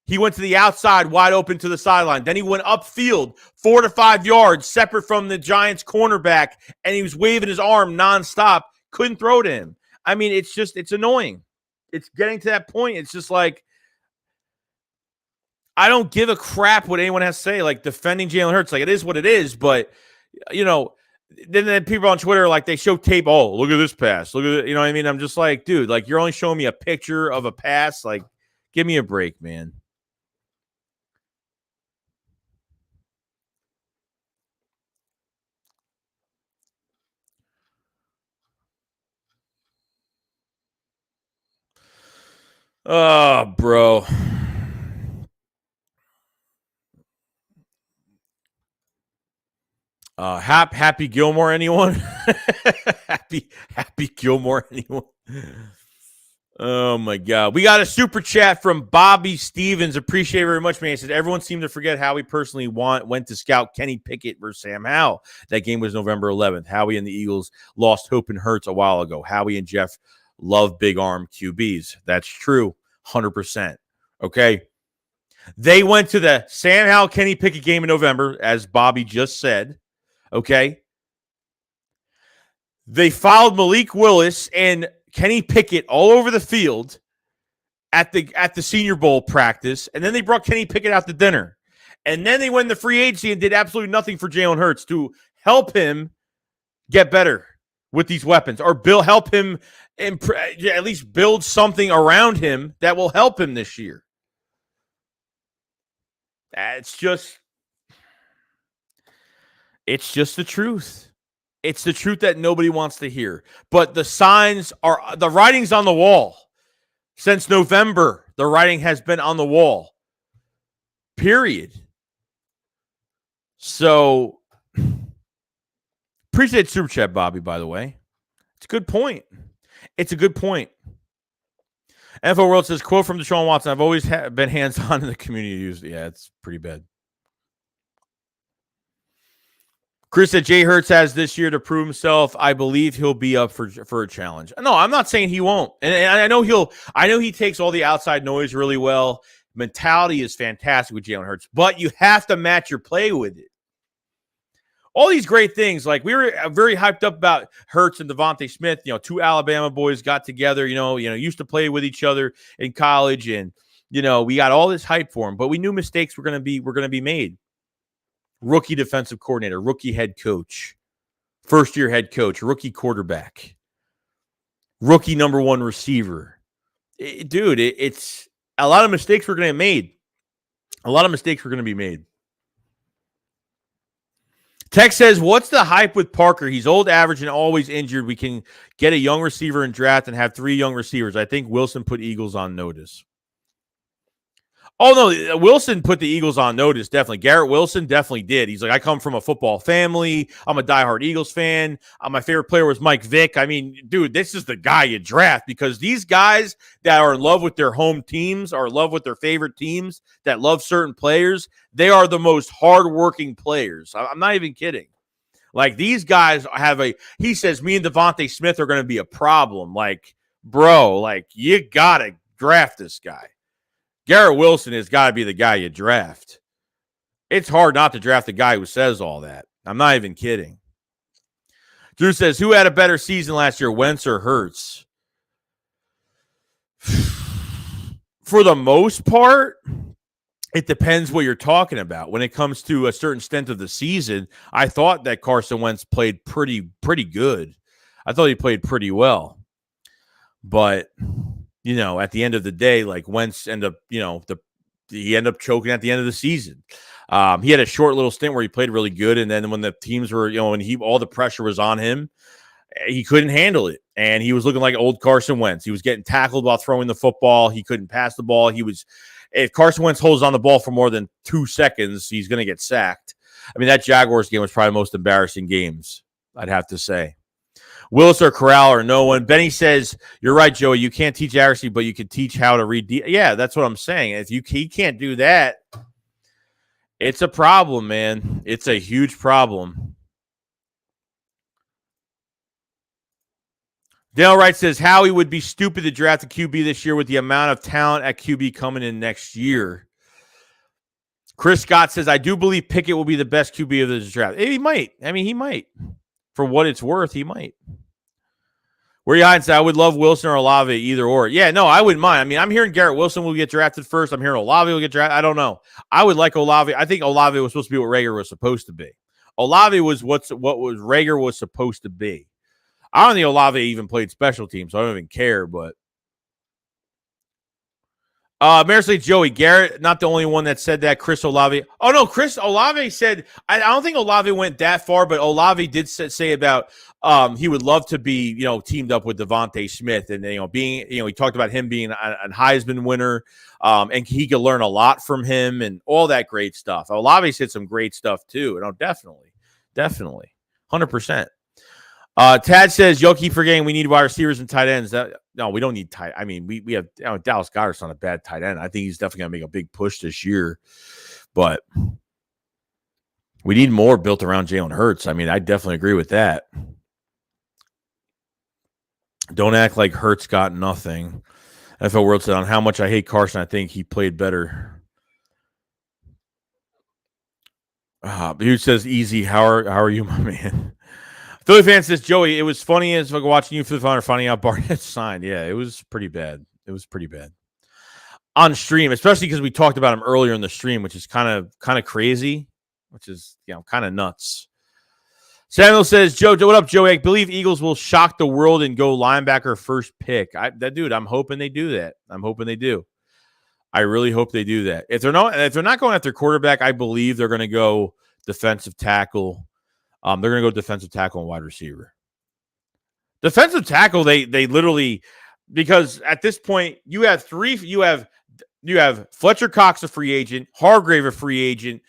He went to the outside, wide open to the sideline. Then he went upfield, 4 to 5 yards, separate from the Giants cornerback, and he was waving his arm nonstop. Couldn't throw to him. I mean, it's annoying. It's getting to that point. It's just like, I don't give a crap what anyone has to say. Like, defending Jalen Hurts, like, it is what it is. But, then people on Twitter, like, they show tape. Oh, look at this pass. Look at it. You know what I mean? I'm just like, dude, like, you're only showing me a picture of a pass. Like, give me a break, man. Oh, bro. Happy Gilmore, anyone? Happy Gilmore, anyone? Oh my God. We got a super chat from Bobby Stevens. Appreciate it very much, man. He said, everyone seemed to forget Howie personally went to scout Kenny Pickett versus Sam Howell. That game was November 11th. Howie and the Eagles lost hope and Hurts a while ago. Howie and Jeff love big arm QBs. That's true. 100%. Okay. They went to the Sam Howell Kenny Pickett game in November, as Bobby just said. Okay. They fouled Malik Willis and Kenny Pickett all over the field at the Senior Bowl practice, and then they brought Kenny Pickett out to dinner. And then they went in the free agency and did absolutely nothing for Jalen Hurts to help him get better with these weapons, or help him at least build something around him that will help him this year. It's just the truth. It's the truth that nobody wants to hear. But the writing's on the wall. Since November, the writing has been on the wall. Period. So, appreciate super chat, Bobby, by the way. It's a good point. NFL World says, quote from Deshaun Watson, I've always been hands-on in the community. Yeah, it's pretty bad. Chris said Jay Hurts has this year to prove himself. I believe he'll be up for a challenge. No, I'm not saying he won't. And I know he takes all the outside noise really well. Mentality is fantastic with Jalen Hurts, but you have to match your play with it. All these great things, like we were very hyped up about Hurts and Devontae Smith. Two Alabama boys got together. Used to play with each other in college, and we got all this hype for him. But we knew mistakes were going to be made. Rookie defensive coordinator, rookie head coach, first-year head coach, rookie quarterback, rookie number one receiver. It's a lot of mistakes were going to be made. A lot of mistakes were going to be made. Tech says, what's the hype with Parker? He's old, average, and always injured. We can get a young receiver in draft and have 3 young receivers. I think Wilson put Eagles on notice. Oh, no, Wilson put the Eagles on notice, definitely. Garrett Wilson definitely did. He's like, I come from a football family. I'm a diehard Eagles fan. My favorite player was Mike Vick. I mean, dude, this is the guy you draft, because these guys that are in love with their home teams, are in love with their favorite teams, that love certain players, they are the most hardworking players. I'm not even kidding. Like, these guys he says, me and Devontae Smith are going to be a problem. Like, bro, like, you got to draft this guy. Garrett Wilson has got to be the guy you draft. It's hard not to draft a guy who says all that. I'm not even kidding. Drew says, who had a better season last year, Wentz or Hurts? For the most part, it depends what you're talking about. When it comes to a certain stint of the season, I thought that Carson Wentz played pretty good. I thought he played pretty well. But at the end of the day, like, Wentz ended up, he ended up choking at the end of the season. He had a short little stint where he played really good, and then when the teams were, when all the pressure was on him, he couldn't handle it, and he was looking like old Carson Wentz. He was getting tackled while throwing the football. He couldn't pass the ball. If Carson Wentz holds on the ball for more than 2 seconds, he's going to get sacked. I mean, that Jaguars game was probably the most embarrassing games, I'd have to say. Willis or Corral or no one. Benny says, you're right, Joey. You can't teach accuracy, but you can teach how to read. Yeah, that's what I'm saying. If he can't do that, it's a problem, man. It's a huge problem. Dale Wright says, Howie would be stupid to draft a QB this year with the amount of talent at QB coming in next year. Chris Scott says, I do believe Pickett will be the best QB of this draft. He might. I mean, he might. For what it's worth, he might. Where you hiding? I would love Wilson or Olave, either or. Yeah, no, I wouldn't mind. I mean, I'm hearing Garrett Wilson will get drafted first. I'm hearing Olave will get drafted. I don't know. I would like Olave. I think Olave was supposed to be what Rager was supposed to be. Olave was what Rager was supposed to be. I don't think Olave even played special teams, so I don't even care. But Marisol Joey Garrett, not the only one that said that. Chris Olave. Oh no, Chris Olave said. I don't think Olave went that far, but Olave did say about he would love to be teamed up with Devontae Smith, and being he talked about him being a Heisman winner, and he could learn a lot from him and all that great stuff. Olave said some great stuff too. Definitely, 100%. Tad says, yo, keep forgetting we need wide receivers and tight ends. No, we don't need tight. I mean, we have Dallas Goedert's not a bad tight end. I think he's definitely going to make a big push this year. But we need more built around Jalen Hurts. I mean, I definitely agree with that. Don't act like Hurts got nothing. NFL World said, on how much I hate Carson, I think he played better. Who says, easy, how are you, my man? Philly fan says, Joey, it was funny as watching you for the fun or finding out Barnett signed. Yeah, it was pretty bad. On stream, especially because we talked about him earlier in the stream, which is kind of crazy, which is kind of nuts. Samuel says, Joe, what up, Joey? I believe Eagles will shock the world and go linebacker first pick. I'm hoping they do that. I'm hoping they do. I really hope they do that. If they're not going after quarterback, I believe they're going to go defensive tackle. They're going to go defensive tackle and wide receiver. Defensive tackle, they literally, because at this point you have Fletcher Cox, a free agent, Hargrave, a free agent,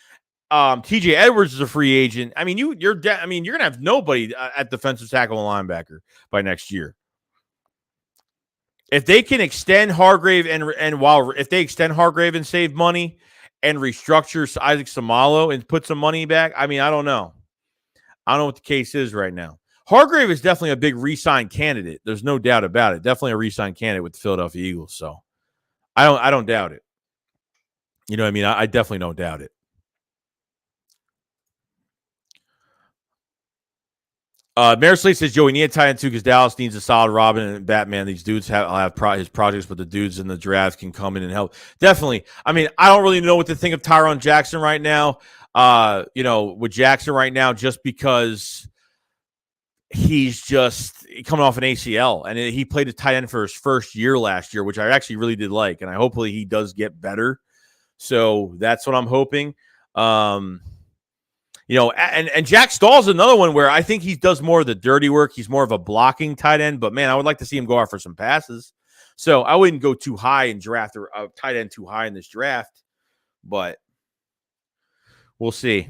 TJ Edwards is a free agent. I mean, you're going to have nobody at defensive tackle and linebacker by next year. If they can extend Hargrave if they extend Hargrave and save money and restructure Isaac Samalo and put some money back, I mean, I don't know. I don't know what the case is right now. Hargrave is definitely a big re-sign candidate. There's no doubt about it. Definitely a re-sign candidate with the Philadelphia Eagles. So I don't doubt it. You know what I mean? I definitely don't doubt it. Mayor Slate says, Joey, need a tight end too because Dallas needs a solid Robin and Batman. These dudes have his projects, but the dudes in the draft can come in and help. Definitely. I mean, I don't really know what to think of Tyron Jackson right now. With Jackson right now, just because he's just coming off an ACL, and he played a tight end for his first year last year, which I actually really did like, and hopefully he does get better. So that's what I'm hoping. And Jack Stahl's another one where I think he does more of the dirty work. He's more of a blocking tight end, but man, I would like to see him go out for some passes. So I wouldn't go too high and draft a tight end too high in this draft, but we'll see.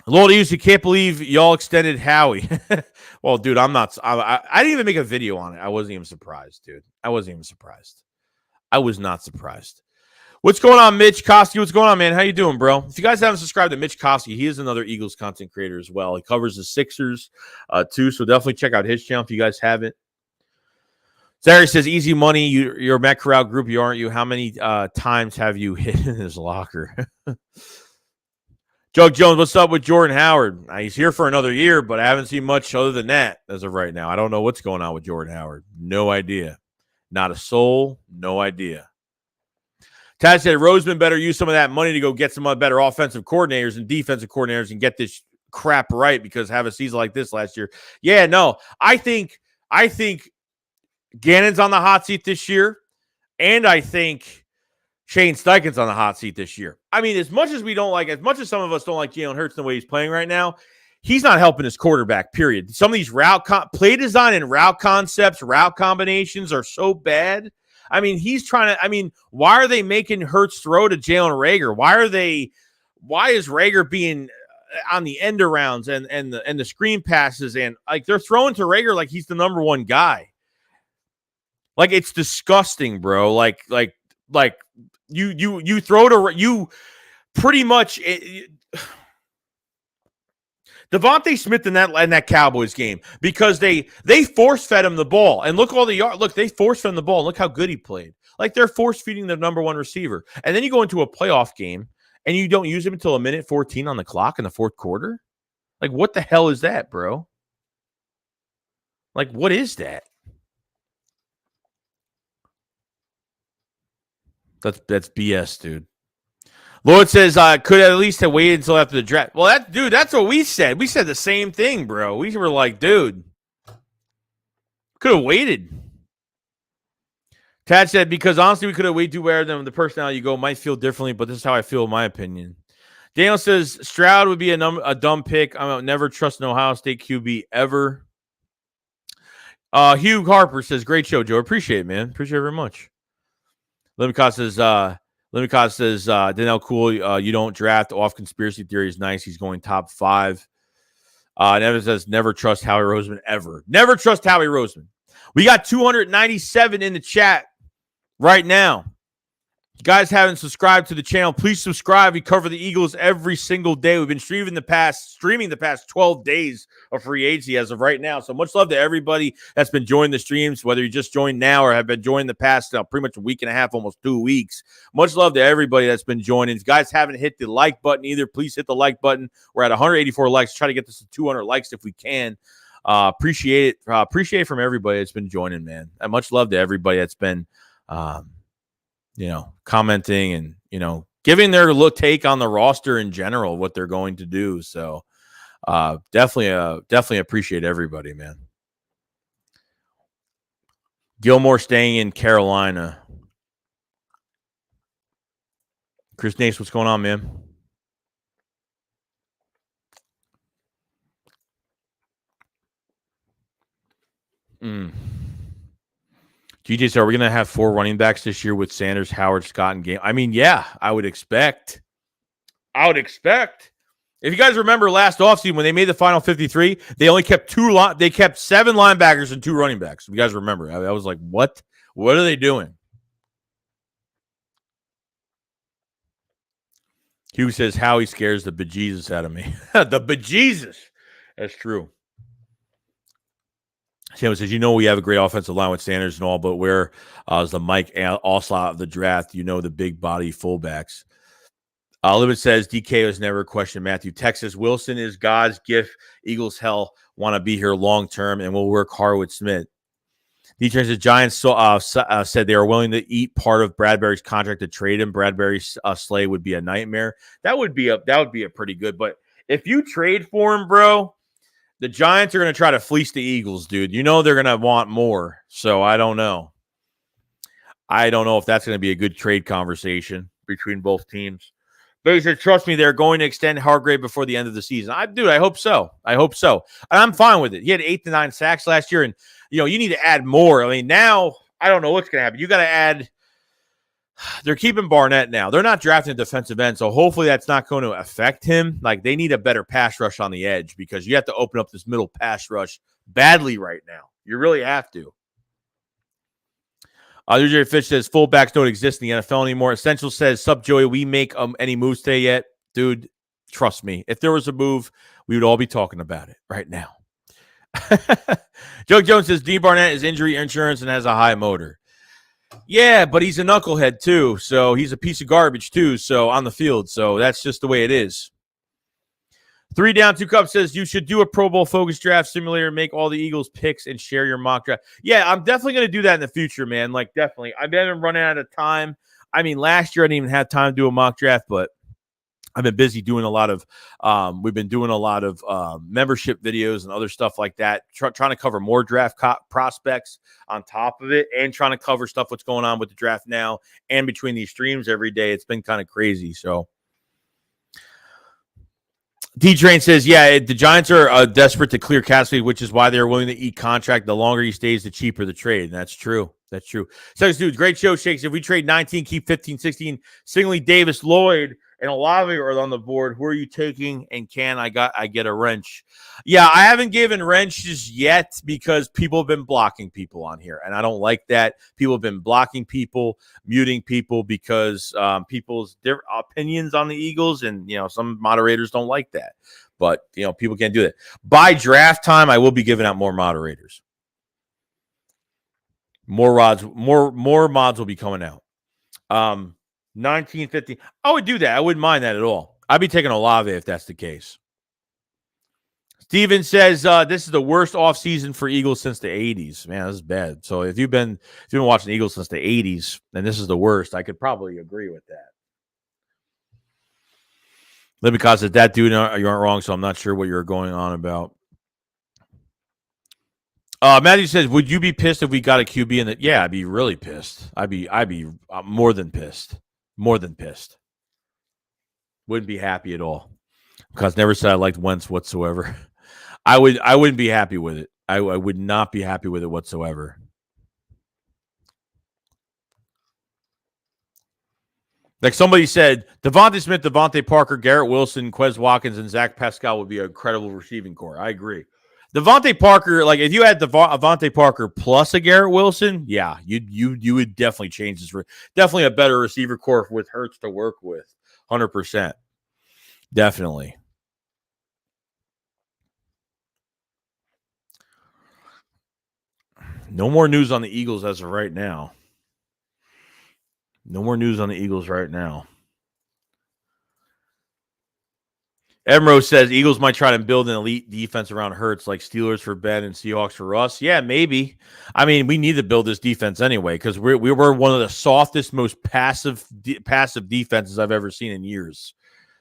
Lord, you can't believe y'all extended Howie. Well, dude, I'm not. I didn't even make a video on it. I wasn't even surprised, dude. I wasn't even surprised. I was not surprised. What's going on, Mitch Koski? What's going on, man? How you doing, bro? If you guys haven't subscribed to Mitch Koski, he is another Eagles content creator as well. He covers the Sixers, too, so definitely check out his channel if you guys haven't. Zary says, easy money. You're a Met Corral group, you aren't you? How many times have you hit in his locker? Jug Jones, what's up with Jordan Howard? He's here for another year, but I haven't seen much other than that as of right now. I don't know what's going on with Jordan Howard. No idea. Not a soul. No idea. Tad said Roseman better use some of that money to go get some better offensive coordinators and defensive coordinators and get this crap right, because have a season like this last year. Yeah, no, I think Gannon's on the hot seat this year, and I think Shane Steichen's on the hot seat this year. I mean, as much as some of us don't like Jalen Hurts the way he's playing right now, he's not helping his quarterback, period. Some of these play design and route concepts, route combinations are so bad. I mean, why are they making Hurts throw to Jalen Reagor? Why is Reagor being on the end arounds and the screen passes, and like they're throwing to Reagor like he's the number one guy? Like, it's disgusting, bro. Like you throw to you pretty much. Devontae Smith in that Cowboys game, because they force fed him the ball, and look all the yards. Look, they force fed him the ball. And look how good he played. Like, they're force feeding their number one receiver, and then you go into a playoff game and you don't use him until 1:14 on the clock in the fourth quarter. Like, what the hell is that, bro? Like, what is that? That's BS, dude. Lloyd says, could at least have waited until after the draft. Well, that's what we said. We said the same thing, bro. We were like, dude, could have waited. Tad said, because honestly, we could have way too better than the personality you go might feel differently, but this is how I feel in my opinion. Daniel says, Stroud would be a dumb pick. I would never trust an Ohio State QB ever. Hugh Harper says, great show, Joe. Appreciate it, man. Appreciate it very much. Limicott says, Danielle Cool, you don't draft off conspiracy theories. Nice. He's going top 5. Never says, never trust Howie Roseman ever. Never trust Howie Roseman. We got 297 in the chat right now. If you guys haven't subscribed to the channel, please subscribe. We cover the Eagles every single day. We've been streaming the past 12 days of free agency as of right now. So much love to everybody that's been joining the streams, whether you just joined now or have been joining the past pretty much a week and a half, almost 2 weeks. Much love to everybody that's been joining. If you guys haven't hit the like button either, please hit the like button. We're at 184 likes. Try to get this to 200 likes if we can. Appreciate it. Appreciate it from everybody that's been joining, man. And much love to everybody that's been commenting and, giving their take on the roster in general, what they're going to do. So definitely appreciate everybody, man. Gilmore staying in Carolina. Chris Nace, what's going on, man? GJ said, are we going to have 4 running backs this year with Sanders, Howard, Scott, and Game? I mean, yeah, I would expect. If you guys remember last offseason when they made the final 53, they only kept 7 linebackers and 2 running backs. If you guys remember, I was like, what? What are they doing? Hugh says Howie scares the bejesus out of me. The bejesus. That's true. Sam says, we have a great offensive line with Sanders and all, but where is the Mike Oslot of the draft? The big body fullbacks. Libet says, DK was never questioned. Matthew, Texas. Wilson is God's gift. Eagles hell want to be here long term, and we'll work hard with Smith. D-Train says, Giants said they are willing to eat part of Bradbury's contract to trade him. Bradbury's slay would be a nightmare. That would be a pretty good. But if you trade for him, bro, the Giants are going to try to fleece the Eagles, dude. They're going to want more. So I don't know. I don't know if that's going to be a good trade conversation between both teams. But he said, trust me, they're going to extend Hargrave before the end of the season. I hope so. And I'm fine with it. He had 8 to 9 sacks last year, and you need to add more. I mean, now I don't know what's going to happen. You got to add. They're keeping Barnett now. They're not drafting a defensive end, so hopefully that's not going to affect him. Like, they need a better pass rush on the edge because you have to open up this middle pass rush badly right now. You really have to. Jerry Fish says fullbacks don't exist in the NFL anymore. Essential says, sup, Joey, we make any moves today yet? Dude, trust me. If there was a move, we would all be talking about it right now. Joe Jones says, D. Barnett is injury insurance and has a high motor. Yeah, but he's a knucklehead too. So he's a piece of garbage too. So on the field. So that's just the way it is. 3 Down 2 Cups says you should do a Pro Bowl focus draft simulator, make all the Eagles picks and share your mock draft. Yeah, I'm definitely going to do that in the future, man. Like, definitely. I've been running out of time. I mean, last year I didn't even have time to do a mock draft, but I've been busy doing a lot of we've been doing a lot of membership videos and other stuff like that, trying to cover more draft prospects on top of it and trying to cover stuff what's going on with the draft now and between these streams every day. It's been kind of crazy. So D-Train says, yeah, the Giants are desperate to clear Cassidy, which is why they're willing to eat contract. The longer he stays, the cheaper the trade. And that's true. That's true. So, dude, great show, Shakes. If we trade 19, keep 15, 16, Singly, Davis, Lloyd, and Olave are on the board, who are you taking? And can I get a wrench? Yeah, I haven't given wrenches yet because people have been blocking people on here, and I don't like that. People have been blocking people, muting people because people's different opinions on the Eagles, and some moderators don't like that. But people can't do that. By draft time, I will be giving out more moderators. More mods will be coming out. 1950. I would do that. I wouldn't mind that at all. I'd be taking Olave if that's the case. Steven says this is the worst offseason for Eagles since the 80s. Man, this is bad. So if you've been watching Eagles since the 80s, then this is the worst. I could probably agree with that. Libicott says that dude, you aren't wrong, so I'm not sure what you're going on about. Matthew says, would you be pissed if we got a QB in the? Yeah, I'd be really pissed. I'd be more than pissed. More than pissed. Wouldn't be happy at all. Because never said I liked Wentz whatsoever. I wouldn't be happy with it. I would not be happy with it whatsoever. Like somebody said, Devontae Smith, Devontae Parker, Garrett Wilson, Quez Watkins, and Zach Pascal would be a credible receiving core. I agree. Devontae Parker, like if you had Devontae Parker plus a Garrett Wilson, yeah, you would definitely change this. Definitely a better receiver core with Hurts to work with, 100%. Definitely. No more news on the Eagles as of right now. No more news on the Eagles right now. Emro says Eagles might try to build an elite defense around Hurts, like Steelers for Ben and Seahawks for us. Yeah, maybe. I mean, we need to build this defense anyway because we were one of the softest, most passive defenses I've ever seen in years.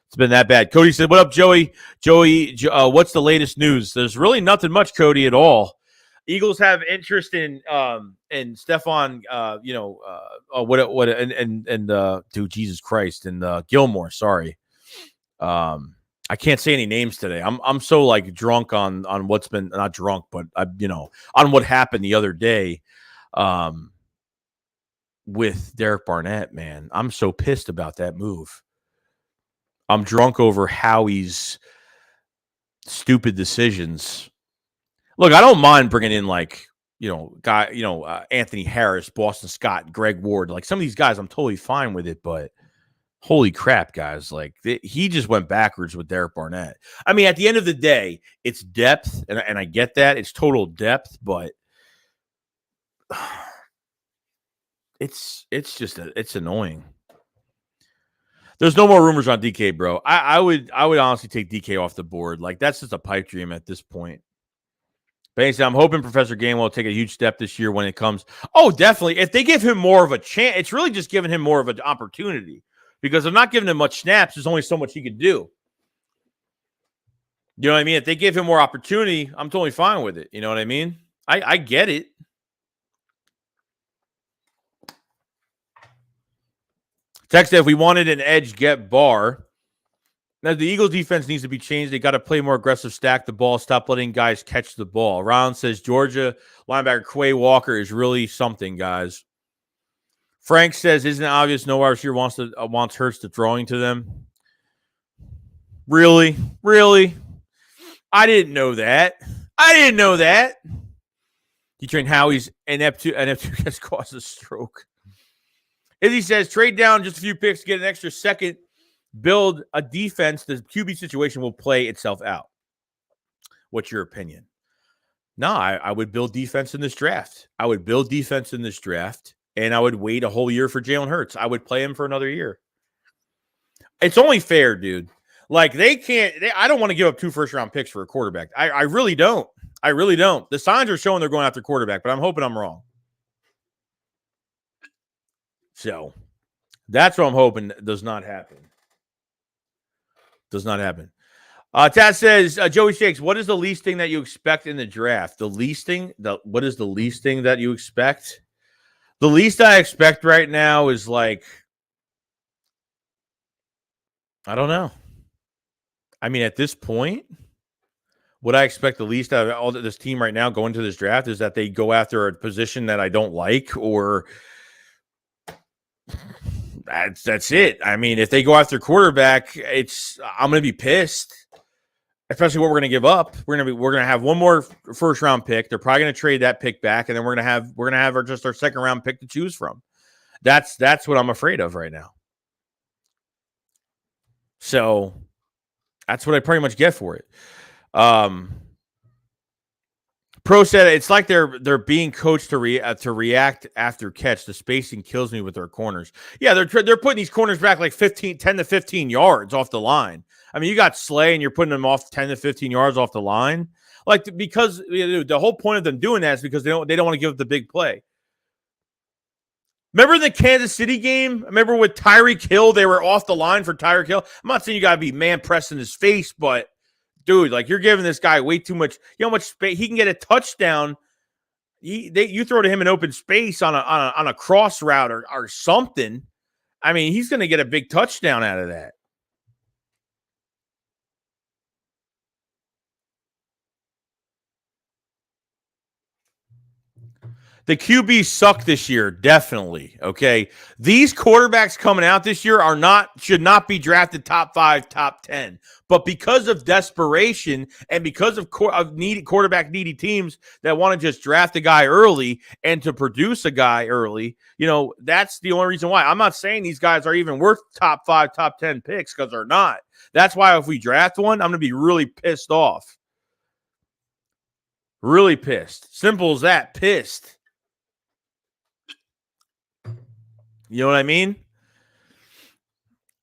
It's been that bad. Cody said, "What up, Joey? Joey, what's the latest news?" There's really nothing much, Cody, at all. Eagles have interest in Stephon, dude, Jesus Christ, and Gilmore. Sorry. I can't say any names today. I'm so like drunk on what's been not drunk, but on what happened the other day with DereKbarentt, man. I'm so pissed about that move. I'm drunk over Howie's stupid decisions. Look, I don't mind bringing in Anthony Harris, Boston Scott, Greg Ward. Like some of these guys, I'm totally fine with it, but holy crap, guys. Like, he just went backwards with DereKbarentt. I mean, at the end of the day, it's depth, and I get that. It's total depth, but it's annoying. There's no more rumors on DK, bro. I would honestly take DK off the board. Like, that's just a pipe dream at this point. Basically, I'm hoping Professor Gainwell will take a huge step this year when it comes. Oh, definitely. If they give him more of a chance, it's really just giving him more of an opportunity. Because they're not giving him much snaps. There's only so much he could do. You know what I mean? If they give him more opportunity, I'm totally fine with it. You know what I mean? I get it. Text, if we wanted an edge, get Barr. Now, the Eagles defense needs to be changed. They got to play more aggressive, stack the ball, stop letting guys catch the ball. Ron says Georgia linebacker Quay Walker is really something, guys. Frank says, isn't it obvious no wide receiver wants Hurts to throwing to them? Really? I didn't know that. He trained Howie's NF2 has caused a stroke. Izzy says, trade down just a few picks, get an extra second, build a defense. The QB situation will play itself out. What's your opinion? No, I would build defense in this draft. And I would wait a whole year for Jalen Hurts. I would play him for another year. It's only fair, dude. Like, I don't want to give up 2 first-round picks for a quarterback. I really don't. The signs are showing they're going after quarterback, but I'm hoping I'm wrong. So, that's what I'm hoping does not happen. Taz says, Joey Shakes, what is the least thing that you expect in the draft? What is the least thing that you expect? The least I expect right now is like, I don't know. I mean, at this point, what I expect the least out of all this team right now going to this draft is that they go after a position that I don't like, or that's it. I mean, if they go after quarterback, I'm going to be pissed. Especially what we're going to give up. We're going to have one more first round pick. They're probably going to trade that pick back, and then we're going to have our second round pick to choose from. That's what I'm afraid of right now. So that's what I pretty much get for it. Pro said it's like they're being coached to react after catch. The spacing kills me with their corners. Yeah, they're putting these corners back like 10 to 15 yards off the line. I mean, you got Slay and you're putting them off 10 to 15 yards off the line. Like, because the whole point of them doing that is because they don't want to give up the big play. Remember the Kansas City game? Remember with Tyreek Hill, they were off the line for Tyreek Hill? I'm not saying you got to be man pressing his face, but dude, like, you're giving this guy way too much. You know how much space he can get a touchdown. You throw to him in open space on a cross route or something. I mean, he's going to get a big touchdown out of that. The QBs suck this year, definitely. Okay, these quarterbacks coming out this year should not be drafted top 5, top 10. But because of desperation and because of quarterback needy teams that want to just draft a guy early and to produce a guy early, that's the only reason why. I'm not saying these guys are even worth top 5, top 10 picks, because they're not. That's why if we draft one, I'm going to be really pissed off. Really pissed. Simple as that. Pissed. You know what I mean?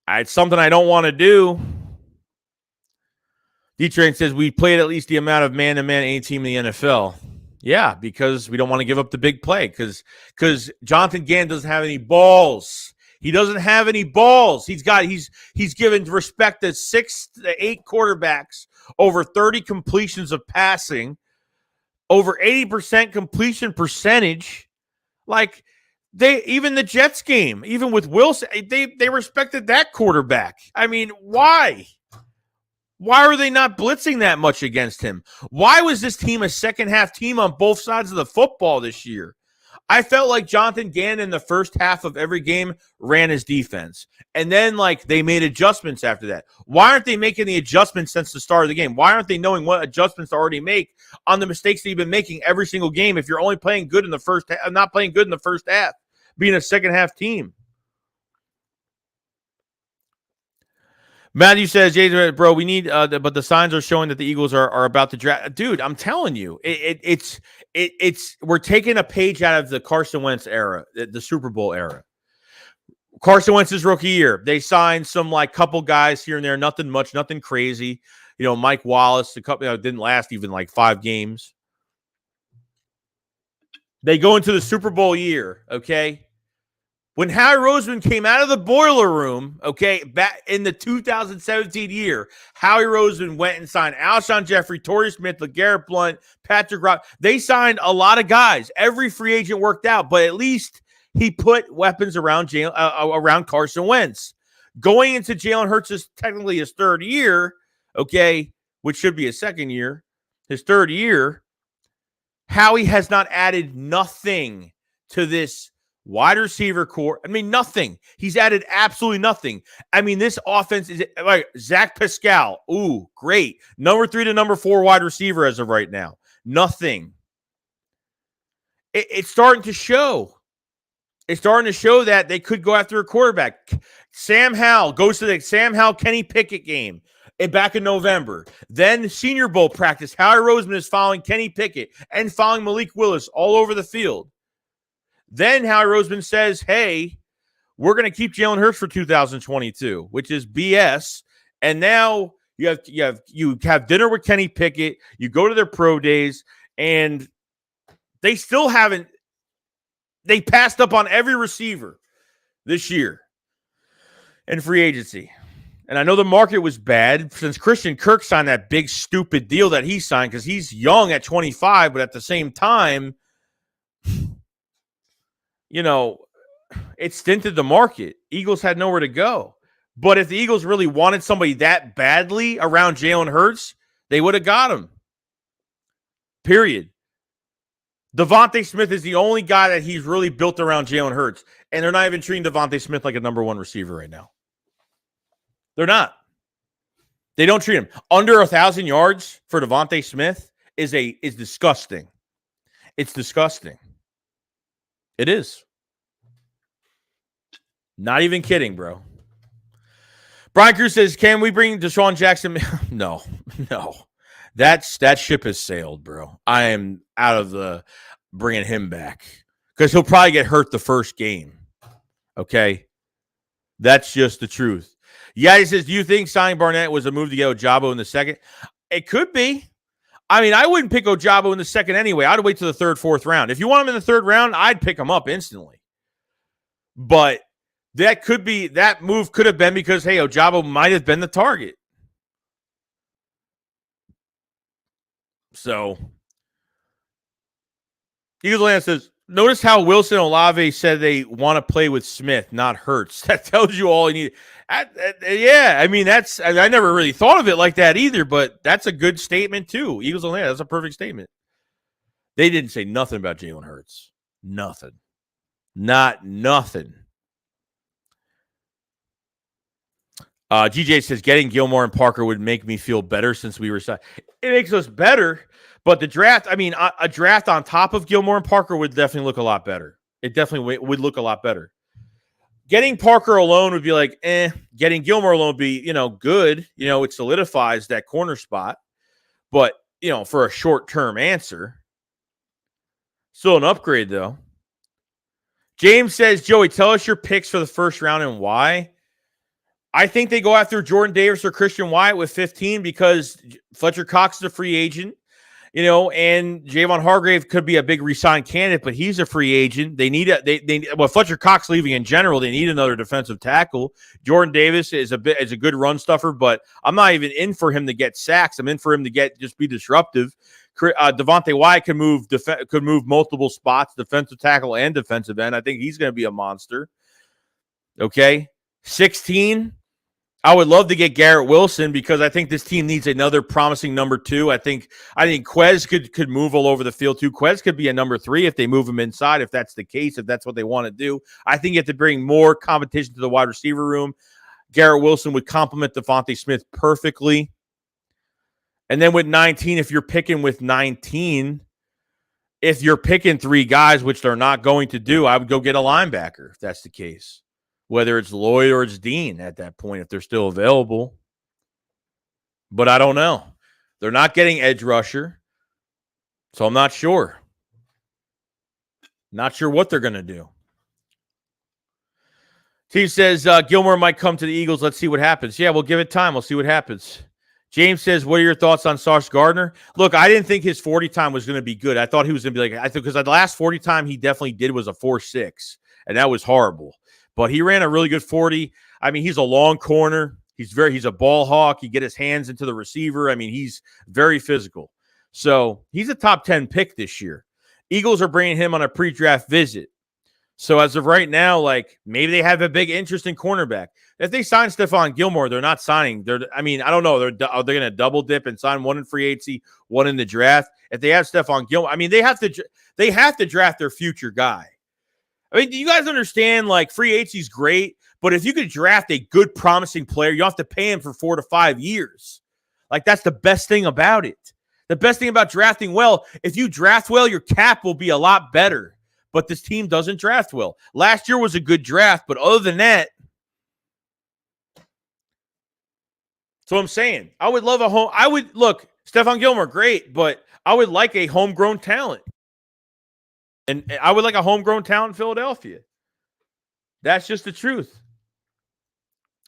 It's something I don't want to do. D-Train says we played at least the amount of man-to-man any team in the NFL. Yeah, because we don't want to give up the big play. Because Jonathan Gann doesn't have any balls. He doesn't have any balls. He's given respect to 6 to 8 quarterbacks, over 30 completions of passing, over 80% completion percentage. Like, even the Jets game, even with Wilson, they respected that quarterback. I mean, why? Why are they not blitzing that much against him? Why was this team a second half team on both sides of the football this year? I felt like Jonathan Gannon in the first half of every game ran his defense. And then, they made adjustments after that. Why aren't they making the adjustments since the start of the game? Why aren't they knowing what adjustments to already make on the mistakes that you've been making every single game if you're only playing good in the first half, not playing good in the first half, being a second half team? Matthew says, Jason, bro, we need, but the signs are showing that the Eagles are about to draft. Dude, I'm telling you, it's we're taking a page out of the Carson Wentz era, the Super Bowl era. Carson Wentz's rookie year, they signed some like couple guys here and there, nothing much, nothing crazy. You know, Mike Wallace, the couple didn't last even like 5 games. They go into the Super Bowl year, okay? When Howie Roseman came out of the boiler room, okay, back in the 2017 year, Howie Roseman went and signed Alshon Jeffrey, Torrey Smith, LeGarrette Blount, Patrick Rock. They signed a lot of guys. Every free agent worked out, but at least he put weapons around Carson Wentz. Going into Jalen Hurts' technically his 3rd year, okay, which should be his 2nd year, his 3rd year, Howie has not added nothing to this wide receiver core. I mean, nothing. He's added absolutely nothing. I mean, this offense is like Zach Pascal. Ooh, great. Number 3 to number 4 wide receiver as of right now. Nothing. It's starting to show. It's starting to show that they could go after a quarterback. Sam Howell goes to the Sam Howell Kenny Pickett game back in November. Then Senior Bowl practice. Howie Roseman is following Kenny Pickett and following Malik Willis all over the field. Then Howie Roseman says, hey, we're going to keep Jalen Hurts for 2022, which is BS. And now you have dinner with Kenny Pickett. You go to their pro days, and they still haven't. They passed up on every receiver this year in free agency. And I know the market was bad since Christian Kirk signed that big, stupid deal that he signed because he's young at 25, but at the same time, you know, it stinted the market. Eagles had nowhere to go. But if the Eagles really wanted somebody that badly around Jalen Hurts, they would have got him. Period. Devontae Smith is the only guy that he's really built around Jalen Hurts. And they're not even treating Devontae Smith like a number 1 receiver right now. They're not. They don't treat him. Under 1,000 yards for Devontae Smith is disgusting. It's disgusting. It is. Not even kidding, bro. Brian Cruz says, can we bring Deshaun Jackson? No. That ship has sailed, bro. I am out of the bringing him back because he'll probably get hurt the first game. Okay? That's just the truth. Yeah, he says, do you think signing Barnett was a move to get Ojabo in the 2nd? It could be. I mean, I wouldn't pick Ojabo in the 2nd anyway. I'd wait till the 3rd, 4th round. If you want him in the 3rd round, I'd pick him up instantly. But that move could have been because, hey, Ojabo might have been the target. So, Eagles Land says, notice how Wilson and Olave said they want to play with Smith, not Hurts. That tells you all you need. Yeah, I mean, I never really thought of it like that either, but that's a good statement too. Eagles Land, that's a perfect statement. They didn't say nothing about Jalen Hurts. Nothing. Not nothing. GJ says, getting Gilmore and Parker would make me feel better since we were signed. It makes us better, but the draft, I mean, a draft on top of Gilmore and Parker would definitely look a lot better. It definitely would look a lot better. Getting Parker alone would be like, Getting Gilmore alone would be, good. It solidifies that corner spot. But, for a short-term answer, still an upgrade, though. James says, Joey, tell us your picks for the first round and why. I think they go after Jordan Davis or Christian Wyatt with 15 because Fletcher Cox is a free agent, and Javon Hargrave could be a big re-sign candidate, but he's a free agent. They need Fletcher Cox leaving in general, they need another defensive tackle. Jordan Davis is a good run stuffer, but I'm not even in for him to get sacks. I'm in for him to just be disruptive. Devontae Wyatt could move multiple spots, defensive tackle and defensive end. I think he's going to be a monster. Okay, 16. I would love to get Garrett Wilson because I think this team needs another promising number 2. I think Quez could move all over the field too. Quez could be a number 3 if they move him inside, if that's the case, if that's what they want to do. I think you have to bring more competition to the wide receiver room. Garrett Wilson would complement Devontae Smith perfectly. And then with 19, if you're picking 3 guys, which they're not going to do, I would go get a linebacker if that's the case. Whether it's Lloyd or it's Dean at that point, if they're still available. But I don't know. They're not getting edge rusher, so I'm not sure. Not sure what they're going to do. Steve says Gilmore might come to the Eagles. Let's see what happens. Yeah, we'll give it time. We'll see what happens. James says, what are your thoughts on Sauce Gardner? Look, I didn't think his 40 time was going to be good. I thought he was going to be like, I think because the last 40 time he definitely did was a 4.6, and that was horrible. But he ran a really good 40. I mean, he's a long corner. He's a ball hawk. He get his hands into the receiver. I mean, he's very physical. So he's a top 10 pick this year. Eagles are bringing him on a pre-draft visit. So as of right now, like maybe they have a big interest in cornerback. If they sign Stephon Gilmore, they're not signing. I don't know. Are they going to double dip and sign one in free agency, one in the draft? If they have Stephon Gilmore, I mean, they have to draft their future guy. I mean, do you guys understand? Like free agency is great, but if you could draft a good, promising player, you don't have to pay him for 4 to 5 years. Like that's the best thing about it. The best thing about drafting well, if you draft well, your cap will be a lot better. But this team doesn't draft well. Last year was a good draft, but other than that, so I'm saying I would love look, Stephon Gilmore, great, but I would like a homegrown talent. And I would like a homegrown talent in Philadelphia. That's just the truth.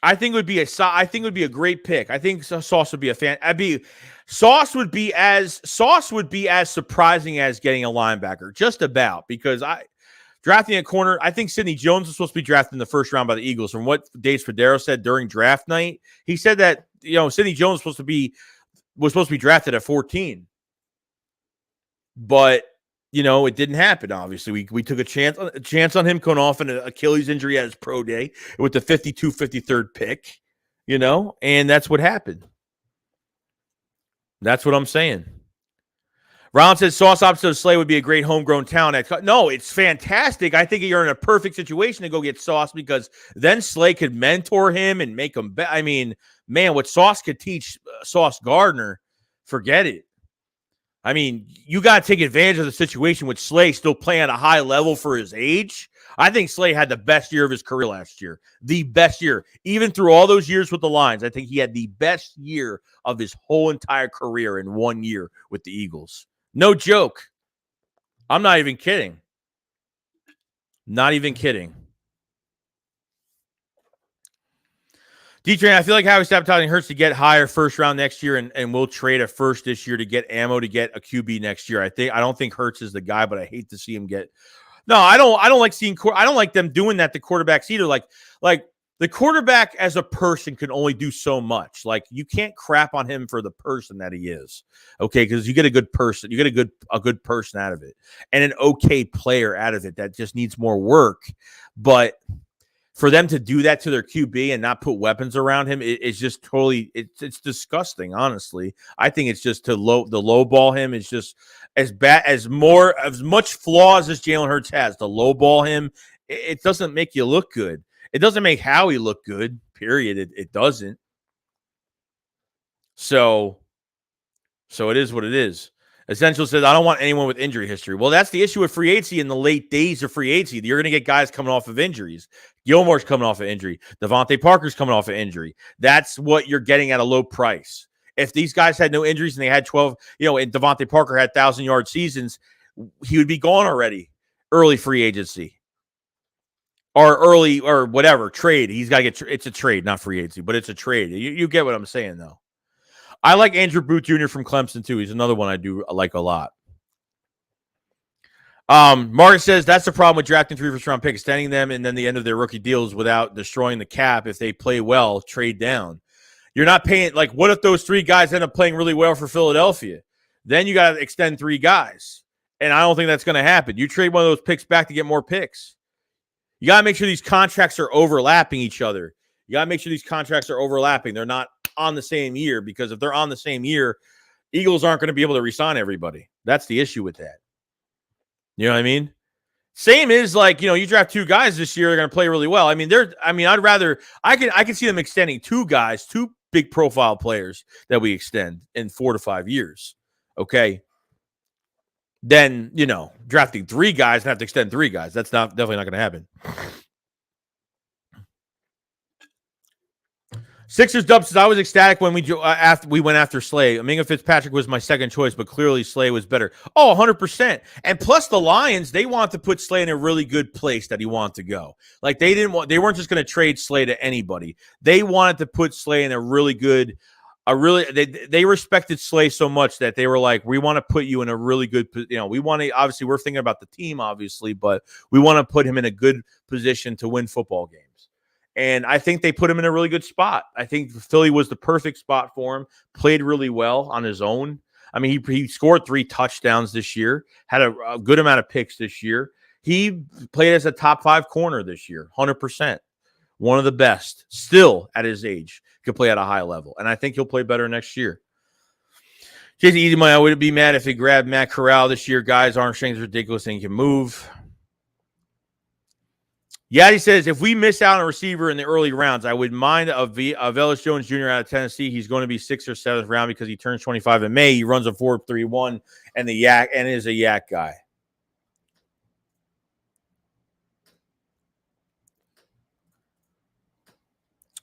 I think it would be a great pick. I think Sauce would be a fan. Sauce would be as surprising as getting a linebacker, just about, because drafting a corner. I think Sidney Jones was supposed to be drafted in the first round by the Eagles. From what Dave Spadaro said during draft night, he said that Sidney Jones was supposed to be drafted at 14, but it didn't happen. Obviously, we took a chance on him coming off an Achilles injury at his pro day with the 53rd pick, and that's what happened. That's what I'm saying. Ron says Sauce opposite Slay would be a great homegrown talent. No, it's fantastic. I think you're in a perfect situation to go get Sauce because then Slay could mentor him and make him better. I mean, man, what Sauce could teach Sauce Gardner, forget it. I mean, you got to take advantage of the situation with Slay still playing at a high level for his age. I think Slay had the best year of his career last year. The best year. Even through all those years with the Lions, I think he had the best year of his whole entire career in 1 year with the Eagles. No joke. I'm not even kidding. Not even kidding. D-Train, I feel like Howie sabotaging hurts to get higher first round next year, and we'll trade a first this year to get ammo to get a QB next year. I don't think Hurts is the guy, but I hate to see him get. No, I don't like seeing. I don't like them doing that to quarterbacks either. Like the quarterback as a person can only do so much. Like you can't crap on him for the person that he is. Okay, because you get a good person, you get a good person out of it, and an okay player out of it that just needs more work, but. For them to do that to their QB and not put weapons around him, it's just totally it's disgusting. Honestly, I think it's just the low ball him is just as much flaws as Jalen Hurts has. To low ball him, it doesn't make you look good. It doesn't make Howie look good. Period. It doesn't. So it is what it is. Essential says, I don't want anyone with injury history. Well, that's the issue with free agency in the late days of free agency. You're going to get guys coming off of injuries. Gilmore's coming off of injury. Devontae Parker's coming off of injury. That's what you're getting at a low price. If these guys had no injuries and they had 12, and Devontae Parker had 1,000-yard seasons, he would be gone already. Early free agency. Or early, or whatever, trade. He's got to get, it's a trade, not free agency, but it's a trade. You get what I'm saying, though. I like Andrew Booth Jr. from Clemson, too. He's another one I do like a lot. Marcus says that's the problem with drafting 3 first-round picks, extending them and then the end of their rookie deals without destroying the cap. If they play well, trade down. You're not paying, like, what if those 3 guys end up playing really well for Philadelphia? Then you got to extend 3 guys. And I don't think that's going to happen. You trade one of those picks back to get more picks. You got to make sure these contracts are overlapping each other. You got to make sure these contracts are overlapping. They're not on the same year, because if they're on the same year, Eagles aren't going to be able to re-sign everybody. That's the issue with that. You know what I mean? Same is like, you draft 2 guys this year, they're going to play really well. I mean, I can see them extending 2 guys, 2 big profile players that we extend in 4 to 5 years. Okay. Then, drafting 3 guys and have to extend 3 guys. That's definitely not going to happen. Sixers dub says, I was ecstatic when we went after Slay. Minga Fitzpatrick was my second choice, but clearly Slay was better. Oh, 100%. And plus the Lions, they want to put Slay in a really good place that he wanted to go. Like they weren't just going to trade Slay to anybody. They wanted to put Slay in a really good, they respected Slay so much that they were like, we want to put you in a really good, we want to, obviously we're thinking about the team, obviously, but we want to put him in a good position to win football games. And I think they put him in a really good spot. I think Philly was the perfect spot for him, played really well on his own. I mean, he scored 3 touchdowns this year, had a good amount of picks this year. He played as a top 5 corner this year, 100%. One of the best, still at his age, could play at a high level. And I think he'll play better next year. Jason Easy Money, I wouldn't be mad if they grabbed Matt Corral this year. Guys, arm strength is ridiculous and he can move. Yeah, he says, if we miss out on a receiver in the early rounds, I would mind of Ellis Jones Jr. out of Tennessee. He's going to be 6th or 7th round because he turns 25 in May. He runs a 4.31 and is a yak guy.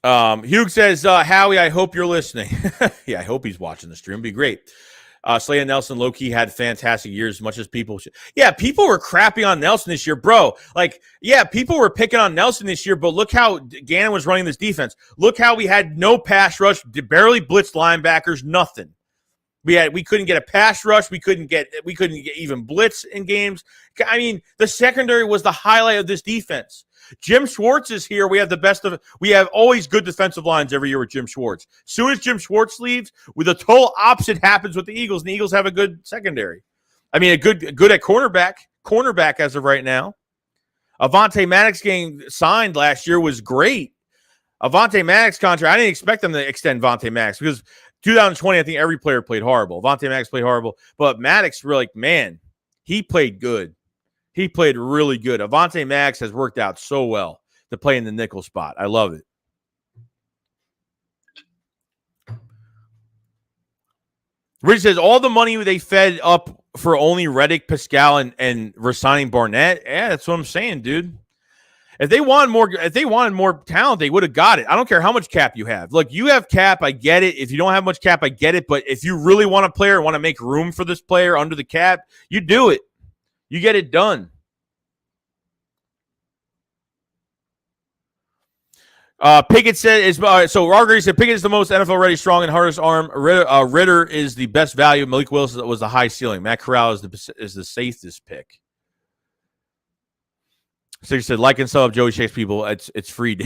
Hugh says, Howie, I hope you're listening. Yeah, I hope he's watching the stream. It'd be great. Slay and Nelson low-key had fantastic years, as much as people should. Yeah, people were crapping on Nelson this year, bro. Like, yeah, people were picking on Nelson this year, but look how Gannon was running this defense. Look how we had no pass rush, barely blitzed linebackers, nothing. We couldn't get a pass rush. We couldn't get even blitz in games. I mean, the secondary was the highlight of this defense. Jim Schwartz is here. We have always good defensive lines every year with Jim Schwartz. As soon as Jim Schwartz leaves, the total opposite happens with the Eagles, and the Eagles have a good secondary. I mean, a good at cornerback as of right now. Avonte Maddox getting signed last year was great. Avonte Maddox contract, I didn't expect them to extend Avonte Maddox because 2020, I think every player played horrible. Avonte Maddox played horrible, but Maddox, really, man, he played good. He played really good. Avonte Maddox has worked out so well to play in the nickel spot. I love it. Rich says, all the money they fed up for only Reddick, Pascal, and resigning Barnett. Yeah, that's what I'm saying, dude. If they wanted more talent, they would have got it. I don't care how much cap you have. Look, you have cap, I get it. If you don't have much cap, I get it. But if you really want a player and want to make room for this player under the cap, you do it. You get it done. Pickett said, so Rargary said, Pickett is the most NFL-ready, strong, and hardest arm. Ritter is the best value. Malik Willis was the high ceiling. Matt Corral is the safest pick. So you said, like and sub Joey Shakes people. It's free.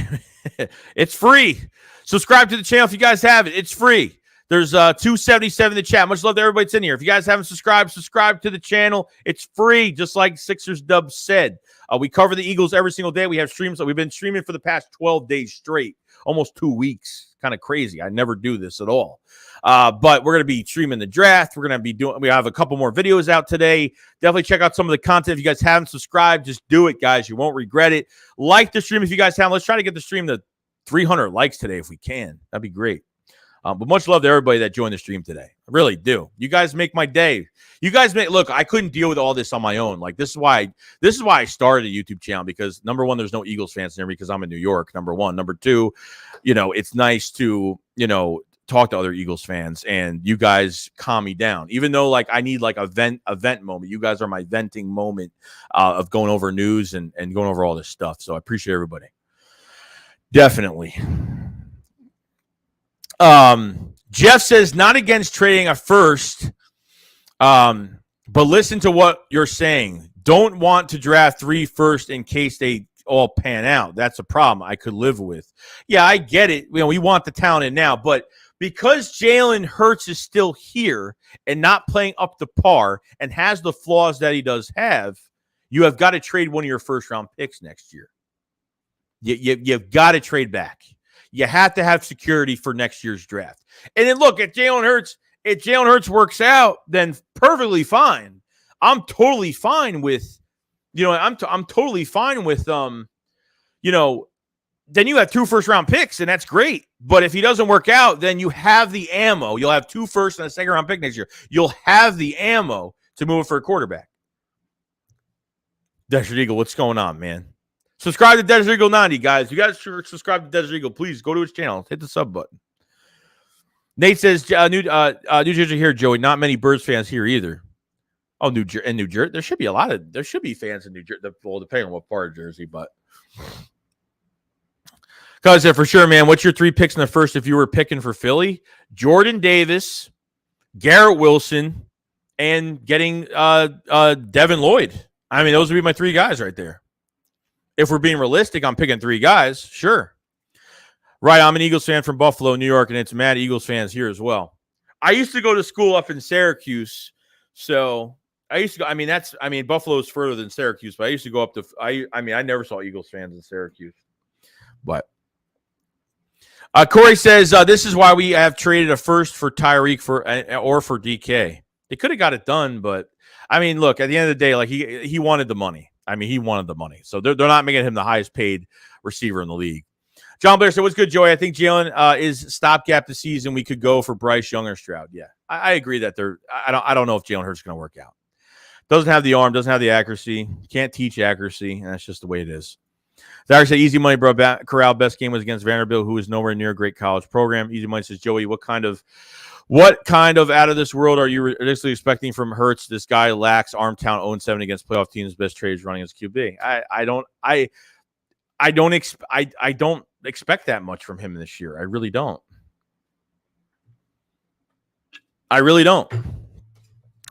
It's free. Subscribe to the channel if you guys have it. It's free. There's 277 in the chat. Much love to everybody that's in here. If you guys haven't subscribed, subscribe to the channel. It's free, just like Sixers Dub said. We cover the Eagles every single day. We have streams. We've been streaming for the past 12 days straight, almost 2 weeks. Kind of crazy. I never do this at all. But we're going to be streaming the draft. We have a couple more videos out today. Definitely check out some of the content. If you guys haven't subscribed, just do it, guys. You won't regret it. Like the stream if you guys haven't. Let's try to get the stream to 300 likes today if we can. That'd be great. But much love to everybody that joined the stream today. I really do. You guys make my day. Look, I couldn't deal with all this on my own. Like, this is why I started a YouTube channel, because number one, there's no Eagles fans in there because I'm in New York, number one. Number two, it's nice to, talk to other Eagles fans, and you guys calm me down. Even though, like, I need like a vent moment. You guys are my venting moment of going over news and going over all this stuff. So I appreciate everybody. Definitely. Jeff says, not against trading a first, but listen to what you're saying. Don't want to draft 3 first in case they all pan out. That's a problem I could live with. Yeah, I get it. We want the talent in now, but because Jalen Hurts is still here and not playing up to par and has the flaws that he does have, you have got to trade one of your first-round picks next year. You've got to trade back. You have to have security for next year's draft. And then look, if Jalen Hurts works out, then perfectly fine. I'm totally fine with, I'm totally fine with, then you have 2 first-round picks, and that's great. But if he doesn't work out, then you have the ammo. You'll have 2 first and a second-round pick next year. You'll have the ammo to move it for a quarterback. Desert Eagle, what's going on, man? Subscribe to Desert Eagle 90, guys. You guys should subscribe to Desert Eagle. Please go to his channel. Hit the sub button. Nate says, New Jersey here, Joey. Not many Birds fans here either. Oh, New Jersey. There should be fans in New Jersey. Well, depending on what part of Jersey, but. Because for sure, man, what's your 3 picks in the first if you were picking for Philly? Jordan Davis, Garrett Wilson, and getting Devin Lloyd. I mean, those would be my 3 guys right there. If we're being realistic, I'm picking 3 guys. Sure. Right, I'm an Eagles fan from Buffalo, New York, and it's mad Eagles fans here as well. I used to go to school up in Syracuse, so I used to go. I mean, Buffalo's further than Syracuse, but I used to go up to. I never saw Eagles fans in Syracuse, but. Corey says this is why we have traded a first for Tyreek or for DK. They could have got it done, but I mean, look, at the end of the day, like he wanted the money. I mean, he wanted the money, so they're not making him the highest paid receiver in the league. John Blair said, "What's good, Joey? I think Jalen is stopgap this season. We could go for Bryce Young or Stroud." Yeah, I agree that I don't know if Jalen Hurts is going to work out. Doesn't have the arm, doesn't have the accuracy. Can't teach accuracy, and that's just the way it is. Zach said, "Easy money, bro. Corral best game was against Vanderbilt, who is nowhere near a great college program." Easy money says, "Joey, what kind of out of this world are you realistically expecting from Hurts? This guy lacks arm talent. 0-7 against playoff teams. Best trade is running as QB. I don't expect that much from him this year. I really don't.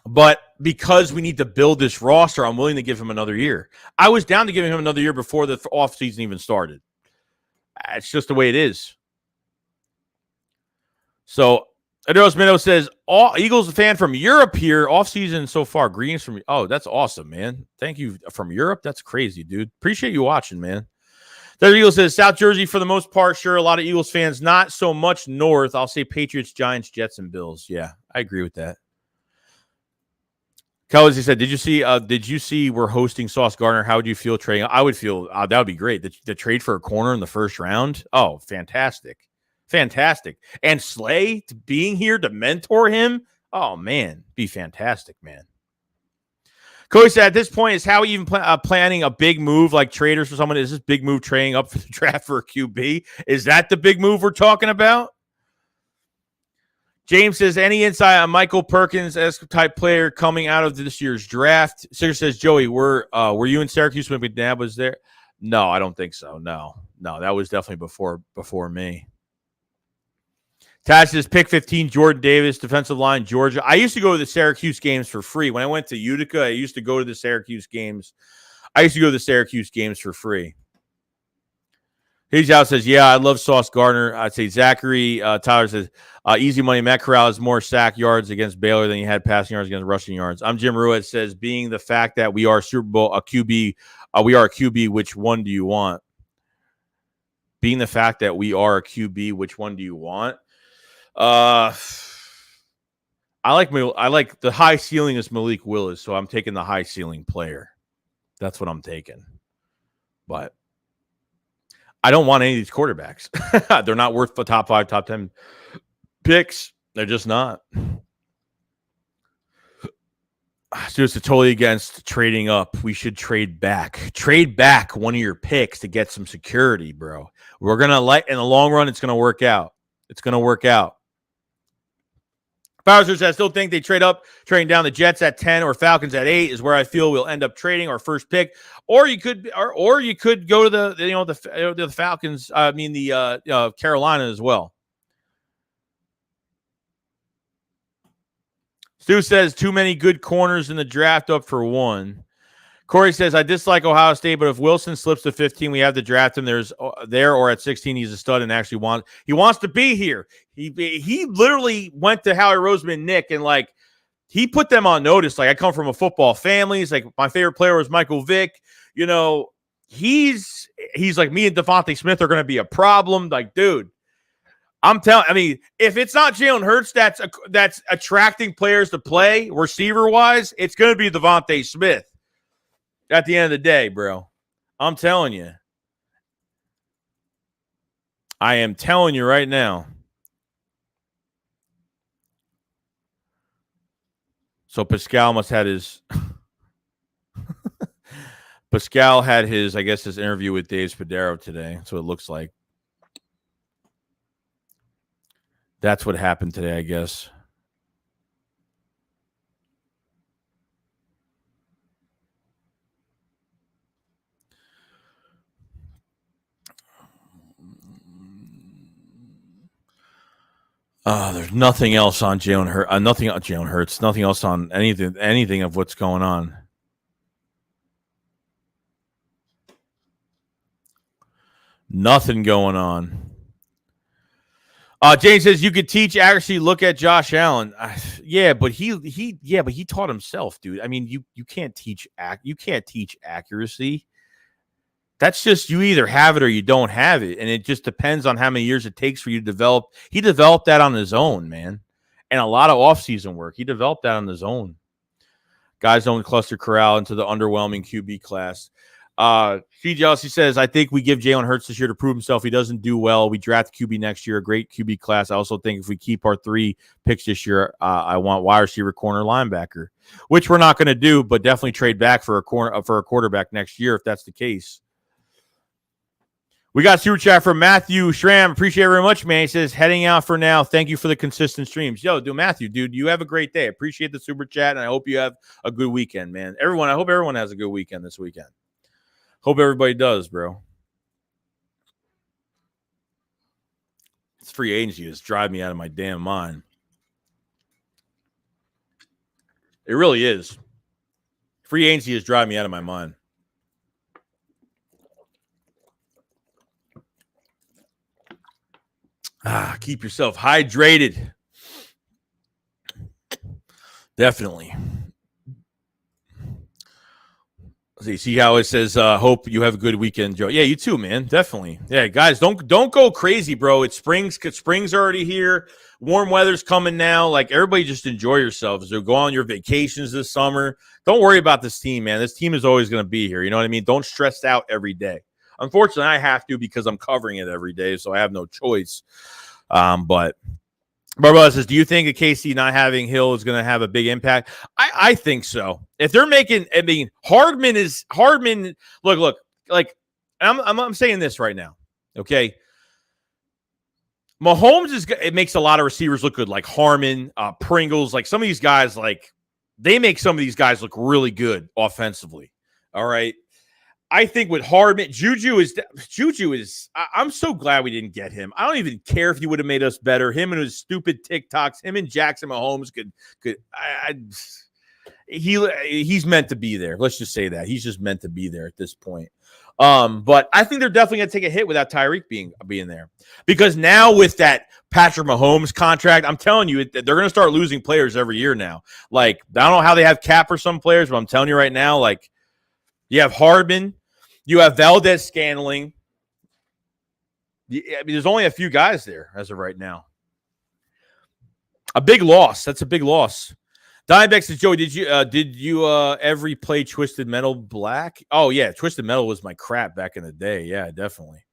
But because we need to build this roster, I'm willing to give him another year. I was down to giving him another year before the offseason even started. It's just the way it is. So, Adros Minnow says, all Eagles fan from Europe here, offseason so far. Greetings from – oh, that's awesome, man. Thank you from Europe. That's crazy, dude. Appreciate you watching, man. The Eagles says, South Jersey for the most part, sure. A lot of Eagles fans, not so much north. I'll say Patriots, Giants, Jets, and Bills. Yeah, I agree with that. Kelly said, did you see we're hosting Sauce Gardner? How would you feel trading? I would feel that would be great. The trade for a corner in the first round. Oh, fantastic. Fantastic. And Slay being here to mentor him. Oh, man. Be fantastic, man. Cody said, at this point, is Howie even planning a big move like traders for someone? Is this big move trading up for the draft for a QB? Is that the big move we're talking about? James says, any insight on Michael Perkins-esque type player coming out of this year's draft? Sigurd says, Joey, were you in Syracuse when McNabb was there? No, I don't think so. No, that was definitely before me. Tash says, pick 15, Jordan Davis, defensive line, Georgia. I used to go to the Syracuse games for free. When I went to Utica, I used to go to the Syracuse games. For free. He's out says, yeah, I love Sauce Gardner. I'd say Zachary. Tyler says, easy money. Matt Corral has more sack yards against Baylor than he had passing yards against rushing yards. I'm Jim Ruiz says, being the fact that we are Super Bowl, a QB, we are a QB, which one do you want? Being the fact that we are a QB, which one do you want? I like the high ceiling is Malik Willis, so I'm taking the high ceiling player. That's what I'm taking. But I don't want any of these quarterbacks. They're not worth the top 5, top 10 picks. They're just not. Stuart's totally against trading up. We should trade back. Trade back one of your picks to get some security, bro. We're going to in the long run, it's going to work out. Bowser says, I still think they trading down the Jets at 10 or Falcons at 8 is where I feel we'll end up trading our first pick. Or you could go to the Falcons. I mean the Carolina as well. Stu says too many good corners in the draft up for one. Corey says, I dislike Ohio State, but if Wilson slips to 15, we have to draft him. There or at 16, he's a stud and actually wants to be here. He literally went to Howie Roseman, Nick, and he put them on notice. I come from a football family. He's like, my favorite player was Michael Vick. You know, he's like, me and Devontae Smith are going to be a problem. Dude, if it's not Jalen Hurts that's attracting players to play receiver-wise, it's going to be Devontae Smith. At the end of the day, bro, I'm telling you. I am telling you right now. So Pascal must have his Pascal had his interview with Dave Spadaro today. That's what it looks like. That's what happened today, I guess. There's nothing else on Jalen Hurts. Nothing on Jalen Hurts. Nothing else on anything of what's going on. Nothing going on. James says you could teach accuracy. Look at Josh Allen. But he taught himself, dude. I mean, you can't teach accuracy. That's just, you either have it or you don't have it, and it just depends on how many years it takes for you to develop. He developed that on his own, man, and a lot of offseason work. He developed that on his own. Guys don't cluster corral into the underwhelming QB class. Jealousy says, I think we give Jalen Hurts this year to prove himself. He doesn't do well. We draft QB next year, a great QB class. I also think if we keep our 3 picks this year, I want wide receiver, corner, linebacker, which we're not going to do, but definitely trade back for a quarterback next year if that's the case. We got super chat from Matthew Schramm. Appreciate it very much, man. He says, heading out for now. Thank you for the consistent streams. Yo, Matthew, dude, you have a great day. Appreciate the super chat, and I hope you have a good weekend, man. I hope everyone has a good weekend this weekend. Hope everybody does, bro. It's free agency just drive me out of my damn mind. It really is. Free agency just drive me out of my mind. Keep yourself hydrated. Definitely. See how it says, hope you have a good weekend, Joe. Yeah, you too, man. Definitely. Yeah, guys, don't go crazy, bro. It's spring's already here. Warm weather's coming now. Like, everybody just enjoy yourselves. So go on your vacations this summer. Don't worry about this team, man. This team is always going to be here. You know what I mean? Don't stress out every day. Unfortunately, I have to because I'm covering it every day, so I have no choice. But Barbara says, do you think that KC not having Hill is going to have a big impact? I think so. If they're making, I mean, Hardman. Look. Like, I'm saying this right now. Okay, Mahomes it makes a lot of receivers look good, like Harmon, Pringles. Like, some of these guys, like, they make some of these guys look really good offensively. All right. I think with Hardman, Juju is. I'm so glad we didn't get him. I don't even care if he would have made us better. Him and his stupid TikToks. Him and Jackson Mahomes could. He's meant to be there. Let's just say that he's just meant to be there at this point. But I think they're definitely going to take a hit without Tyreek being there, because now with that Patrick Mahomes contract, I'm telling you, they're going to start losing players every year now. Like, I don't know how they have cap for some players, but I'm telling you right now, like, you have Hardman, you have Valdez-Scantling. I mean, there's only a few guys there as of right now. A big loss. That's a big loss. Diamondback says, Joey, did you ever play Twisted Metal Black? Oh yeah, Twisted Metal was my crap back in the day. Yeah, definitely.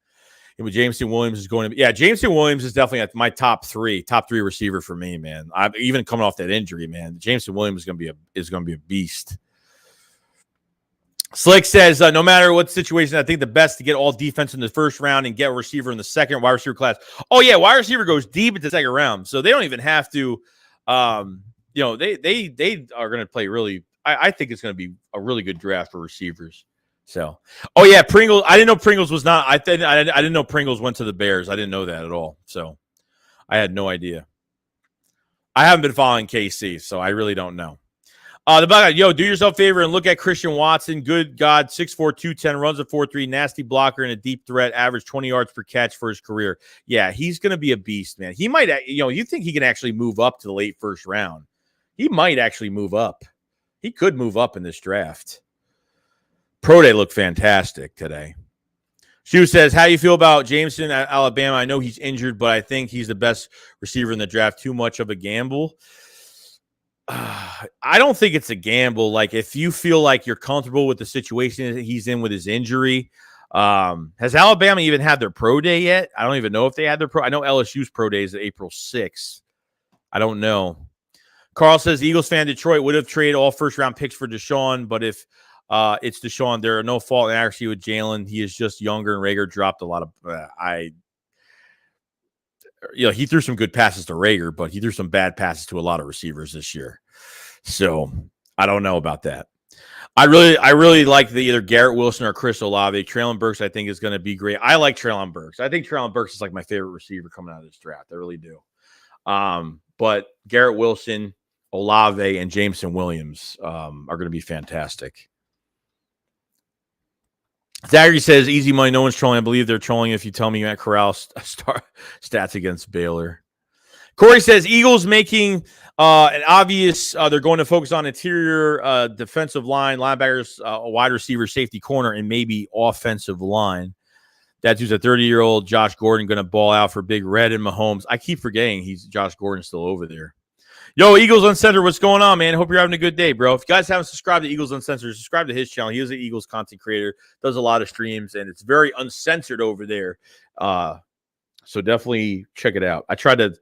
Yeah, but Jameson Williams is going to. Yeah, Jameson Williams is definitely at my top three receiver for me, man. I'm even coming off that injury, man. Jameson Williams is going to be a beast. Slick says, no matter what situation, I think the best to get all defense in the first round and get a receiver in the second wide receiver class. Oh yeah, wide receiver goes deep into the second round, so they don't even have to. They are going to play really. I think it's going to be a really good draft for receivers. So, oh yeah, Pringles. I didn't know Pringles was not. I didn't know Pringles went to the Bears. I didn't know that at all. So, I had no idea. I haven't been following KC, so I really don't know. Do yourself a favor and look at Christian Watson. Good God, 6'4", 210, runs a 4.3, nasty blocker and a deep threat, average 20 yards per catch for his career. Yeah, he's going to be a beast, man. He might, you think he can actually move up to the late first round. He might actually move up. He could move up in this draft. Pro Day looked fantastic today. Shu says, how do you feel about Jameson at Alabama? I know he's injured, but I think he's the best receiver in the draft. Too much of a gamble? I don't think it's a gamble. Like, if you feel like you're comfortable with the situation that he's in with his injury, has Alabama even had their pro day yet? I don't even know if they had their pro. I know LSU's pro day is April 6th. I don't know. Carl says, Eagles fan Detroit would have traded all first-round picks for Deshaun, but if It's Deshaun. There are no fault in accuracy with Jalen. He is just younger, and Rager dropped a lot of. He threw some good passes to Rager, but he threw some bad passes to a lot of receivers this year. So I don't know about that. I really like the either Garrett Wilson or Chris Olave. Traylon Burks, I think, is going to be great. I like Traylon Burks. I think Traylon Burks is like my favorite receiver coming out of this draft. I really do. But Garrett Wilson, Olave, and Jameson Williams are going to be fantastic. Zachary says, easy money, no one's trolling. I believe they're trolling if you tell me Matt Corral stats against Baylor. Corey says, Eagles making an obvious, they're going to focus on interior defensive line, linebackers, wide receiver, safety, corner, and maybe offensive line. That dude's a 30-year-old Josh Gordon going to ball out for Big Red and Mahomes. I keep forgetting Josh Gordon's still over there. Yo, Eagles Uncensored, what's going on, man? Hope you're having a good day, bro. If you guys haven't subscribed to Eagles Uncensored, subscribe to his channel. He is an Eagles content creator, does a lot of streams, and it's very uncensored over there. So definitely check it out. I tried to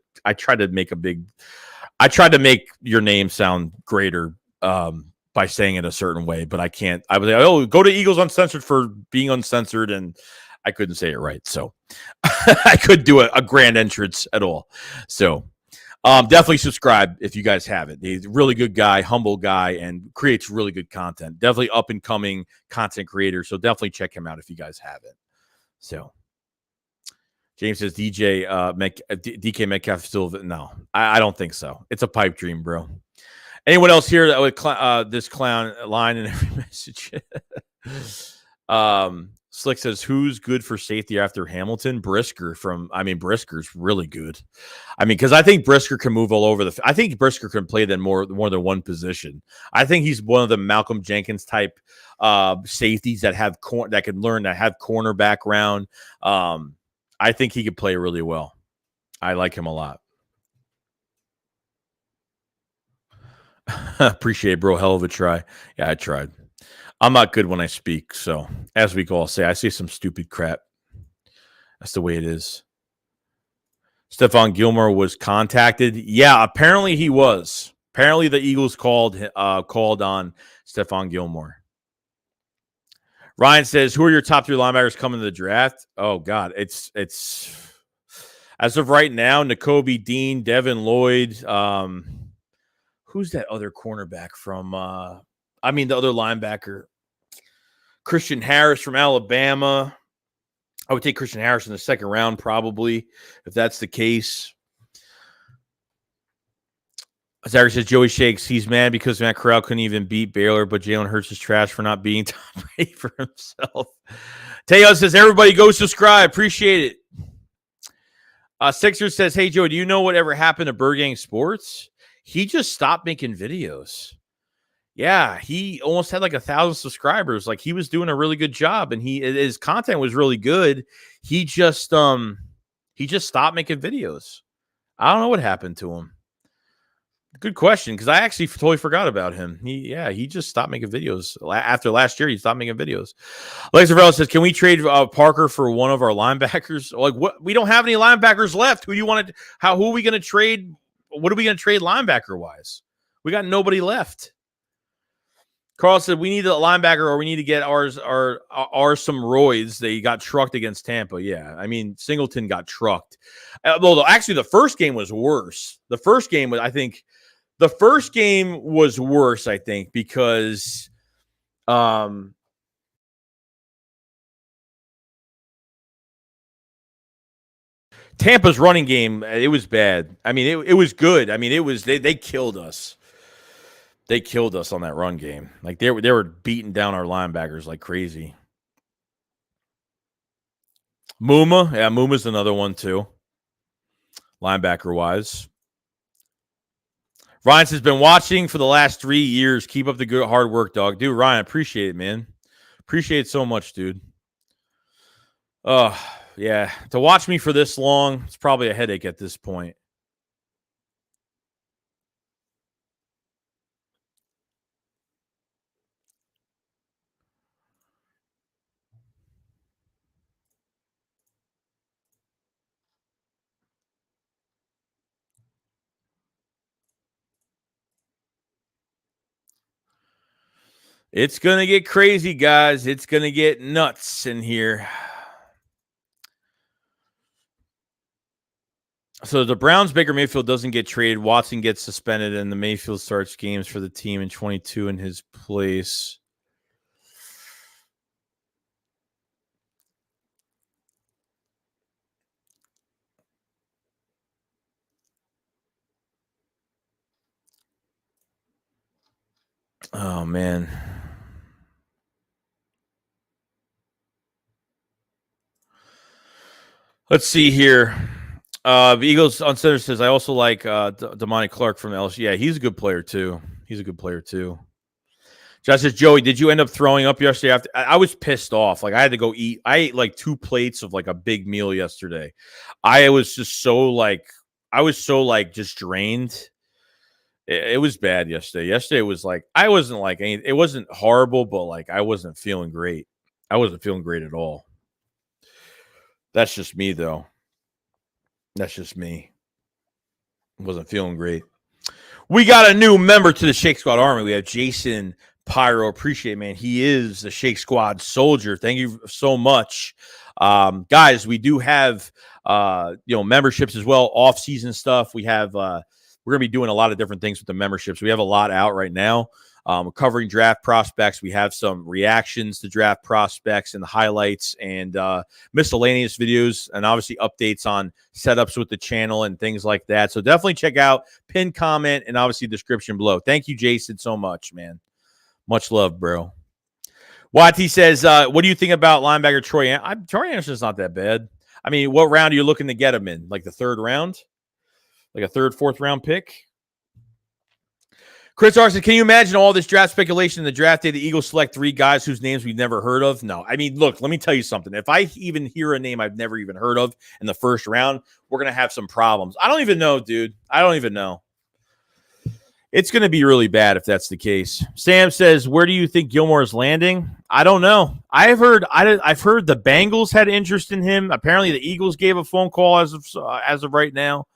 make your name sound greater by saying it a certain way, but I can't. I was like, go to Eagles Uncensored for being uncensored, and I couldn't say it right. So I couldn't do a grand entrance at all. So definitely subscribe if you guys haven't. He's a really good guy, humble guy, and creates really good content. Definitely up and coming content creator. So definitely check him out if you guys haven't. So James says DK Metcalf still no. I don't think so. It's a pipe dream, bro. Anyone else here that would this clown line in every message? Slick says, who's good for safety after Hamilton? Brisker's really good. Because I think Brisker can move all over I think Brisker can play more than one position. I think he's one of the Malcolm Jenkins type safeties that that can learn to have corner background. I think he could play really well. I like him a lot. Appreciate it, bro. Hell of a try. Yeah, I tried. I'm not good when I speak, so as we all say, I say some stupid crap. That's the way it is. Stephon Gilmore was contacted. Yeah, apparently he was. Apparently the Eagles called on Stephon Gilmore. Ryan says, who are your top 3 linebackers coming to the draft? Oh, God. It's as of right now, Nakobe Dean, Devin Lloyd. Who's that other cornerback from the other linebacker? Christian Harris from Alabama. I would take Christian Harris in the second round, probably, if that's the case. Zachary says, Joey Shakes, he's mad because Matt Corral couldn't even beat Baylor, but Jalen Hurts is trash for not being top ready for himself. Teo says, everybody go subscribe. Appreciate it. Sixer says, hey, Joey, do you know whatever happened to Bird Gang Sports? He just stopped making videos. Yeah, he almost had like 1,000 subscribers. Like, he was doing a really good job, and his content was really good. He just stopped making videos. I don't know what happened to him. Good question, because I actually totally forgot about him. He just stopped making videos after last year. He stopped making videos. Alexa Varela says, "Can we trade Parker for one of our linebackers? Like, what? We don't have any linebackers left. Who do you want to? Who are we going to trade? What are we going to trade linebacker wise? We got nobody left." Carl said, we need a linebacker, or we need to get ours some roids. They got trucked against Tampa. Yeah, Singleton got trucked. Although, actually, the first game was worse. The first game was worse, I think, because Tampa's running game, it was bad. It was good. They killed us. They killed us on that run game. Like, they were beating down our linebackers like crazy. Muma. Yeah, Muma's another one too. Linebacker-wise. Ryan says, been watching for the last 3 years. Keep up the good hard work, dog. Dude, Ryan, appreciate it, man. Appreciate it so much, dude. Yeah. To watch me for this long, it's probably a headache at this point. It's going to get crazy, guys. It's going to get nuts in here. So the Browns, Baker Mayfield doesn't get traded. Watson gets suspended, and the Mayfield starts games for the team in 22 in his place. Oh, man. Let's see here. The Eagles on center says, I also like Damani Clark from LSU. Yeah, he's a good player, too. Josh says, Joey, did you end up throwing up yesterday? After I was pissed off. Like, I had to go eat. I ate like 2 plates of like a big meal yesterday. I was so just drained. It was bad yesterday. Yesterday was like, I wasn't like any, it wasn't horrible, but like I wasn't feeling great. I wasn't feeling great at all. That's just me, though. That's just me. Wasn't feeling great. We got a new member to the Shake Squad Army. We have Jason Pyro. Appreciate it, man. He is the Shake Squad soldier. Thank you so much. Guys, we do have memberships as well, off-season stuff. We have we're going to be doing a lot of different things with the memberships. We have a lot out right now. We're covering draft prospects. We have some reactions to draft prospects and the highlights and miscellaneous videos and obviously updates on setups with the channel and things like that. So definitely check out pinned comment and obviously description below. Thank you, Jason, so much, man. Much love, bro. YT says, what do you think about linebacker Troy? Troy Anderson's not that bad. I mean, what round are you looking to get him in? Like the 3rd round? Like a 3rd, 4th round pick? Chris Arson, can you imagine all this draft speculation in the draft day? The Eagles select 3 guys whose names we've never heard of? No. I mean, look, let me tell you something. If I even hear a name I've never even heard of in the 1st round, we're going to have some problems. I don't even know, dude. I don't even know. It's going to be really bad if that's the case. Sam says, where do you think Gilmore is landing? I don't know. I've heard the Bengals had interest in him. Apparently the Eagles gave a phone call as of right now.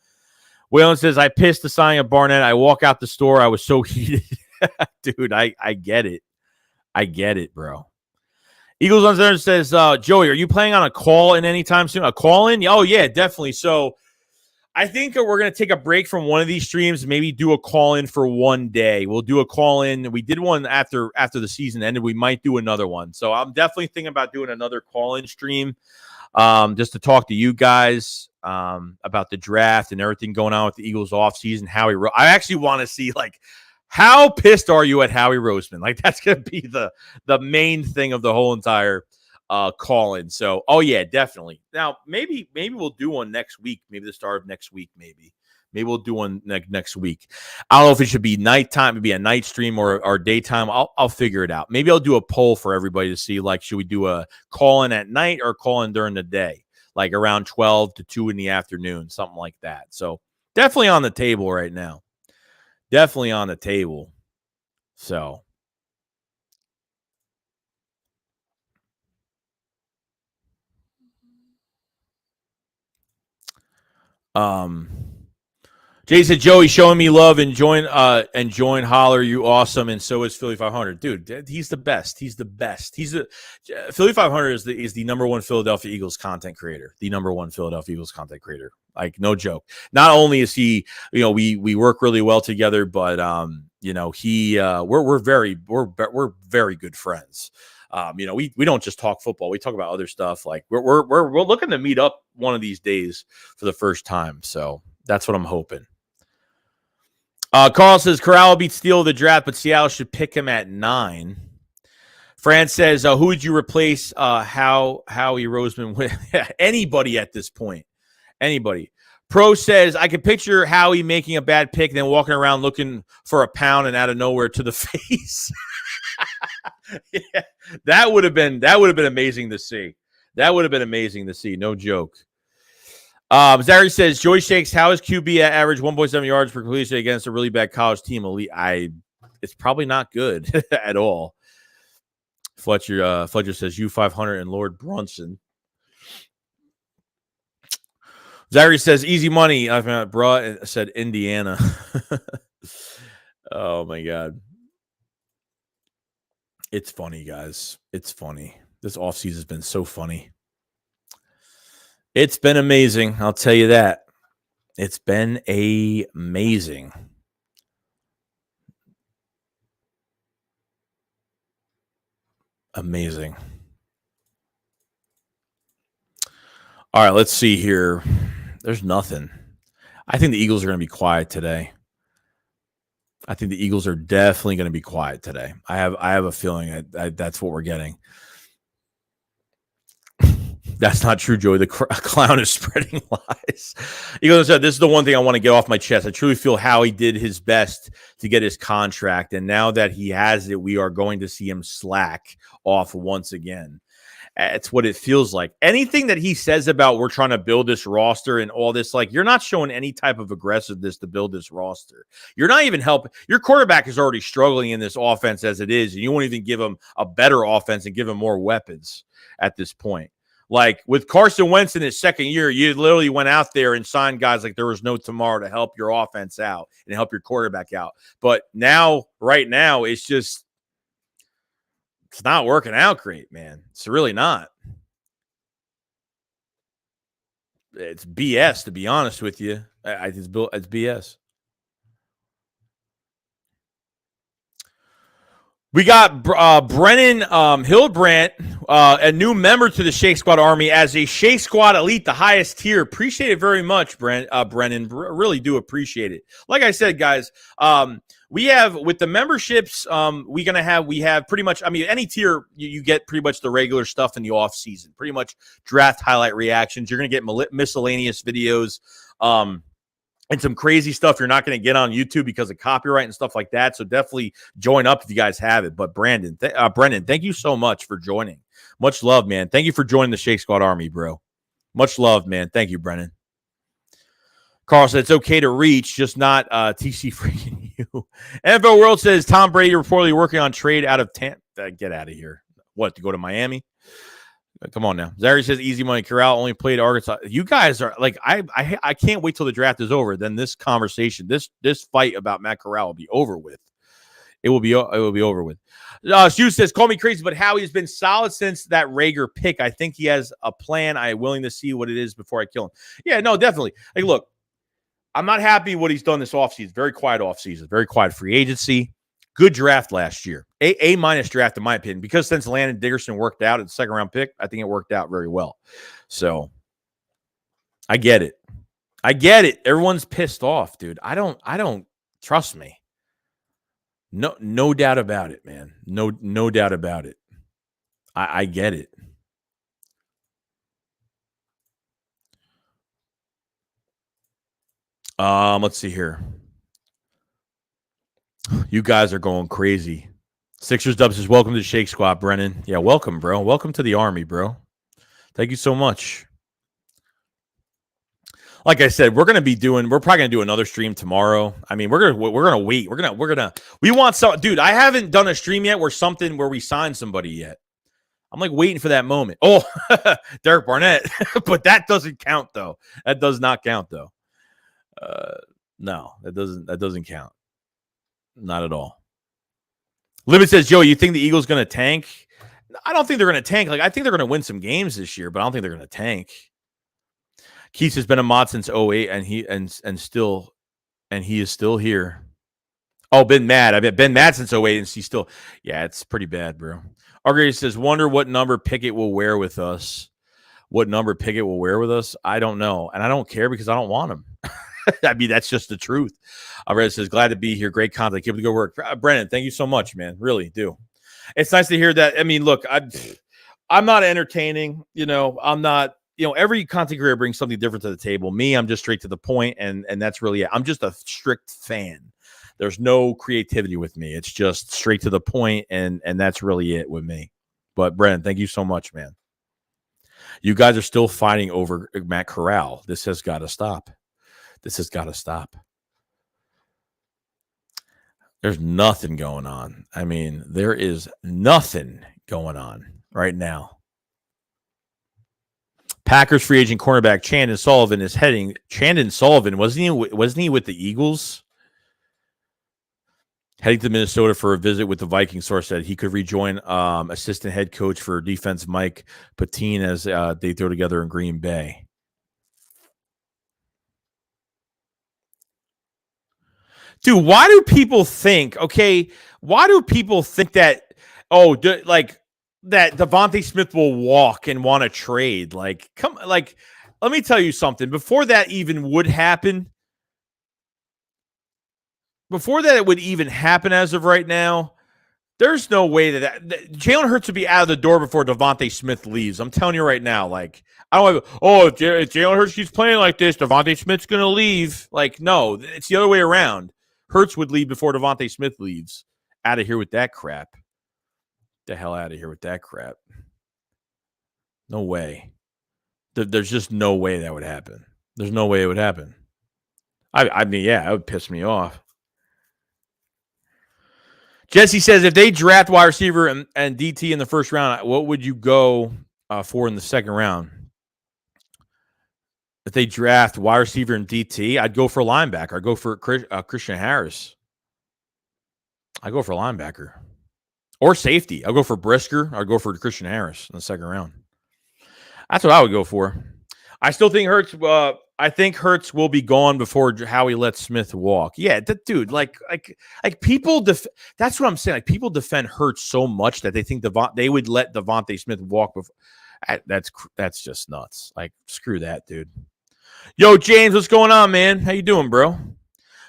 Waylon says, I pissed the signing of Barnett. I walk out the store. I was so heated. Dude, I get it. I get it, bro. Eagles on Center says, Joey, are you planning on a call-in anytime soon? A call-in? Oh, yeah, definitely. So I think we're going to take a break from one of these streams, maybe do a call-in for one day. We'll do a call-in. We did one after the season ended. We might do another one. So I'm definitely thinking about doing another call-in stream just to talk to you guys about the draft and everything going on with the Eagles offseason. I actually want to see, like, how pissed are you at Howie Roseman? Like, that's going to be the main thing of the whole entire call-in. So, oh, yeah, definitely. Now, maybe we'll do one next week. Maybe the start of next week, maybe we'll do one next week. I don't know if it should be nighttime, maybe a night stream or daytime. I'll figure it out. Maybe I'll do a poll for everybody to see, like, should we do a call-in at night or call-in during the day? Like around 12 to 2 in the afternoon, something like that. So definitely on the table right now. Definitely on the table. So. Jay said, Joey, showing me love and join Holler. You awesome. And so is Philly 500. Dude, he's the best. He's the best. Philly 500 is the number one Philadelphia Eagles content creator. The number one Philadelphia Eagles content creator. Like, no joke. Not only is he, we work really well together, but we're very good friends. We don't just talk football. We talk about other stuff. Like we're looking to meet up one of these days for the first time. So that's what I'm hoping. Carl says Corral beat Steele the draft, but Seattle should pick him at 9. Fran says, who would you replace Howie Roseman with? Anybody at this point. Anybody. Pro says, I can picture Howie making a bad pick and then walking around looking for a pound and out of nowhere to the face. Yeah, that would have been amazing to see. That would have been amazing to see. No joke. Zary says, Joey Shakes, how is QB at average 1.7 yards per completion against a really bad college team? It's probably not good at all. Fletcher says U500 and Lord Brunson. Zary says, easy money. I've brought said Indiana. Oh my God. It's funny, guys. It's funny. This offseason has been so funny. It's been amazing. I'll tell you that. It's been amazing. Amazing. All right, let's see here. There's nothing. I think the Eagles are going to be quiet today. I think the Eagles are definitely going to be quiet today. I have a feeling that's what we're getting. That's not true, Joey. The clown is spreading lies. Eagles said, this is the one thing I want to get off my chest. I truly feel Howie did his best to get his contract, and now that he has it, we are going to see him slack off once again. It's what it feels like. Anything that he says about we're trying to build this roster and all this, like, you're not showing any type of aggressiveness to build this roster. You're not even helping. Your quarterback is already struggling in this offense as it is, and you won't even give him a better offense and give him more weapons at this point. Like, with Carson Wentz in his second year, you literally went out there and signed guys like there was no tomorrow to help your offense out and help your quarterback out. But now, right now, it's not working out great, man. It's really not. It's BS, to be honest with you. It's BS. We got Brennan Hildebrandt, a new member to the Shake Squad Army as a Shake Squad Elite, the highest tier. Appreciate it very much, Brennan. Really do appreciate it. Like I said, guys, we have with the memberships, we have pretty much, I mean, any tier, you get pretty much the regular stuff in the off season, pretty much draft highlight reactions. You're going to get miscellaneous videos, and some crazy stuff you're not going to get on YouTube because of copyright and stuff like that. So definitely join up if you guys have it. But Brendan, thank you so much for joining. Much love, man. Thank you for joining the Shake Squad Army, bro. Much love, man. Thank you, Brennan. Carl said it's okay to reach, just not TC freaking you. NFL World says Tom Brady reportedly working on trade out of Tampa. Get out of here. What, to go to Miami? Come on now. Zary says easy money. Corral only played Arkansas. You guys are like, I can't wait till the draft is over. Then this conversation, this fight about Matt Corral will be over with. It will be over with. Stu says, call me crazy, but Howie has been solid since that Rager pick. I think he has a plan. I am willing to see what it is before I kill him. Yeah, no, definitely. Like, look, I'm not happy what he's done this offseason. Very quiet offseason. Very quiet free agency. Good draft last year. A minus draft, in my opinion, because since Landon Dickerson worked out at the second round pick, I think it worked out very well. So I get it. Everyone's pissed off, dude. I don't trust me. No doubt about it, man. No doubt about it. I get it. Let's see here. You guys are going crazy. Sixers Dubs says, welcome to the Shake Squad, Brennan. Yeah, welcome, bro. Welcome to the Army, bro. Thank you so much. Like I said, we're probably gonna do another stream tomorrow. I mean, we're gonna wait. We want some, dude. I haven't done a stream yet where we sign somebody yet. I'm like waiting for that moment. Oh, DereKbarentt, but that doesn't count though. That does not count though. No, that doesn't count. Not at all. Libby says, Joey, you think the Eagles going to tank? I don't think they're going to tank. Like, I think they're going to win some games this year, but I don't think they're going to tank. Keith has been a mod since 08, and he is still here. Oh, been mad. I've been mad since 08, and he's still. Yeah, it's pretty bad, bro. Argray says, wonder what number Pickett will wear with us. What number Pickett will wear with us? I don't know, and I don't care because I don't want him. I mean, that's just the truth. Red says, glad to be here. Great content. Keep up the good work. Brennan, thank you so much, man. Really do. It's nice to hear that. I mean, look, I'm not entertaining. You know, I'm not, every content creator brings something different to the table. Me, I'm just straight to the point, and that's really it. I'm just a strict fan. There's no creativity with me. It's just straight to the point, and that's really it with me. But, Brennan, thank you so much, man. You guys are still fighting over Matt Corral. This has got to stop. There's nothing going on. I mean, there is nothing going on right now. Packers free agent cornerback Chandon Sullivan is heading. Chandon Sullivan, wasn't he with the Eagles? Heading to Minnesota for a visit with the Vikings, source said he could rejoin assistant head coach for defense Mike Patine as they throw together in Green Bay. Dude, why do people think, why do people think that, that Devontae Smith will walk and want to trade? Let me tell you something. Before that even would happen, it would even happen as of right now, there's no way that Jalen Hurts would be out of the door before Devontae Smith leaves. I'm telling you right now, I don't have, if Jalen Hurts keeps playing like this, Devontae Smith's going to leave. No, it's the other way around. Hurts would leave before Devontae Smith leaves. Out of here with that crap. The hell out of here with that crap. No way. There's just no way that would happen. There's no way it would happen. I mean, yeah, it would piss me off. Jesse says, if they draft wide receiver and DT in the first round, what would you go for in the second round? If they draft wide receiver and DT, I'd go for linebacker. I'd go for Christian Harris. I'd go for linebacker. Or safety. I'll go for Brisker. I'd go for Christian Harris in the second round. That's what I would go for. I still think Hurts. I think Hurts will be gone before Howie lets Smith walk. Yeah, dude. People. That's what I'm saying. People defend Hurts so much that they think they would let Devontae Smith walk before. That's just nuts. Screw that, dude. Yo, James, what's going on, man? How you doing, bro?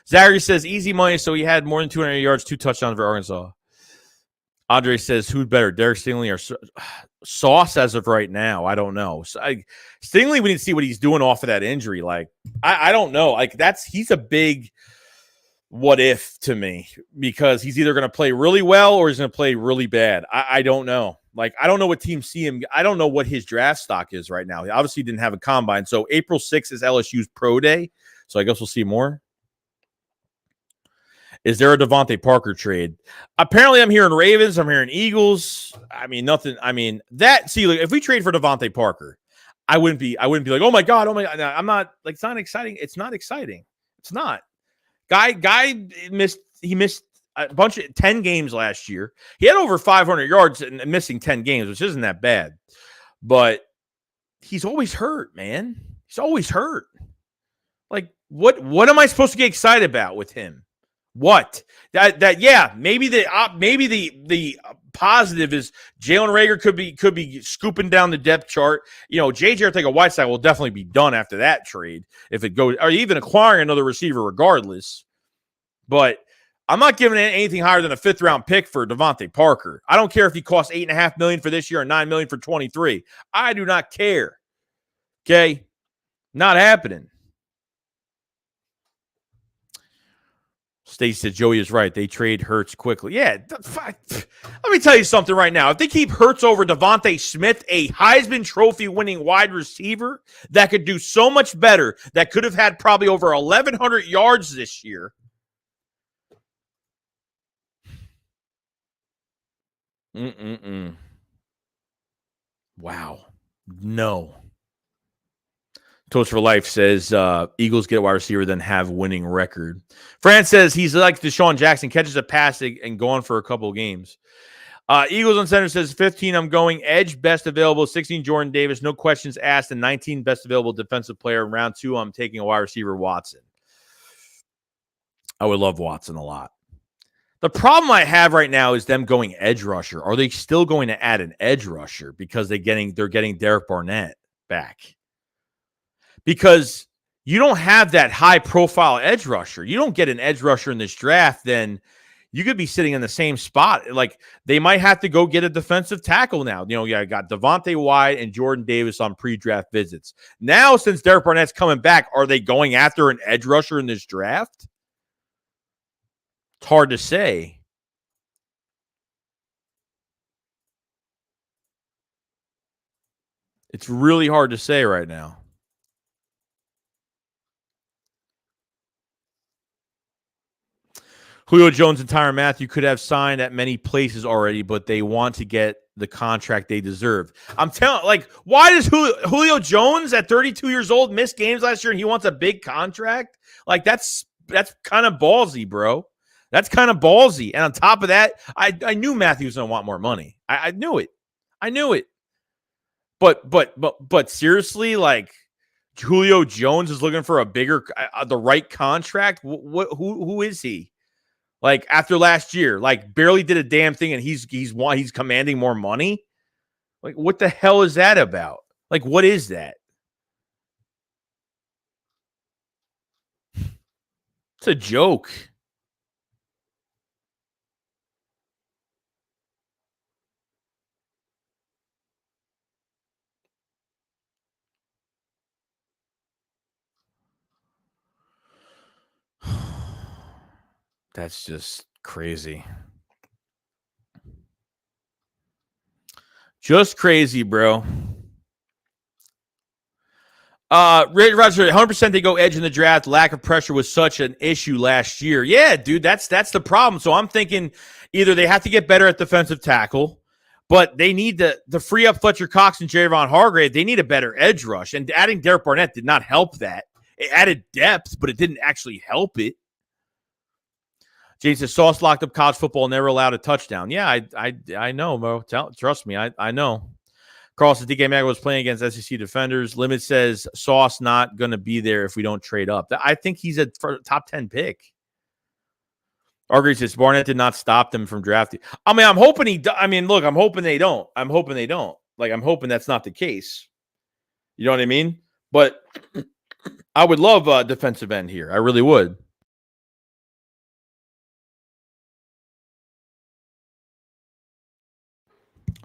Zachary says easy money, so he had more than 200 yards, 2 touchdowns for Arkansas. Andre says, who's better, Derek Stingley or Sauce as of right now? I don't know. Stingley, we need to see what he's doing off of that injury. I don't know. He's a big what if to me because he's either going to play really well or he's going to play really bad. I don't know. I don't know what teams see him. I don't know what his draft stock is right now. He obviously didn't have a combine. So April 6th is LSU's pro day. So I guess we'll see more. Is there a Devontae Parker trade? Apparently, I'm hearing Ravens. I'm hearing Eagles. I mean, nothing. I mean, if we trade for Devontae Parker, I wouldn't be like, oh my God. I'm not it's not exciting. It's not exciting. It's not. Guy missed a bunch of 10 games last year. He had over 500 yards and missing 10 games, which isn't that bad. But he's always hurt, man. He's always hurt. What am I supposed to get excited about with him? What? Maybe the positive is Jalen Reagor could be scooping down the depth chart. J.J. Arcega-Whiteside will definitely be done after that trade if it goes, or even acquiring another receiver regardless. But I'm not giving anything higher than a 5th round pick for Devontae Parker. I don't care if he costs $8.5 million for this year or $9 million for 23. I do not care. Okay, not happening. Stacey said Joey is right. They trade Hurts quickly. Yeah. Let me tell you something right now. If they keep Hurts over Devontae Smith, a Heisman Trophy winning wide receiver that could do so much better, that could have had probably over 1,100 yards this year. Wow. No. Toast for Life says Eagles get a wide receiver, then have winning record. France says he's like Deshaun Jackson, catches a pass and gone for a couple of games. Eagles on center says 15, I'm going edge, best available. 16, Jordan Davis, no questions asked. And 19, best available defensive player. Round 2, I'm taking a wide receiver, Watson. I would love Watson a lot. The problem I have right now is them going edge rusher. Are they still going to add an edge rusher because they're getting DereKbarentt back? Because you don't have that high-profile edge rusher. You don't get an edge rusher in this draft, then you could be sitting in the same spot. They might have to go get a defensive tackle now. I got Devontae Wyatt and Jordan Davis on pre-draft visits. Now, since DereKbarentt's coming back, are they going after an edge rusher in this draft? It's hard to say. It's really hard to say right now. Julio Jones and Tyrann Mathieu could have signed at many places already, but they want to get the contract they deserve. I'm telling, why does Julio Jones at 32 years old miss games last year and he wants a big contract? That's kind of ballsy, bro. That's kind of ballsy. And on top of that, I knew Matthews was going to want more money. I knew it. I knew it. But seriously, like Julio Jones is looking for a bigger, the right contract. Who is he? Like after last year, like barely did a damn thing, and he's commanding more money. Like what the hell is that about? Like what is that? It's a joke. That's just crazy. Just crazy, bro. Roger, 100% they go edge in the draft. Lack of pressure was such an issue last year. Yeah, dude, that's the problem. So I'm thinking either they have to get better at defensive tackle, but they need to free up Fletcher Cox and Javon Hargrave. They need a better edge rush. And adding DereKbarentt did not help that. It added depth, but it didn't actually help it. James says, Sauce locked up college football, never allowed a touchdown. Yeah, I know, bro. Trust me, I know. Carl says DereKbarentt was playing against SEC defenders. Limit says Sauce not going to be there if we don't trade up. I think he's a top 10 pick. Argus says Barnett did not stop them from drafting. I mean, I'm hoping look, I'm hoping they don't. I'm hoping that's not the case. You know what I mean? But I would love a defensive end here. I really would.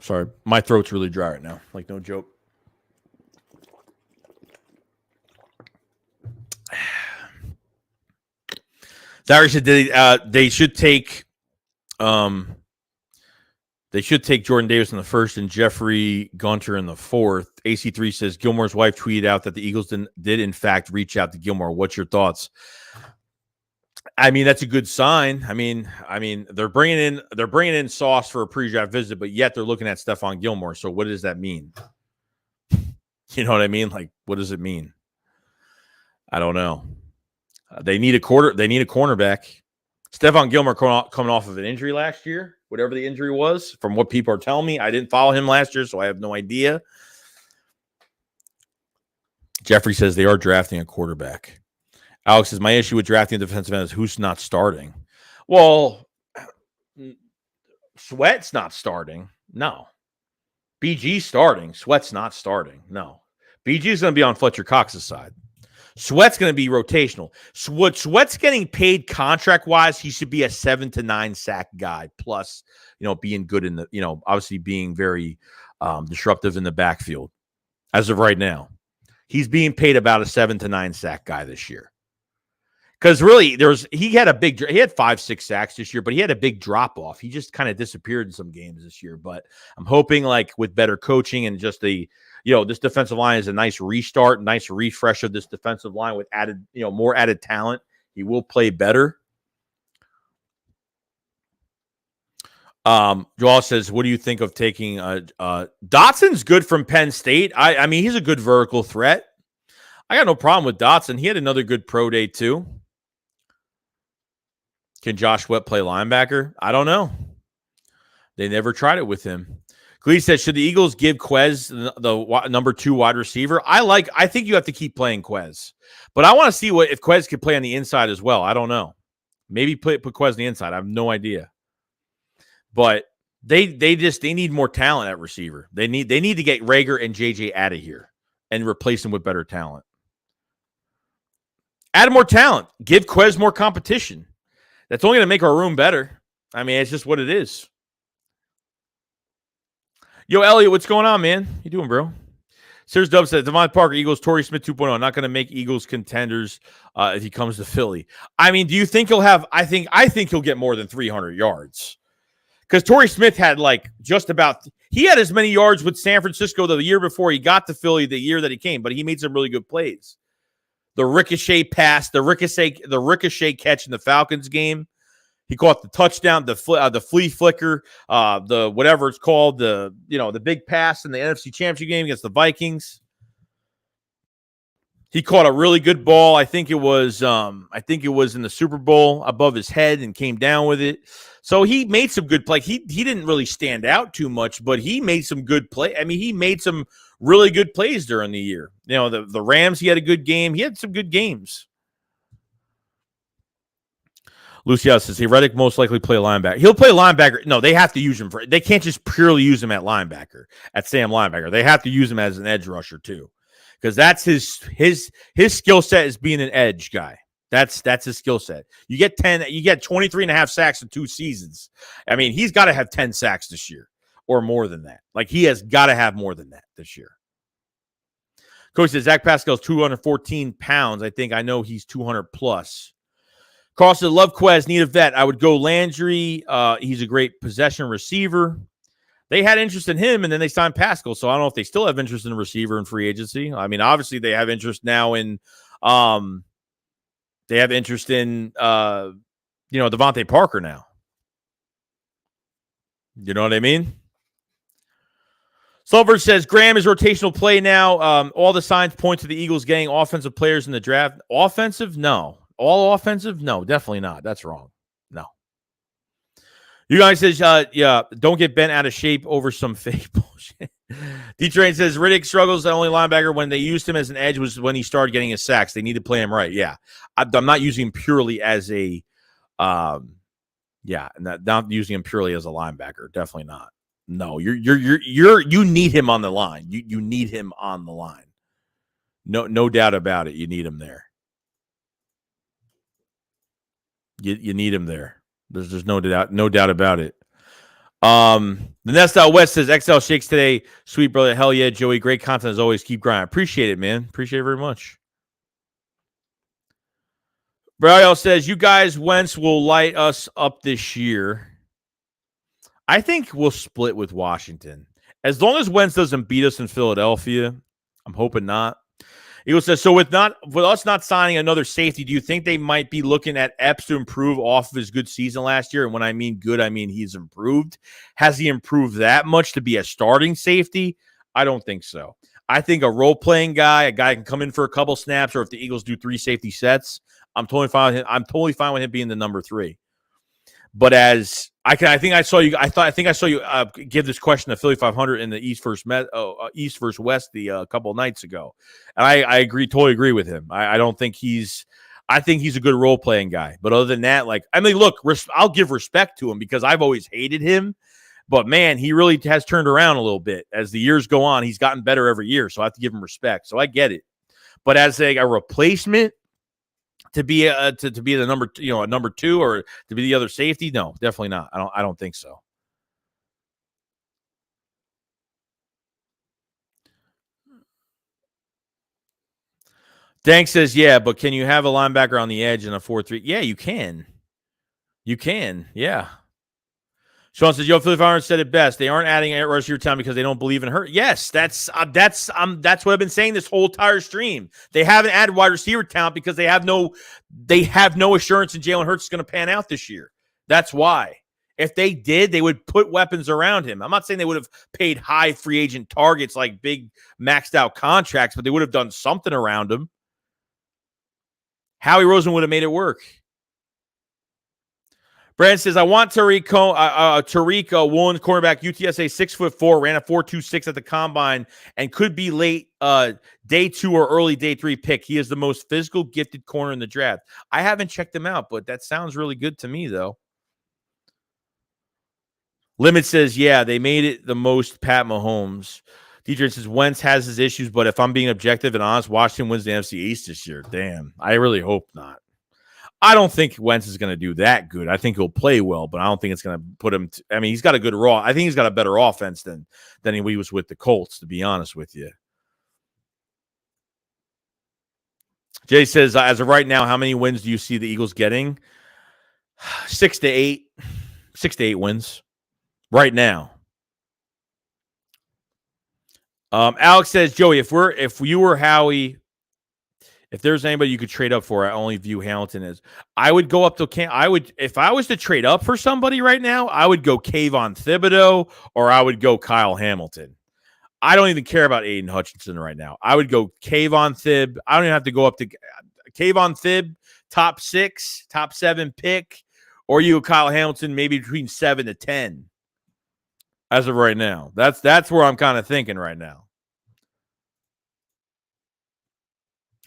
Sorry, my throat's really dry right now. Like, no joke. Darius said they should take Jordan Davis in the first and Jeffrey Gunter in the fourth. AC3 says Gilmore's wife tweeted out that the Eagles did in fact reach out to Gilmore. What's your thoughts? I mean, that's a good sign. I mean, they're bringing in Sauce for a pre-draft visit, but yet they're looking at Stephon Gilmore. So what does that mean? You know what I mean? Like, what does it mean? I don't know. They need a cornerback. Stephon Gilmore coming off of an injury last year, whatever the injury was, from what people are telling me. I didn't follow him last year, so I have no idea. Jeffrey says they are drafting a quarterback. Alex says, my issue with drafting a defensive end is who's not starting. Well, Sweat's not starting. No. BG's starting. Sweat's not starting. No. BG's going to be on Fletcher Cox's side. Sweat's going to be rotational. Sweat's getting paid contract-wise. He should be a 7 to 9 sack guy, plus, being good in the, obviously being very disruptive in the backfield. As of right now, he's being paid about a 7 to 9 sack guy this year. Because really, he had 5-6 sacks this year, but he had a big drop off. He just kind of disappeared in some games this year. But I'm hoping, like, with better coaching and just this defensive line is a nice restart, nice refresh of this defensive line with added, more added talent. He will play better. Joel says, what do you think of taking Dotson's good from Penn State? I mean, he's a good vertical threat. I got no problem with Dotson. He had another good pro day too. Can Josh Sweat play linebacker? I don't know. They never tried it with him. Glee says, should the Eagles give Quez the number 2 wide receiver? I think you have to keep playing Quez. But I want to see if Quez could play on the inside as well. I don't know. Maybe put Quez on the inside. I have no idea. But they need more talent at receiver. They need to get Rager and JJ out of here and replace them with better talent. Add more talent. Give Quez more competition. That's only going to make our room better. I mean, it's just what it is. Yo, Elliot, what's going on, man? You doing, bro? Sears Dub said, Devon Parker, Eagles, Torrey Smith 2.0. Not going to make Eagles contenders if he comes to Philly. I mean, do you think he'll have – I think he'll get more than 300 yards. Because Torrey Smith had he had as many yards with San Francisco the year before he got to Philly, the year that he came, but he made some really good plays. The ricochet pass, the ricochet catch in the Falcons game. He caught the touchdown, the flea flicker, the whatever it's called, the big pass in the NFC Championship game against the Vikings. He caught a really good ball. I think it was in the Super Bowl above his head and came down with it. So he made some good play. He didn't really stand out too much, but he made some good play. I mean, he made some really good plays during the year. You know, the Rams, he had a good game. He had some good games. Luciano says, Reddick most likely play linebacker. He'll play linebacker. No, they have to use him they can't just purely use him at linebacker, at Sam linebacker. They have to use him as an edge rusher too. Because that's his skill set is being an edge guy. That's his skill set. You get 23 and a half sacks in 2 seasons. I mean, he's got to have 10 sacks this year or more than that. Like, he has got to have more than that this year. Coach says Zach Pascal's 214 pounds. I know he's 200 plus. Carl said, love Quez, need a vet. I would go Landry. He's a great possession receiver. They had interest in him, and then they signed Pascal. So I don't know if they still have interest in a receiver in free agency. I mean, obviously they have interest now in Devontae Parker now. You know what I mean? Silver says Graham is rotational play now. All the signs point to the Eagles getting offensive players in the draft. Offensive? No. All offensive? No, definitely not. That's wrong. No. You guys says, yeah, don't get bent out of shape over some fake bullshit. D-Train says, Riddick struggles the only linebacker when they used him as an edge was when he started getting his sacks. They need to play him right. Yeah. I'm not using him purely as a, not using him purely as a linebacker. Definitely not. No, you need him on the line. You need him on the line. No doubt about it. You need him there. You need him there. There's no doubt about it. The Nest Out West says XL Shakes today. Sweet brother. Hell yeah, Joey. Great content as always. Keep grinding. Appreciate it, man. Appreciate it very much. Brian says, you guys, Wentz will light us up this year. I think we'll split with Washington. As long as Wentz doesn't beat us in Philadelphia, I'm hoping not. Eagle says, so with us not signing another safety, do you think they might be looking at Epps to improve off of his good season last year? And when I mean good, I mean he's improved. Has he improved that much to be a starting safety? I don't think so. I think a role-playing guy, a guy can come in for a couple snaps, or if the Eagles do 3 safety sets, I'm totally fine with him. I'm totally fine with him being the number 3. But as I think I saw you give this question to Philly 500 in the East versus West the couple of nights ago, and I totally agree with him. I think he's a good role playing guy. But other than that, look, I'll give respect to him because I've always hated him. But man, he really has turned around a little bit as the years go on. He's gotten better every year, so I have to give him respect. So I get it. But as a replacement, to be the number, a number 2 or to be the other safety, no, definitely not. I don't think so. Dank says, yeah, but can you have a linebacker on the edge in a 4-3? Yeah, you can. You can, yeah. Sean says, Philly Farmer said it best. They aren't adding a rush to your town because they don't believe in her. Yes, that's what I've been saying this whole entire stream. They haven't added wide receiver talent because they have no assurance in Jalen Hurts is going to pan out this year. That's why. If they did, they would put weapons around him. I'm not saying they would have paid high free agent targets like big maxed out contracts, but they would have done something around him. Howie Roseman would have made it work. Brad says, I want Tariq Woolen, cornerback, UTSA, 6'4", ran a 4.26 at the combine, and could be late day 2 or early day 3 pick. He is the most physical, gifted corner in the draft. I haven't checked him out, but that sounds really good to me, though. Limit says, yeah, they made it the most Pat Mahomes. DJ says, Wentz has his issues, but if I'm being objective and honest, Washington wins the NFC East this year. Damn, I really hope not. I don't think Wentz is going to do that good. I think he'll play well, but I don't think it's going to put him he's got a good raw. I think he's got a better offense than he was with the Colts, to be honest with you. Jay says, as of right now, how many wins do you see the Eagles getting? 6 to 8. 6 to 8 wins right now. Alex says, Joey, if you were Howie, if there's anybody you could trade up for, I only view Hamilton as. I would go up to if I was to trade up for somebody right now, I would go Kayvon Thibodeau or I would go Kyle Hamilton. I don't even care about Aiden Hutchinson right now. I would go Kayvon Thibb. I don't even have to go up to Kayvon Thibb, top 6, top 7 pick, or you Kyle Hamilton, maybe between 7 to 10. As of right now, that's where I'm kind of thinking right now.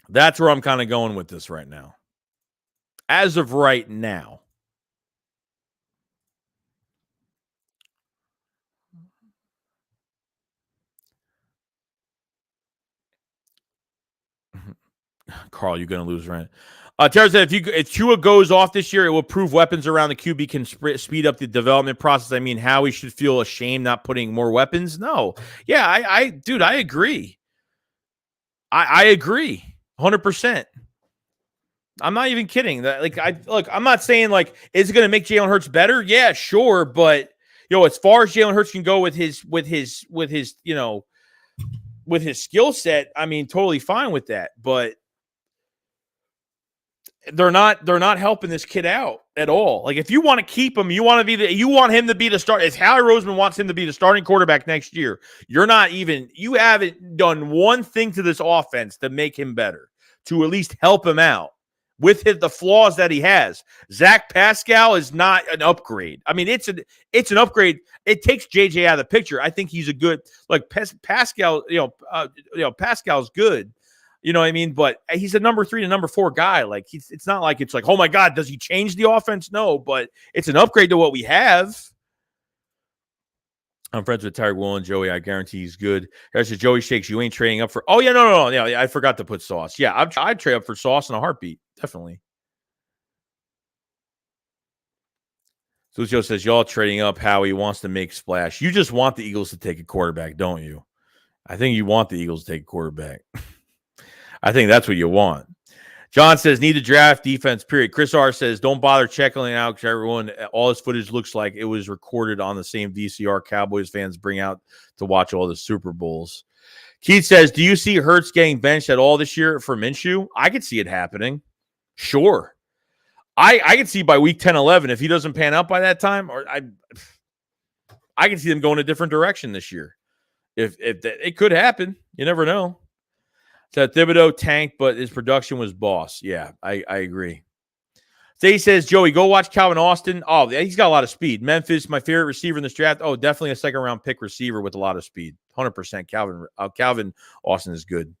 That's where I'm kind of going with this right now. As of right now. Carl, you're going to lose, right? Terry said, if Tua goes off this year, it will prove weapons around the QB can speed up the development process. I mean, Howie should feel ashamed not putting more weapons. No. Yeah, dude, I agree. I agree 100%. I'm not even kidding. I'm not saying is it going to make Jalen Hurts better? Yeah, sure, but as far as Jalen Hurts can go with his skill set, I mean, totally fine with that. But they're not helping this kid out at all. Like, if you want to keep him, you want him to be the start. If Howie Roseman wants him to be the starting quarterback next year, you haven't done one thing to this offense to make him better, to at least help him out with the flaws that he has. Zach Pascal is not an upgrade. I mean, it's an upgrade. It takes JJ out of the picture. I think he's a good, Pascal, Pascal's good. You know what I mean? But he's a number 3 to number 4 guy. It's not like it's like, oh my God, does he change the offense? No, but it's an upgrade to what we have. I'm friends with Tyreek Woolen, Joey. I guarantee he's good. There's a Joey Shakes. You ain't trading up for. Oh yeah, no. Yeah, I forgot to put Sauce. Yeah, I'd trade up for Sauce in a heartbeat. Definitely. Lucio says y'all trading up. Howie wants to make splash. You just want the Eagles to take a quarterback, don't you? I think you want the Eagles to take a quarterback. I think that's what you want. John says, need to draft defense, period. Chris R says, don't bother checking out because everyone, all this footage looks like it was recorded on the same VCR Cowboys fans bring out to watch all the Super Bowls. Keith says, do you see Hurts getting benched at all this year for Minshew? I could see it happening. Sure. I could see by week 10, 11, if he doesn't pan out by that time, or I can see them going a different direction this year. If it could happen. You never know. So Thibodeau tanked, but his production was boss. Yeah, I agree. So he says, Joey, go watch Calvin Austin. Oh, he's got a lot of speed. Memphis, my favorite receiver in this draft. Oh, definitely a second-round pick receiver with a lot of speed. 100%. Calvin Austin is good.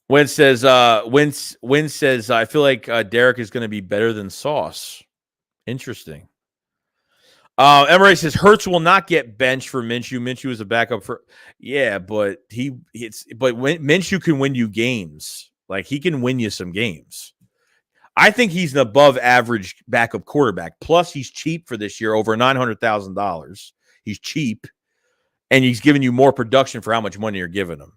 Wynn says, I feel like Derek is going to be better than Sauce. Interesting. Emery says Hurts will not get benched for Minshew. Minshew is a backup for, but Minshew can win you games. Like, he can win you some games. I think he's an above average backup quarterback. Plus, he's cheap for this year, over $900,000. He's cheap, and he's giving you more production for how much money you're giving him.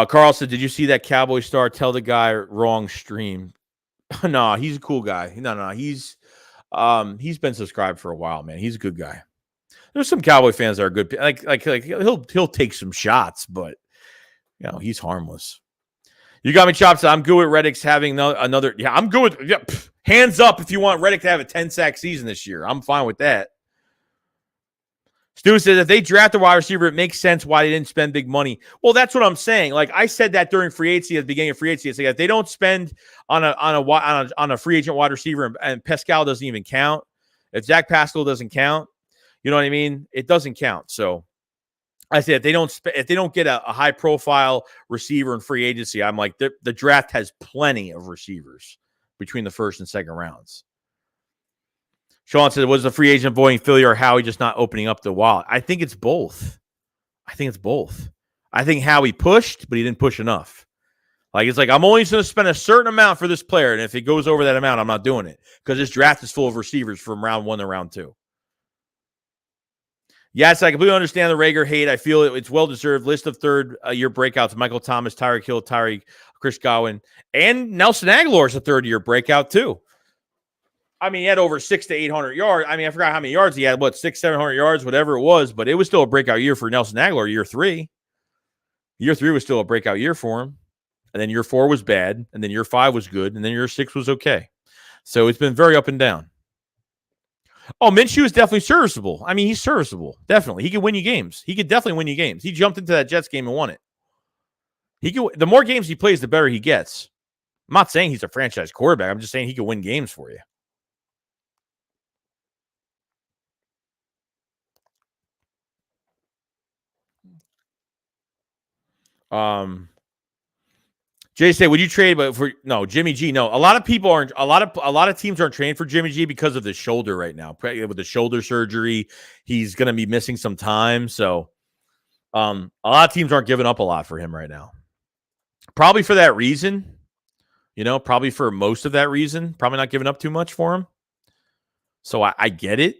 Carl said, did you see that Cowboy star tell the guy wrong stream? No, he's a cool guy. No, he's been subscribed for a while, man. He's a good guy. There's some Cowboy fans that are good. Like he'll take some shots, but he's harmless. You got me, Chops. I'm good with Reddick's having another. Yeah, I'm good with. Hands up if you want Reddick to have a 10-sack season this year. I'm fine with that. Stu says if they draft a wide receiver, it makes sense why they didn't spend big money. Well, that's what I'm saying. Like, I said that during free agency at the beginning of free agency. It's like if they don't spend on a free agent wide receiver and Pascal doesn't even count, if Zach Pascal doesn't count, you know what I mean? It doesn't count. So I said if they don't get a high profile receiver in free agency, I'm like the draft has plenty of receivers between the first and second rounds. Sean said, was the free agent avoiding Philly or Howie just not opening up the wallet? I think it's both. I think Howie pushed, but he didn't push enough. Like, it's like, I'm only going to spend a certain amount for this player, and if it goes over that amount, I'm not doing it because this draft is full of receivers from round 1 to round 2. Yes, I completely understand the Rager hate. I feel it's well-deserved. List of third-year breakouts: Michael Thomas, Tyreek Hill, Chris Godwin, and Nelson Aguilar is a third-year breakout, too. I mean, he had over 600 to 800 yards. I mean, I forgot how many yards he had. 700 yards, whatever it was. But it was still a breakout year for Nelson Aguilar. Year 3 was still a breakout year for him. And then year 4 was bad. And then year 5 was good. And then year 6 was okay. So it's been very up and down. Oh, Minshew is definitely serviceable. I mean, he's serviceable. Definitely. He can win you games. He could definitely win you games. He jumped into that Jets game and won it. The more games he plays, the better he gets. I'm not saying he's a franchise quarterback. I'm just saying he can win games for you. Jay said, "Would you trade?" But for no, Jimmy G. No, a lot of people aren't. A lot of teams aren't trading for Jimmy G because of the shoulder right now. With the shoulder surgery, he's going to be missing some time. So, a lot of teams aren't giving up a lot for him right now. Probably for that reason. Probably for most of that reason. Probably not giving up too much for him. So I get it.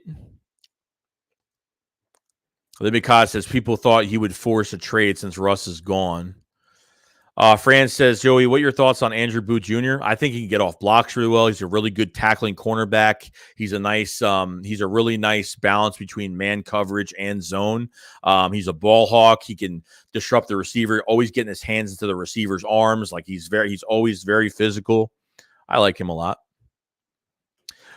Because says people thought he would force a trade since Russ is gone. Fran says, Joey, what are your thoughts on Andrew Booth Jr.? I think he can get off blocks really well. He's a really good tackling cornerback. He's a really nice balance between man coverage and zone. He's a ball hawk. He can disrupt the receiver, always getting his hands into the receiver's arms. Like he's always very physical. I like him a lot.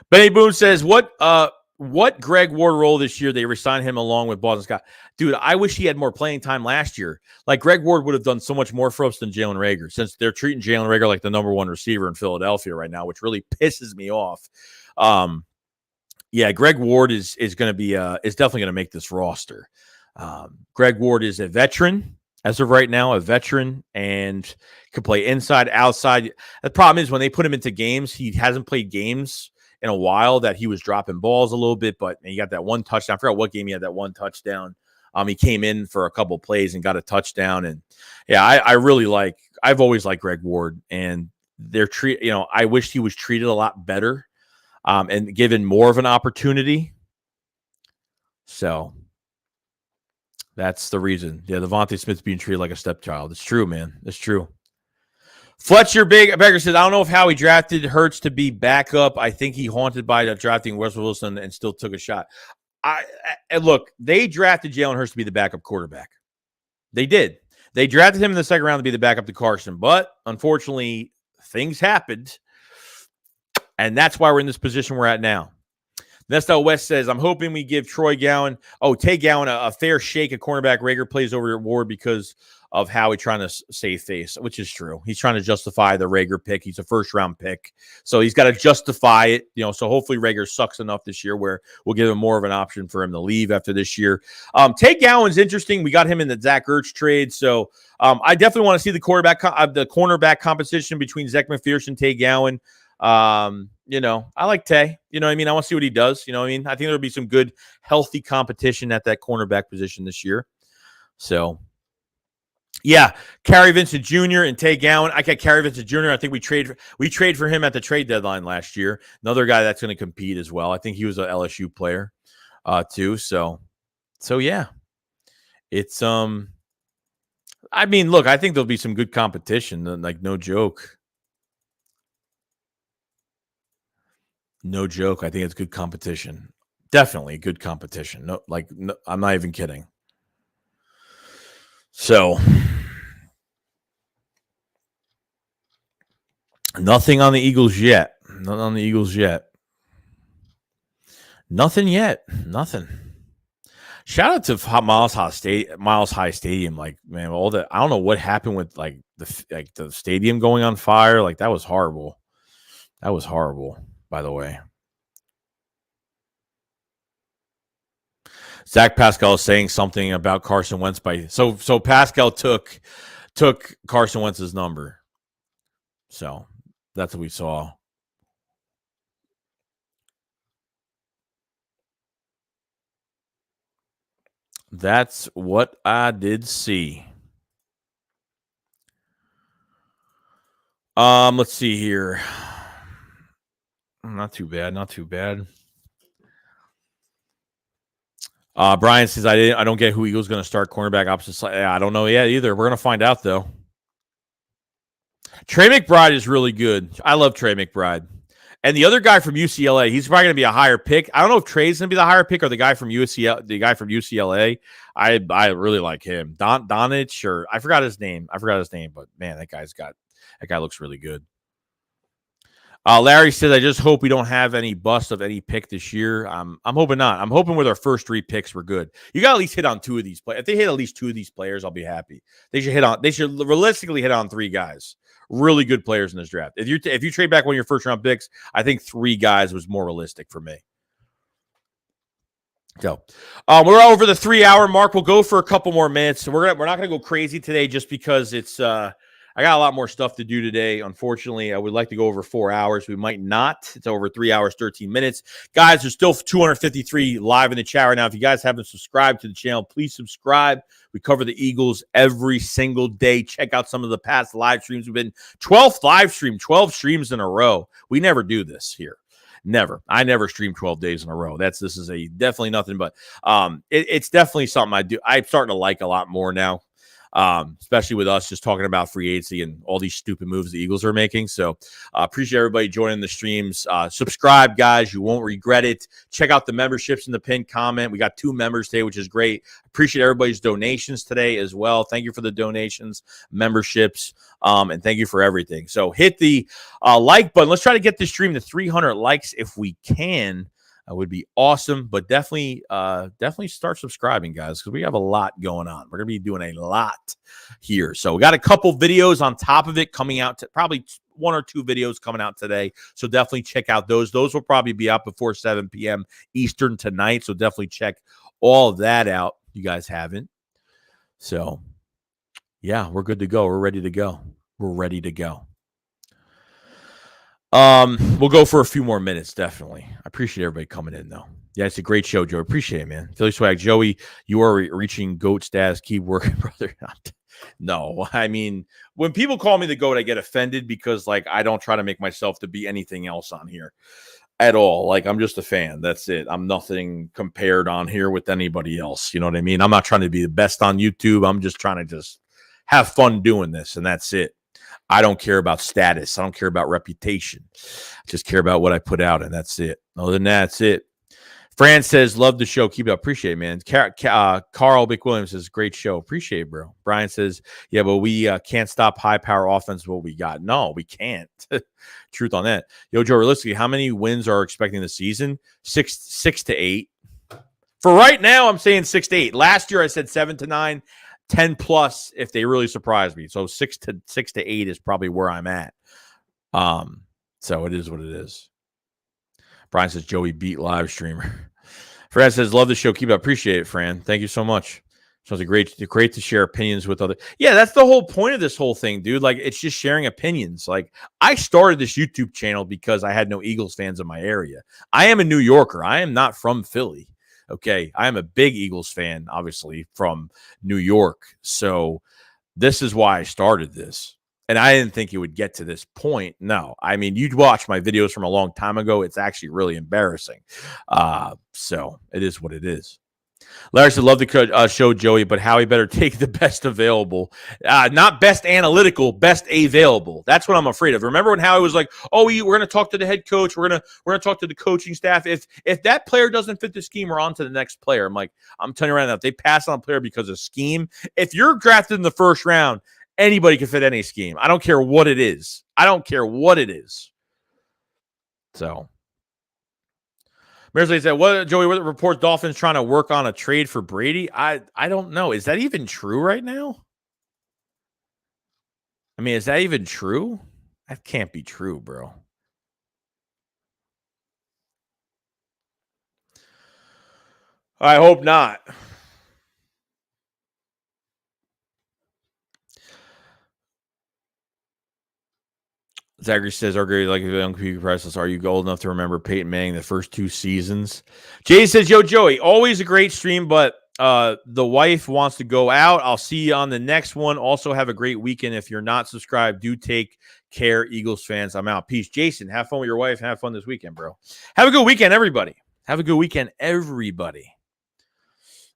Benny Boone says, what Greg Ward role this year? They resigned him along with Boston Scott. Dude, I wish he had more playing time last year. Like Greg Ward would have done so much more for us than Jalen Reagor, since they're treating Jalen Reagor like the number one receiver in Philadelphia right now, which really pisses me off. Yeah, Greg Ward is going to be is definitely going to make this roster. Greg Ward is a veteran as of right now, and can play inside, outside. The problem is when they put him into games, he hasn't played games in a while that he was dropping balls a little bit, but he got that one touchdown. I forgot what game he had that one touchdown. He came in for a couple plays and got a touchdown. And yeah, I've always liked Greg Ward, and I wish he was treated a lot better and given more of an opportunity. So that's the reason. Yeah, Devontae Smith's being treated like a stepchild. It's true, man. It's true. Fletcher Beggar says, I don't know if Howie drafted Hurts to be backup. I think he haunted by drafting Russell Wilson and still took a shot. Look, they drafted Jalen Hurts to be the backup quarterback. They did. They drafted him in the second round to be the backup to Carson, but unfortunately, things happened, and that's why we're in this position we're at now. Nestel West says, I'm hoping we give Tay Gowan a fair shake at cornerback. Reagor plays over at Ward because of Howie trying to save face, which is true. He's trying to justify the Reagor pick. He's a first-round pick, so he's got to justify it. So hopefully Reagor sucks enough this year where we'll give him more of an option for him to leave after this year. Tay Gowan's interesting. We got him in the Zach Ertz trade, so I definitely want to see the cornerback competition between Zach McPherson and Tay Gowan. I like Tay. You know what I mean? I want to see what he does. You know what I mean? I think there'll be some good, healthy competition at that cornerback position this year. So, yeah, Kerry Vincent Jr. and Tay Gowan. I got Kerry Vincent Jr. I think we trade for him at the trade deadline last year. Another guy that's going to compete as well. I think he was an LSU player too. So yeah, it's I mean, look, I think there'll be some good competition. Like no joke. No joke. I think it's good competition. Definitely good competition. No, I'm not even kidding. So, nothing on the Eagles yet. Nothing on the Eagles yet. Nothing yet. Nothing. Shout out to Miles High Stadium. Like, man, all that. I don't know what happened with the stadium going on fire. Like, that was horrible. That was horrible, by the way. Zach Pascal is saying something about Carson Wentz so Pascal took Carson Wentz's number. So that's what we saw. That's what I did see. Let's see here. Not too bad. Brian says, I don't get who Eagles going to start cornerback opposite. I don't know yet either. We're going to find out, though. Trey McBride is really good. I love Trey McBride. And the other guy from UCLA, he's probably going to be a higher pick. I don't know if Trey's going to be the higher pick or the guy from UCLA. I really like him. Donich, or I forgot his name, but man, that guy looks really good. Larry says, I just hope we don't have any bust of any pick this year. I'm hoping not. I'm hoping with our first 3 picks, we're good. You got to at least hit on 2 of these players. If they hit at least 2 of these players, I'll be happy. They should realistically hit on 3 guys. Really good players in this draft. If you trade back one of your first round picks, I think 3 guys was more realistic for me. So we're over the 3-hour mark. We'll go for a couple more minutes. So we're not gonna go crazy today just because it's I got a lot more stuff to do today. Unfortunately, I would like to go over 4 hours. We might not. It's over 3 hours, 13 minutes. Guys, there's still 253 live in the chat right now. If you guys haven't subscribed to the channel, please subscribe. We cover the Eagles every single day. Check out some of the past live streams. We've been 12th live stream, 12 streams in a row. We never do this here. Never. I never stream 12 days in a row. This is definitely nothing, but it's definitely something I do. I'm starting to like a lot more now. Especially with us just talking about free agency and all these stupid moves the Eagles are making. So appreciate everybody joining the streams. Subscribe, guys. You won't regret it. Check out the memberships in the pinned comment. We got 2 members today, which is great. Appreciate everybody's donations today as well. Thank you for the donations, memberships, and thank you for everything. So hit the like button. Let's try to get this stream to 300 likes if we can. Would be awesome, but definitely start subscribing, guys, because we have a lot going on. We're gonna be doing a lot here. So we got a couple videos on top of it coming out. Probably 1 or 2 videos coming out today. So definitely check out those. Those will probably be out before 7 p.m. Eastern tonight. So definitely check all of that out. You guys haven't. So yeah, we're good to go. We're ready to go. We're ready to go. We'll go for a few more minutes, definitely. I appreciate everybody coming in, though. Yeah, it's a great show, Joe. Appreciate it, man. Philly Swag, Joey, you are reaching GOAT status. Keep working, brother. No, I mean, when people call me the GOAT, I get offended because, like, I don't try to make myself to be anything else on here at all. Like, I'm just a fan. That's it. I'm nothing compared on here with anybody else. You know what I mean? I'm not trying to be the best on YouTube. I'm just trying to just have fun doing this, and that's it. I don't care about status. I don't care about reputation. I just care about what I put out, and that's it. Other than that, that's it. Fran says, love the show. Keep it up. Appreciate it, man. Carl McWilliams says, great show. Appreciate it, bro. Brian says, yeah, but we can't stop high-power offense what we got. No, we can't. Truth on that. Yo, Joe, realistically, how many wins are expecting this season? 6 to 8. For right now, I'm saying 6 to 8. Last year, I said 7 to 9. 10 plus if they really surprise me. So 6 to 8 is probably where I'm at. So it is what it is. Brian says Joey beat live streamer. Fran says love the show. Keep it up. Appreciate it, Fran. Thank you so much. So it's great to share opinions with other. Yeah, that's the whole point of this whole thing, dude. Like it's just sharing opinions. Like I started this YouTube channel because I had no Eagles fans in my area. I am a New Yorker. I am not from Philly. Okay, I am a big Eagles fan, obviously, from New York. So this is why I started this. And I didn't think it would get to this point. No, I mean, you'd watch my videos from a long time ago. It's actually really embarrassing. So it is what it is. Larry said, love the show, Joey, but Howie better take the best available. Not best analytical, best available. That's what I'm afraid of. Remember when Howie was like, oh, we're going to talk to the head coach. We're going to talk to the coaching staff. If that player doesn't fit the scheme, we're on to the next player. I'm telling you right now, if they pass on a player because of scheme, if you're drafted in the first round, anybody can fit any scheme. I don't care what it is. So. Mersley said, "What Joey? What reports Dolphins trying to work on a trade for Brady? I don't know. Is that even true right now? I mean, is that even true? That can't be true, bro. I hope not." Zachary says, like young people priceless. Are you old enough to remember Peyton Manning the first 2 seasons? Jay says, yo, Joey, always a great stream, but the wife wants to go out. I'll see you on the next one. Also have a great weekend. If you're not subscribed, do take care, Eagles fans. I'm out. Peace. Jason, have fun with your wife. Have fun this weekend, bro. Have a good weekend, everybody.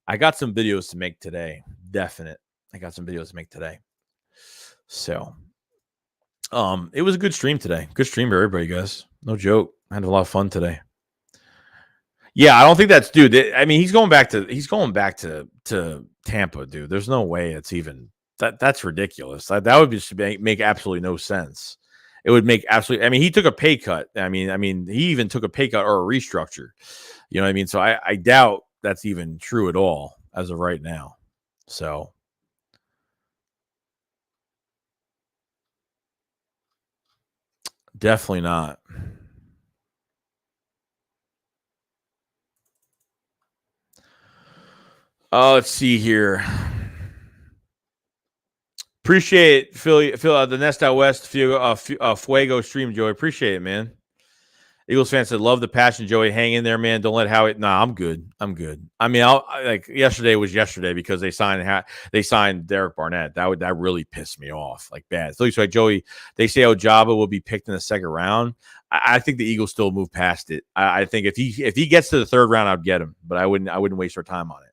I got some videos to make today. I got some videos to make today. So... it was a good stream today. Good stream for everybody, guys. No joke. I had a lot of fun today. Yeah, I don't think that's dude. I mean, he's going back to Tampa, dude. There's no way it's even that's ridiculous. That would just make absolutely no sense. It would make absolutely. I mean, he took a pay cut. I mean, he even took a pay cut or a restructure. You know what I mean? So I doubt that's even true at all as of right now. So definitely not. Let's see here. Appreciate Philly, the Nest Out West Fuego stream, Joey. Appreciate it, man. Eagles fans said, "Love the passion, Joey. Hang in there, man. Don't let Howie." Nah, I'm good. I'm good. I mean, like yesterday was yesterday because they signed DereKbarentt. That really pissed me off, like bad. So like Joey, they say Ojaba will be picked in the second round. I think the Eagles still move past it. I think if he gets to the third round, I'd get him, but I wouldn't waste our time on it.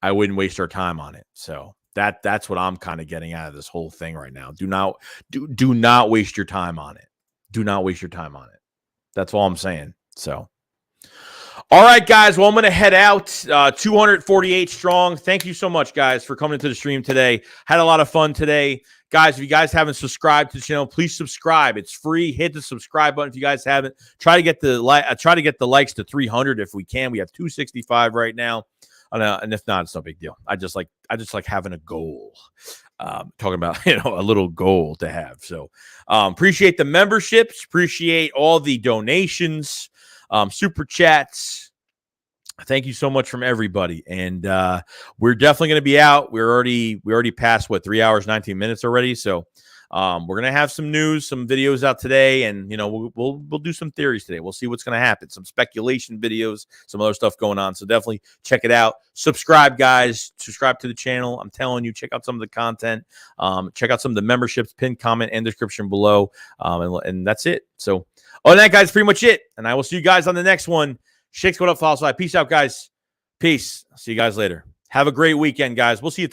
I wouldn't waste our time on it. So that's what I'm kind of getting out of this whole thing right now. Do not waste your time on it. Do not waste your time on it. That's all I'm saying. So, all right, guys. Well, I'm going to head out. 248 strong. Thank you so much, guys, for coming into the stream today. Had a lot of fun today. Guys, if you guys haven't subscribed to the channel, please subscribe. It's free. Hit the subscribe button if you guys haven't. Try to get the likes to 300 if we can. We have 265 right now. And if not, it's no big deal. I just like having a goal. Talking about a little goal to have. So appreciate the memberships, appreciate all the donations, super chats. Thank you so much from everybody. And we're definitely going to be out. We already passed 3 hours 19 minutes already. So we're gonna have some news, some videos out today, and we'll do some theories today. We'll see what's gonna happen. Some speculation videos, some other stuff going on. So definitely check it out. Subscribe, guys. Subscribe to the channel. I'm telling you, check out some of the content. Check out some of the memberships, pinned comment and description below. And that's it. So other than that, guys, pretty much it. And I will see you guys on the next one. SHAKESQUAD up, follow. Peace out, guys. Peace. See you guys later. Have a great weekend, guys. We'll see you.